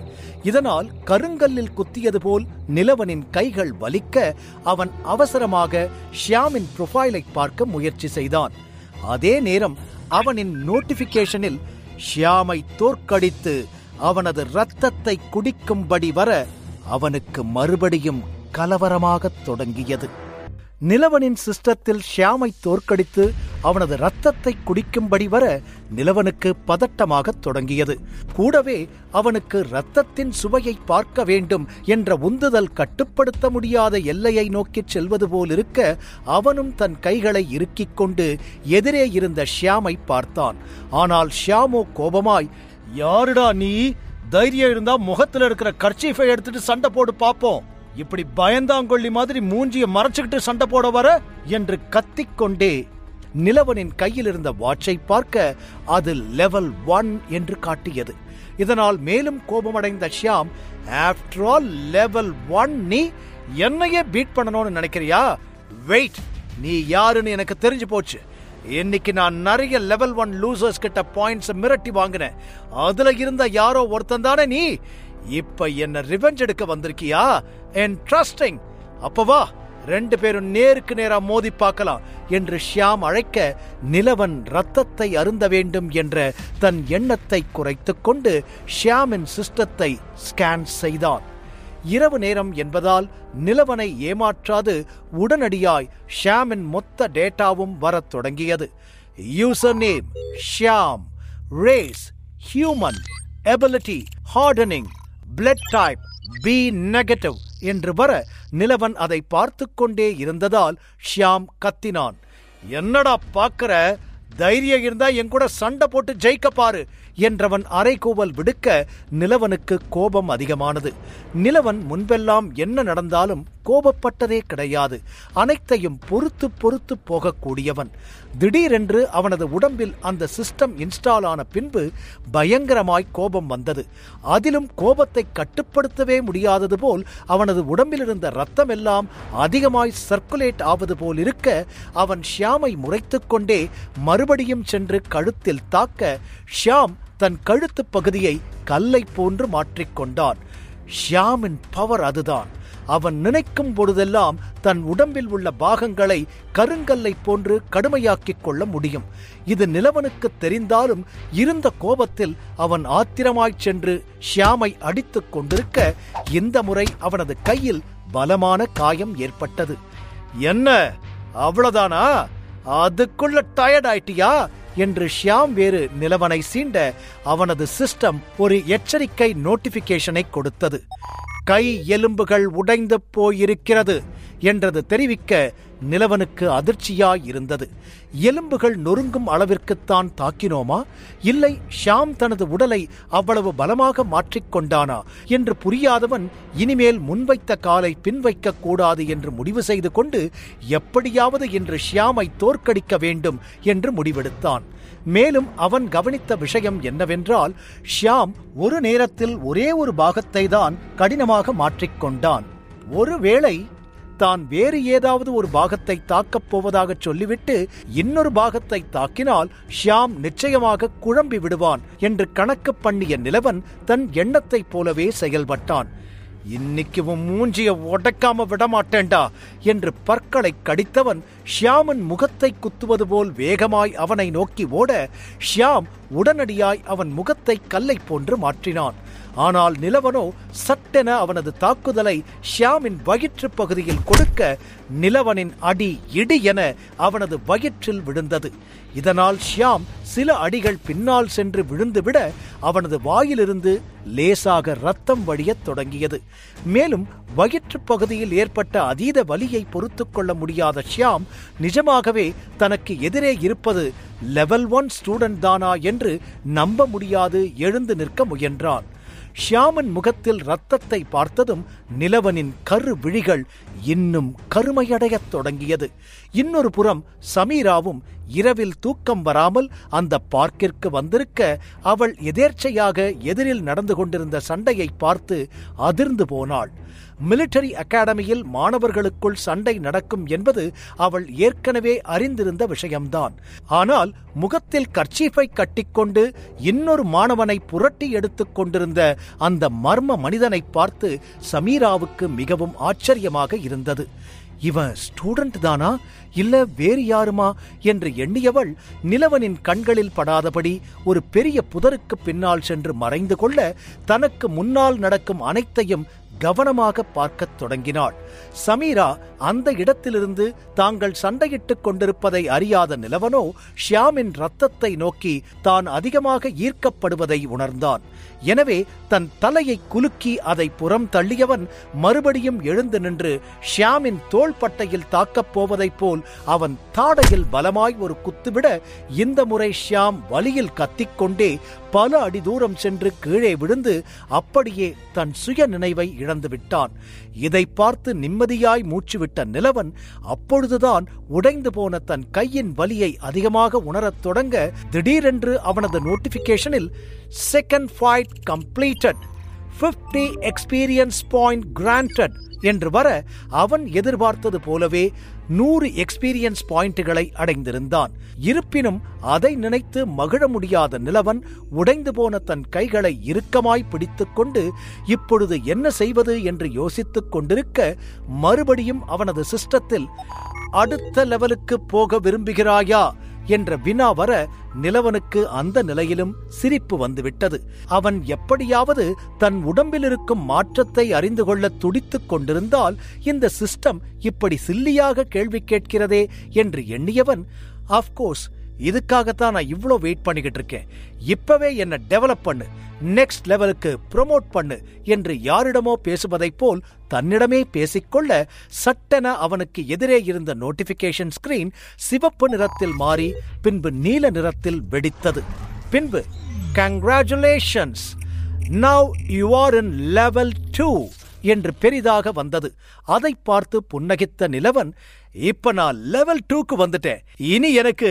இதனால் கருங்கல்லில் குத்தியது போல் நிலவனின் கைகள் வலிக்க, அவன் அவசரமாக ஷியாமின் ப்ரொஃபைலை பார்க்க முயற்சி செய்தான். அதே நேரம் அவனின் நோட்டிபிகேஷனில் ஷியாமை தோற்கடித்து அவனது இரத்தத்தை குடிக்கும்படி வர, அவனுக்கு மறுபடியும் கலவரமாகத் தொடங்கியது. நிலவனின் சிஸ்டத்தில் ஷியாமை தோற்கடித்து அவனது இரத்தத்தை குடிக்கும்படி வர நிலவனுக்கு பதட்டமாகத் தொடங்கியது. கூடவே அவனுக்கு இரத்தத்தின் சுவையை பார்க்க வேண்டும் என்ற உந்துதல் கட்டுப்படுத்த முடியாத எல்லையை நோக்கிச் செல்வது போலிருக்க, அவனும் தன் கைகளை இறுக்கிக் கொண்டு எதிரே இருந்த ஷியாமை பார்த்தான். ஆனால் ஷியாமோ கோபமாய், யாருடா நீ? தைரியம் இருந்தா முகத்துல இருக்கிற கர்ச்சீஃபை எடுத்துட்டு சண்டை போடு பாப்போம். இப்படி பயந்தாங்கொள்ளி மாதிரி மூஞ்சிய மறைச்சுக்கிட்டு சண்டை போட வர என்று கத்திக்கொண்டே நிலவனின் கையில் இருந்த வாட்சை பார்க்க அது லெவல் 1 என்று காட்டியது. இதனால் மேலும் கோபமடைந்த ஷியாம், ஆஃப்டர் ஆல் லெவல் 1 நீ என்னையே பீட் பண்ணணும்னு நினைக்கிறியா? வெயிட், நீ யாருன்னு எனக்கு தெரிஞ்சு போச்சு. இன்னைக்கு நான் நிறைய லெவல் 1 லூசர்ஸ் கிட்ட பாயிண்ட்ஸ் மிரட்டி வாங்கினேன். அதுல இருந்த யாரோ ஒருத்தன் தானே நீ. இப்ப என்ன ரிவெஞ்ச் எடுக்க வந்திருக்கியா? இன்ட்ரஸ்டிங். அப்ப வா, 2 பேரும் நேருக்கு நேரா மோதி பார்க்கலாம் என்று ஷியாம் அழைக்க, நிலவன் ரத்தத்தை அருந்த வேண்டும் என்ற தன் எண்ணத்தை குறைத்துக் கொண்டு ஷியாமின் சிஸ்டத்தை ஸ்கேன் செய்தான். இரவு நேரம் என்பதால் நிலவனை ஏமாற்றாது உடனடியாய் ஷியாமின் மொத்த டேட்டாவும் வரத் தொடங்கியது. User name Shyam, race human, ability hardening, blood type B negative என்று வர நிலவன் அதை பார்த்து கொண்டே இருந்ததால் ஷியாம் கத்தினான். என்னடா பாக்குற? தைரியம் இருந்தா என் கூட சண்டை போட்டு ஜெயிக்க பாரு என்றவன் அரைகூவல் விடுக்க நிலவனுக்கு கோபம் அதிகமானது. நிலவன் முன்பெல்லாம் என்ன நடந்தாலும் கோபப்பட்டதே கிடையாது. அனைத்தையும் பொறுத்து பொறுத்து போகக்கூடியவன். திடீரென்று அவனது உடம்பில் அந்த சிஸ்டம் இன்ஸ்டால் ஆன பின்பு பயங்கரமாய் கோபம் வந்தது. அதிலும் கோபத்தை கட்டுப்படுத்தவே முடியாதது போல் அவனது உடம்பில் இருந்த ரத்தம் எல்லாம் அதிகமாய் சர்க்குலேட் ஆவது போல் இருக்க, அவன் ஷியாமை முறைத்துக் கொண்டே மறுபடியும் சென்று கழுத்தில் தாக்க, ஷியாம் தன் கழுத்து பகுதியை கல்லை போன்று மாற்றிக்கொண்டான். ஷியாமின் பவர் அதுதான். அவன் நினைக்கும் பொழுதெல்லாம் தன் உடம்பில் உள்ள பாகங்களை கருங்கல்லை போன்று கடுமையாக்கிக் கொள்ள முடியும். இது நிலவனுக்கு தெரிந்தாலும் இருந்த கோபத்தில் அவன் ஆத்திரமாய்ச் சென்று ஷியாமை அடித்துக் கொண்டிருக்க, இந்த முறை அவனது கையில் பலமான காயம் ஏற்பட்டது. என்ன, அவ்வளவுதானா? அதுக்குள்ள டயர்ட் ஆயிட்டியா என்று ஷியாம் வேறு நிலவனை சீண்ட, அவனது சிஸ்டம் ஒரு எச்சரிக்கை நோட்டிபிகேஷனை கொடுத்தது. கை எலும்புகள் உடைந்து போயிருக்கிறது என்றது தெரிவிக்க நிலவனுக்கு அதிர்ச்சியாயிருந்தது. எலும்புகள் நொறுங்கும் அளவிற்குத்தான் தாக்கினோமா, இல்லை ஷியாம் தனது உடலை அவ்வளவு பலமாக மாற்றிக்கொண்டானா என்று புரியாதவன் இனிமேல் முன்வைத்த காலை பின்வைக்க கூடாது என்று முடிவு செய்து கொண்டு எப்படியாவது இன்று ஷியாமை தோற்கடிக்க வேண்டும் என்று முடிவெடுத்தான். மேலும் அவன் கவனித்த விஷயம் என்னவென்றால், ஷியாம் ஒரு நேரத்தில் ஒரே ஒரு பாகத்தை தான் கடினமாக மாற்றிக்கொண்டான். ஒருவேளை தான் வேறு ஏதாவது ஒரு பாகத்தை தாக்கப் போவதாக சொல்லிவிட்டு இன்னொரு பாகத்தை தாக்கினால் ஷியாம் நிச்சயமாக குழம்பி விடுவான் என்று கணக்கு பண்ணிய நிலவன் தன் எண்ணத்தைப் போலவே செயல்பட்டான். இன்னைக்கு உன் மூஞ்சிய உடைக்காம விடமாட்டேண்டா என்று பற்களை கடித்தவன் ஷியாமின் முகத்தை குத்துவது போல் வேகமாய் அவனை நோக்கி ஓட, ஷியாம் உடனடியாய் அவன் முகத்தை கல்லை போன்று மாற்றினான். ஆனால் நிலவனோ சட்டென அவனது தாக்குதலை ஷியாமின் வயிற்று பகுதியில் கொடுக்க, நிலவனின் அடி இடி என அவனது வயிற்றில் விழுந்தது. இதனால் ஷியாம் சில அடிகள் பின்னால் சென்று விழுந்துவிட அவனது வாயிலிருந்து லேசாக ரத்தம் வடியத் தொடங்கியது. மேலும் வயிற்று பகுதியில் ஏற்பட்ட அதீத வலியை பொறுத்துக் கொள்ள முடியாத ஷியாம் நிஜமாகவே தனக்கு எதிரே இருப்பது லெவல் 1 ஸ்டூடெண்ட் தானா என்று நம்ப முடியாது எழுந்து நிற்க முயன்றான். ஷியாமின் முகத்தில் ரத்தத்தை பார்த்ததும் நிலவனின் கரு விழிகள் இன்னும் கருமையடையத் தொடங்கியது. இன்னொரு புறம் சமீராவும் இரவில் தூக்கம் வராமல் அந்த பார்க்கிற்கு வந்திருக்க, அவள் எதேர்ச்சையாக எதிரில் நடந்து கொண்டிருந்த சண்டையை பார்த்து அதிர்ந்து போனாள். மிலிட்டரி அகாடமியில் மாணவர்களுக்குள் சண்டை நடக்கும் என்பது அவள் ஏற்கனவே அறிந்திருந்த விஷயம்தான். ஆனால் முகத்தில் கர்ச்சீஃபை கட்டிக்கொண்டு இன்னொரு மாணவனை புரட்டி எடுத்துக் கொண்டிருந்த அந்த மர்ம மனிதனை பார்த்து சமீராவுக்கு மிகவும் ஆச்சரியமாக இருந்தது. இவன் ஸ்டூடெண்ட் தானா இல்ல வேறு யாருமா என்று எண்ணியவள் நிலவனின் கண்களில் படாதபடி ஒரு பெரிய புதருக்கு பின்னால் சென்று மறைந்து கொள்ள, தனக்கு முன்னால் நடக்கும் அனைத்தையும் கவனமாக பார்க்கத் தொடங்கினாள். சமீரா அந்த இடத்திலிருந்து தாங்கள் சண்டையிட்டுக் கொண்டிருப்பதை அறியாத நிலவனோ ஷியாமின் ரத்தத்தை நோக்கி தான் அதிகமாக ஈர்க்கப்படுவதை உணர்ந்தான். எனவே தன் தலையை குலுக்கி அதை புறம் தள்ளியவன் மறுபடியும் எழுந்து நின்று ஷியாமின் தோள்பட்டையில் தாக்கப் போவதைப் போல் அவன் தாடையில் பலமாய் ஒரு குத்துவிட, இந்த முறை ஷியாம் வலியில் கத்திக்கொண்டே பல அடி தூரம் சென்று கீழே விழுந்து அப்படியே தன் சுய நினைவை இழந்து விட்டான். இதை பார்த்து நிம்மதியாய் மூச்சுவிட்ட நிலவன் அப்பொழுதுதான் உடைந்து போன தன் கையின் வலியை அதிகமாக உணரத் தொடங்க திடீரென்று அவனது நோட்டிபிகேஷனில் second fight completed, 50 experience point granted என்று வர அவன் எதிர்பார்த்தது போலவே 100 எக்ஸ்பீரியன்ஸ் பாயிண்டுகளை அடைந்திருந்தான். இருப்பினும் அதை நினைத்து மகிழ முடியாத நிலவன் உடைந்து போன தன் கைகளை இறுக்கமாய் பிடித்துக் கொண்டு இப்பொழுது என்ன செய்வது என்று யோசித்துக் கொண்டிருக்க மறுபடியும் அவனது சிஸ்டத்தில் அடுத்த லெவலுக்கு போக விரும்புகிறாயா என்ற வினா வர நிலவனுக்கு அந்த நிலையிலும் சிரிப்பு வந்துவிட்டது. அவன் எப்படியாவது தன் உடம்பில் இருக்கும் மாற்றத்தை அறிந்து கொள்ள துடித்துக் கொண்டிருந்தால் இந்த சிஸ்டம் இப்படி சில்லியாக கேள்வி கேட்கிறதே என்று எண்ணியவன், ஆஃப்கோர்ஸ் இதுக்காகத்தான் நான் இவ்வளோ வெயிட் பண்ணிக்கிட்டு இருக்கேன், இப்பவே என்ன டெவலப் பண்ணு, நெக்ஸ்ட் லெவலுக்கு ப்ரொமோட் பண்ணு என்று யாரிடமோ பேசுவதைப் போல் தன்னிடமே பேசிக்கொள்ள சட்டென அவனுக்கு எதிரே இருந்த நோட்டிபிகேஷன் ஸ்கிரீன் சிவப்பு நிறத்தில் மாறி பின்பு நீல நிறத்தில் வெடித்தது. பின்பு congratulations, now you are in level 2 என்று பெரிதாக வந்தது. அதை பார்த்து புன்னகித்த நிலவன், இப்ப நான் லெவல் 2க்கு வந்துட்டேன், இனி எனக்கு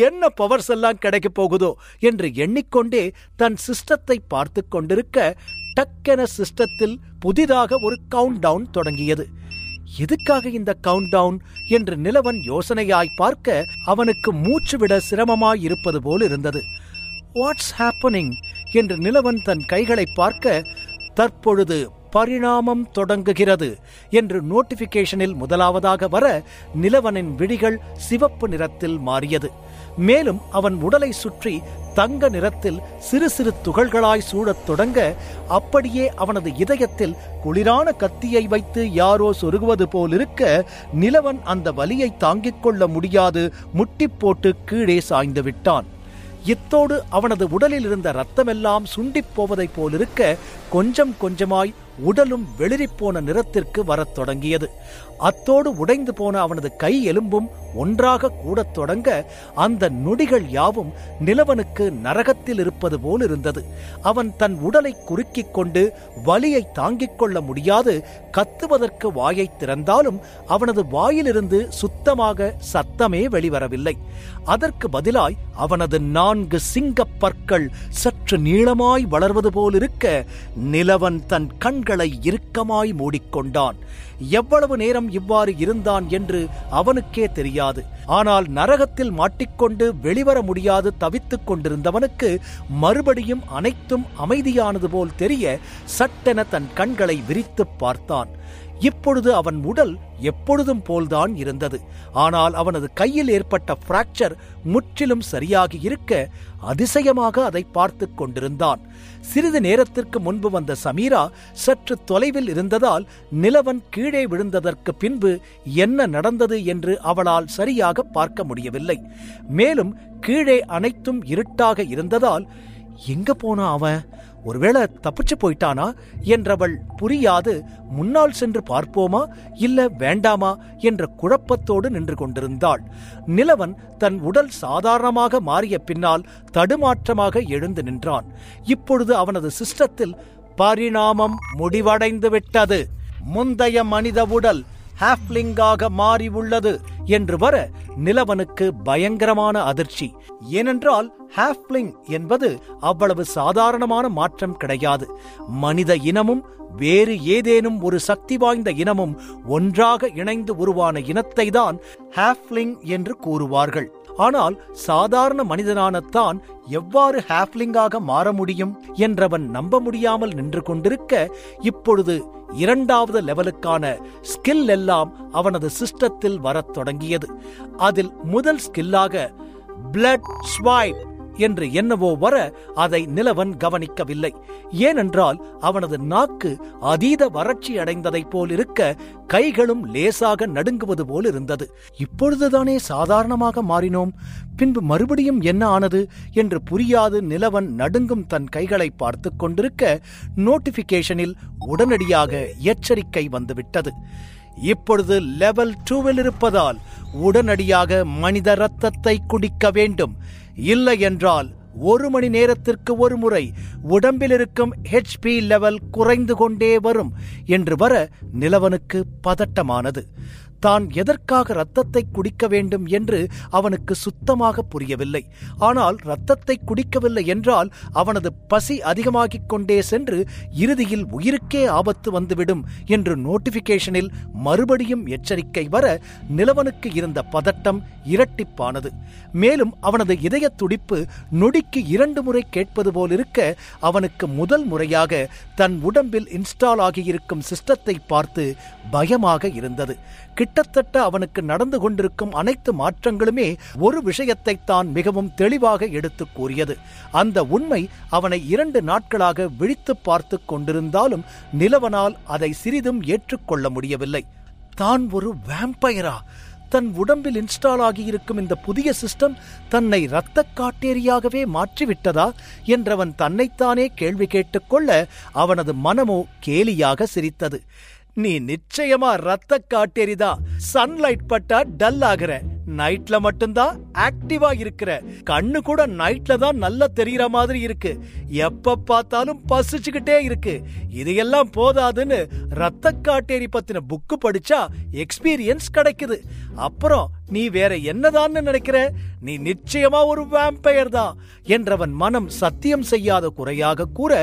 என்ன பவர்ஸ் எல்லாம் கிடைக்க போகுதோ என்று எண்ணிக்கொண்டே தன் சிஸ்டத்தை பார்த்து கொண்டிருக்க டக்கென சிஸ்டத்தில் புதிதாக ஒரு கவுண்ட் டவுன் தொடங்கியது. எதுக்காக இந்த கவுண்ட் டவுன் என்று நிலவன் யோசனையாய் பார்க்க அவனுக்கு மூச்சுவிட சிரமமாய் இருப்பது போல் இருந்தது. வாட்ஸ் ஹேப்பனிங் என்று நிலவன் தன் கைகளை பார்க்க தற்பொழுது பரிணாமம் தொடங்குகிறது என்று நோட்டிபிகேஷனில் முதலாவதாக வர நிலவனின் விழிகள் சிவப்பு நிறத்தில் மாறியது. மேலும் அவன் உடலை சுற்றி தங்க நிறத்தில் சிறு சிறு துகள்களாய் சூழத் தொடங்க அப்படியே அவனது இதயத்தில் குளிரான கத்தியை வைத்து யாரோ சொருகுவது போலிருக்க நிலவன் அந்த வலியை தாங்கிக் கொள்ள முடியாது முட்டி போட்டு கீழே சாய்ந்து விட்டான். இத்தோடு அவனது உடலில் இருந்த இரத்தமெல்லாம் சுண்டிப் போவதைப் போலிருக்க கொஞ்சம் கொஞ்சமாய் உடலும் வெளிரிப்போன நிறத்திற்கு வரத் தொடங்கியது. அத்தோடு உடைந்து போன அவனது கை எலும்பும் ஒன்றாக கூடத் தொடங்க அந்த நொடிகள் யாவும் நிலவனுக்கு நரகத்தில் இருப்பது போல் இருந்தது. அவன் தன் உடலை குறுக்கிக் கொண்டு வலியை தாங்கிக் கொள்ள முடியாது கத்துவதற்கு வாயை திறந்தாலும் அவனது வாயிலிருந்து சுத்தமாக சத்தமே வெளிவரவில்லை. அதற்கு பதிலாய் அவனது 4 சிங்கப் பற்கள் சற்று நீளமாய் வளர்வது போலிருக்க நிலவன் தன் கண்களை இறுக்கமாய் மூடிக்கொண்டான். எவ்வளவு நேரம் இவ்வாறு இருந்தான் என்று அவனுக்கே தெரியாது. ஆனால் நரகத்தில் மாட்டிக்கொண்டு வெளிவர முடியாது தவித்துக் கொண்டிருந்தவனுக்கு மறுபடியும் அனைத்தும் அமைதியானது போல் தெரிய சட்டென தன் கண்களை விரித்துப் பார்த்தான். இப்பொழுது அவன் உடல் எப்பொழுதும் போல்தான் இருந்தது. ஆனால் அவனது கையில் ஏற்பட்ட பிராக்சர் முற்றிலும் சரியாகி இருக்க அதிசயமாக அதை பார்த்து கொண்டிருந்தான். சிறிது நேரத்திற்கு முன்பு வந்த சமீரா சற்று தொலைவில் இருந்ததால் நிலவன் கீழே விழுந்ததற்கு பின்பு என்ன நடந்தது என்று அவளால் சரியாக பார்க்க முடியவில்லை. மேலும் கீழே அனைத்தும் இருட்டாக இருந்ததால் எங்க போனா அவன், ஒருவேளை தப்பிச்சு போயிட்டானா என்றவள் புரியாது முன்னால் சென்று பார்ப்போமா இல்ல வேண்டாமா என்ற குழப்பத்தோடு நின்று கொண்டிருந்தாள். நிலவன் தன் உடல் சாதாரணமாக மாறிய பின்னால் தடுமாற்றமாக எழுந்து நின்றான். இப்பொழுது அவனது சிஸ்டத்தில் பரிணாமம் முடிவடைந்து விட்டது, முந்தைய மனித உடல் ஹாஃப்லிங்காக மாறி உள்ளது என்று வர நிலவனுக்கு பயங்கரமான அதிர்ச்சி. ஏனென்றால் ஹாஃப்லிங் என்பது அவ்வளவு சாதாரணமான மாற்றம் கிடையாது. மனித இனமும் வேறு ஏதேனும் ஒரு சக்தி வாய்ந்த இனமும் ஒன்றாக இணைந்து உருவான இனத்தை தான் ஹாஃப்லிங் என்று கூறுவார்கள். ஆனால் சாதாரண மனிதனான தான் எவ்வாறு ஹாஃப்லிங்காக மாற முடியும் என்றவன் நம்ப முடியாமல் நின்று கொண்டிருக்க இப்பொழுது 2வது லெவலுக்கான ஸ்கில் எல்லாம் அவனது சிஸ்டத்தில் வரத் தொடங்கியது. அதில் முதல் ஸ்கில்லாக பிளட் ஸ்வைப் என்று என்னவோ வர அதை நிலவன் கவனிக்கவில்லை. ஏனென்றால் அவனது நாக்கு அதீத வறட்சி அடைந்ததைப் போல் இருக்க கைகளும் லேசாக நடுங்குவது போல் இருந்தது. இப்பொழுதுதானே சாதாரணமாக மாறினோம், பின்பு மறுபடியும் என்ன ஆனது என்று புரியாது நிலவன் நடுங்கும் தன் கைகளை பார்த்து கொண்டிருக்க நோட்டிபிகேஷனில் உடனடியாக எச்சரிக்கை வந்துவிட்டது. இப்பொழுது லெவல் 2வில் இருப்பதால் உடனடியாக மனித இரத்தத்தை குடிக்க வேண்டும், இல்லை என்றால் 1 மணி நேரத்திற்கு ஒரு முறை உடம்பில் இருக்கும் HP லெவல் குறைந்து கொண்டே வரும் என்று வர நிலவனுக்கு பதட்டமானது. தான் எதற்காக இரத்தத்தை குடிக்க வேண்டும் என்று அவனுக்கு சுத்தமாக புரியவில்லை. ஆனால் இரத்தத்தை குடிக்கவில்லை என்றால் அவனது பசி அதிகமாகிக் கொண்டே சென்று இறுதியில் உயிருக்கே ஆபத்து வந்துவிடும் என்று நோட்டிபிகேஷனில் மறுபடியும் எச்சரிக்கை வர நிலவனுக்கு இருந்த பதட்டம் இரட்டிப்பானது. மேலும் அவனது இதய துடிப்பு நொடிக்கு 2 முறை கேட்பது போலிருக்க அவனுக்கு முதல் முறையாக தன் உடம்பில் இன்ஸ்டால் ஆகியிருக்கும் சிஸ்டத்தை பார்த்து பயமாக இருந்தது. கிட்டத்தட்ட அவனுக்கு நடந்து கொண்டிருக்கும் அனைத்து மாற்றங்களுமே ஒரு விஷயத்தை தான் மிகவும் தெளிவாக எடுத்து கூறியது. அந்த உண்மை அவனை 2 நாட்களாக விழித்து பார்த்து கொண்டிருந்தாலும் நிலவனால் அதை சிறிதும் ஏற்றுக்கொள்ள முடியவில்லை. தான் ஒரு வேம்பயரா? தன் உடம்பில் இன்ஸ்டால் ஆகியிருக்கும் இந்த புதிய சிஸ்டம் தன்னை இரத்த காட்டேரியாகவே மாற்றிவிட்டதா என்றவன் தன்னைத்தானே கேள்வி கேட்டுக்கொள்ள அவனது மனமோ கேலியாக சிரித்தது. நீ நிச்சயமா இரத்த காட்டேரிதான். சன்லைட் பட்டா டல் ஆகிற, நைட்ல மட்டும்தான் ஆக்டிவா இருக்கிற, கண்ணு கூட நைட்ல தான் நல்லா தெரியற மாதிரி இருக்கு, எப்ப பார்த்தாலும் பசிச்சுக்கிட்டே இருக்கு. இதையெல்லாம் போதாதுன்னு இரத்த காட்டேரி பத்தின புக்கு படிச்சா எக்ஸ்பீரியன்ஸ் கிடைக்குது. அப்புறம் நீ வேற என்னதான்னு நினைக்கிற? நீ நிச்சயமா ஒரு வேம்பயர் தான் என்றவன் மனம் சத்தியம் செய்யாத குறையாக கூற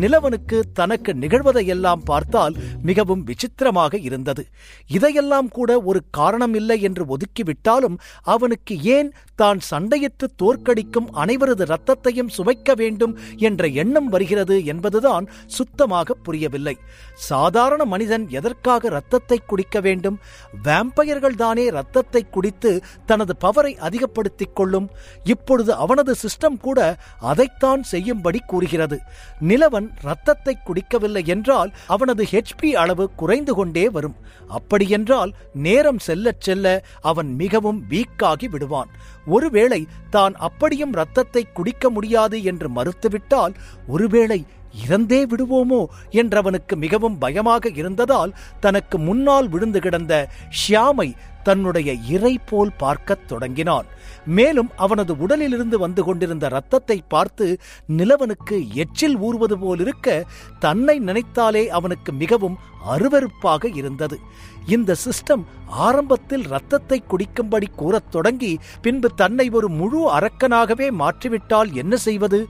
நிலவனுக்கு தனக்கு நிகழ்வதையெல்லாம் பார்த்தால் மிகவும் விசித்திரமாக இருந்தது. இதையெல்லாம் கூட ஒரு காரணம் இல்லை என்று ஒதுக்கிவிட்டாலும் அவனுக்கு ஏன் தான் சண்டையிட்டு தோற்கடிக்கும் அனைவரது இரத்தத்தையும் சுவைக்க வேண்டும் என்ற எண்ணம் வருகிறது என்பதுதான் சுத்தமாக புரியவில்லை. சாதாரண மனிதன் எதற்காக இரத்தத்தை குடிக்க வேண்டும்? வேம்பயர்கள் தானே இரத்தத்தை குடித்து தனது பவரை அதிகப்படுத்திக் கொள்ளும். இப்பொழுது அவனது சிஸ்டம் கூட அதைத்தான் செய்யும்படி கூறுகிறது. நிலவன் இரத்தத்தை குடிக்கவில்லை என்றால் அவனது HP அளவு குறைந்து கொண்டே வரும். அப்படியென்றால் நேரம் செல்ல செல்ல அவன் மிகவும் வீக்காகி விடுவான். ஒருவேளை தான் அப்படியும் இரத்தத்தை குடிக்க முடியாது என்று மறுத்துவிட்டால் ஒருவேளை இறந்தே விடுவோமோ என்றவனுக்கு மிகவும் பயமாக இருந்ததால் தனக்கு முன்னால் விழுந்து கிடந்த ஷியாமை தன்னுடைய இறை போல் பார்க்கத் தொடங்கினான். மேலும் அவனது உடலிலிருந்து வந்து கொண்டிருந்த இரத்தத்தை பார்த்து நிலவனுக்கு எச்சில் ஊறுவது போலிருக்க தன்னை நினைத்தாலே அவனுக்கு மிகவும் அருவருப்பாக இருந்தது. இந்த சிஸ்டம் ஆரம்பத்தில் இரத்தத்தை குடிக்கும்படி கூறத் தொடங்கி பின்பு தன்னை ஒரு முழு அரக்கனாகவே மாற்றிவிட்டால் என்ன செய்வது?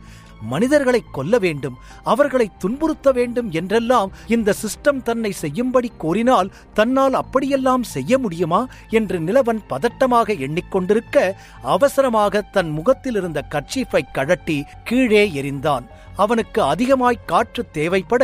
மனிதர்களை கொல்ல வேண்டும், அவர்களை துன்புறுத்த வேண்டும் என்றெல்லாம் இந்த சிஸ்டம் தன்னை செய்யும்படி கோரினால் தன்னால் அப்படியெல்லாம் செய்ய முடியுமா என்று நிலவன் பதட்டமாக எண்ணிக்கொண்டிருக்க அவசரமாக தன் முகத்தில் இருந்த கர்ச்சீஃபை கழட்டி கீழே எறிந்தான். அவனுக்கு அதிகமாய் காற்று தேவைப்பட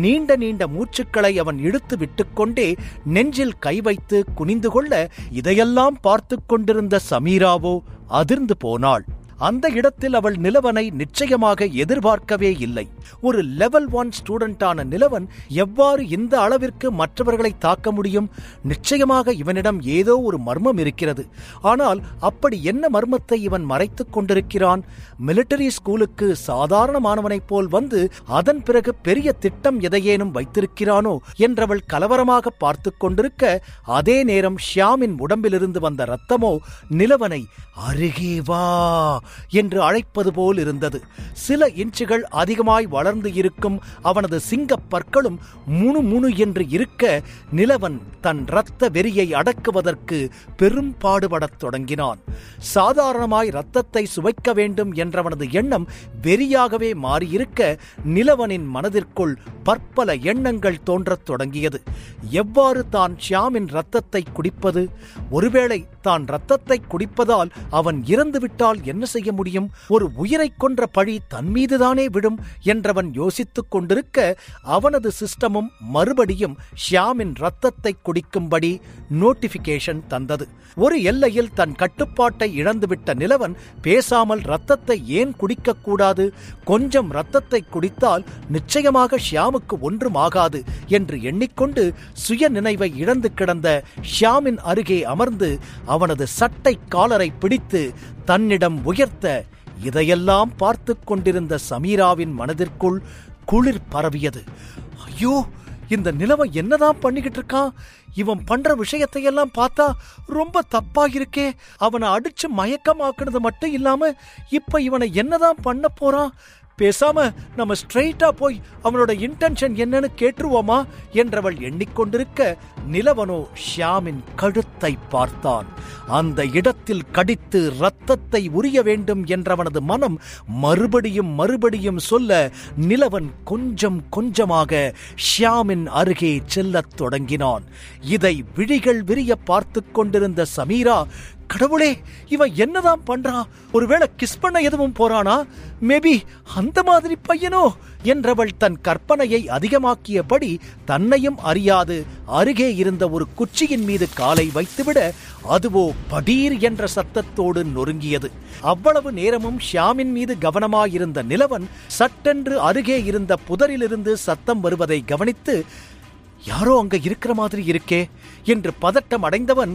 நீண்ட நீண்ட மூச்சுக்களை அவன் இழுத்து விட்டுக்கொண்டே நெஞ்சில் கை வைத்து குனிந்து கொள்ள இதையெல்லாம் பார்த்து கொண்டிருந்த சமீராவோ அதிர்ந்து போனாள். அந்த இடத்தில் அவள் நிலவனை நிச்சயமாக எதிர்பார்க்கவே இல்லை. ஒரு லெவல் 1 ஸ்டூடெண்டான நிலவன் எவ்வாறு இந்த அளவிற்கு மற்றவர்களை தாக்க முடியும்? நிச்சயமாக இவனிடம் ஏதோ ஒரு மர்மம் இருக்கிறது. ஆனால் அப்படி என்ன மர்மத்தை இவன் மறைத்துக் கொண்டிருக்கிறான்? மிலிட்டரி ஸ்கூலுக்கு சாதாரணமானவனைப் போல் வந்து அதன் பிறகு பெரிய திட்டம் எதையேனும் வைத்திருக்கிறானோ என்றவள் கலவரமாக பார்த்து கொண்டிருக்க அதே நேரம் ஷியாமின் உடம்பிலிருந்து வந்த இரத்தமோ நிலவனை அருகே வா என்று அழைப்பது போல் இருந்தது. சில இன்ச்சுகள் அதிகமாய் வளர்ந்து இருக்கும் அவனது சிங்கப் பற்களும் முணு என்று இருக்க நிலவன் தன் இரத்த வெறியை அடக்குவதற்கு பெரும் பாடுபடத் தொடங்கினான். சாதாரணமாய் இரத்தத்தை சுவைக்க வேண்டும் என்றவனது எண்ணம் வெறியாகவே மாறியிருக்க நிலவனின் மனதிற்குள் பற்பல எண்ணங்கள் தோன்றத் தொடங்கியது. எவ்வாறு தான் ஷியாமின் இரத்தத்தை குடிப்பது? ஒருவேளை தான் இரத்தத்தை குடிப்பதால் அவன் இறந்துவிட்டால் என்ன செய்ய முடியும்? ஒரு உயிரை கொன்ற பழி தன் மீதுதானே விடும் என்றவன் யோசித்துக் கொண்டிருக்க அவனது சிஸ்டமும் மறுபடியும் ஷியாமின் இரத்தத்தை குடிக்கும்படி நோட்டிபிகேஷன் தந்தது. ஒரு எல்லையில் தன் கட்டுப்பாட்டை இழந்துவிட்ட நிலவன் பேசாமல் இரத்தத்தை ஏன் குடிக்கக்கூடாது? கொஞ்சம் இரத்தத்தை குடித்தால் நிச்சயமாக ஷியாமுக்கு ஒன்றும் ஆகாது என்று எண்ணிக்கொண்டு சுய நினைவை இழந்து கிடந்த ஷியாமின் அருகே அமர்ந்து அவனது சட்டை காலரை பிடித்து தன்னிடம் உயர்த்த இதையெல்லாம் பார்த்து கொண்டிருந்த சமீராவின் மனதிற்குள் குளிர் பரவியது. ஐயோ, இந்த நிலவன் என்னதான் பண்ணிக்கிட்டு இருக்கான்? இவன் பண்ற விஷயத்தையெல்லாம் பார்த்தா ரொம்ப தப்பா இருக்கே. அவனை அடிச்சு மயக்கமாக்குனது மட்டும் இல்லாம இப்ப இவனை என்னதான் பண்ண போறான்? பேசாம நம்ம ஸ்ட்ரெயிட்டா போய் அவனோட இன்டென்ஷன் என்னன்னு கேட்டுருவோமா என்றவள் எண்ணிக்கொண்டிருக்க, நிலவனோ ஷியாமின் கழுத்தை பார்த்தான். அந்த இடத்தில் கடித்து இரத்தத்தை உரிய வேண்டும் என்றவனது மனம் மறுபடியும் சொல்ல, நிலவன் கொஞ்சம் கொஞ்சமாக ஷியாமின் அருகே செல்லத் தொடங்கினான். இதை விழிகள் விரிய பார்த்து கொண்டிருந்த சமீரா, கடவுளே, இவன் என்னதான் பண்றான்? ஒருவேளை கிஸ் பண்ண எதுவும் போறானா? மேபி அந்த மாதிரி பையனோ என்றவள் தன் கற்பனையை அதிகமாக்கியபடி தன்னையும் அறியாது அருகே இருந்த ஒரு குச்சியின் மீது காலை வைத்துவிட, அதுவோ படீர் என்ற சத்தத்தோடு நொறுங்கியது. அவ்வளவு நேரமும் ஷியாமின் மீது கவனமாயிருந்த நிலவன் சட்டென்று அருகே இருந்த புதரிலிருந்து சத்தம் வருவதை கவனித்து, யாரோ அங்க இருக்கிற மாதிரி இருக்கே என்று பதட்டம் அடைந்தவன்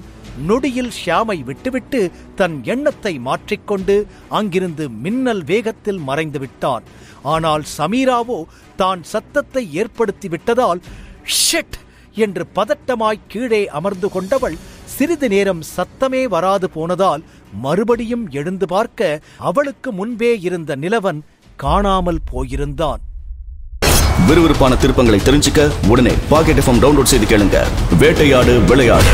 நொடியில் ஷியாமை விட்டுவிட்டு தன் எண்ணத்தை மாற்றிக்கொண்டு அங்கிருந்து மின்னல் வேகத்தில் மறைந்து விட்டான். ஆனால் சமீராவோ தான் சத்தத்தை ஏற்படுத்தி விட்டதால் ஷிட் என்று பதட்டமாய் கீழே அமர்ந்து கொண்டவள் சிறிது நேரம் சத்தமே வராது போனதால் மறுபடியும் எழுந்து பார்க்க, அவளுக்கு முன்பே இருந்த நிலவன் காணாமல் போயிருந்தான். விறுவிறுப்பான திருப்பங்களை தெரிஞ்சுக்க உடனே பாக்கெட் FM டவுன்லோட் செய்து கேளுங்க. வேட்டையாடு விளையாடு.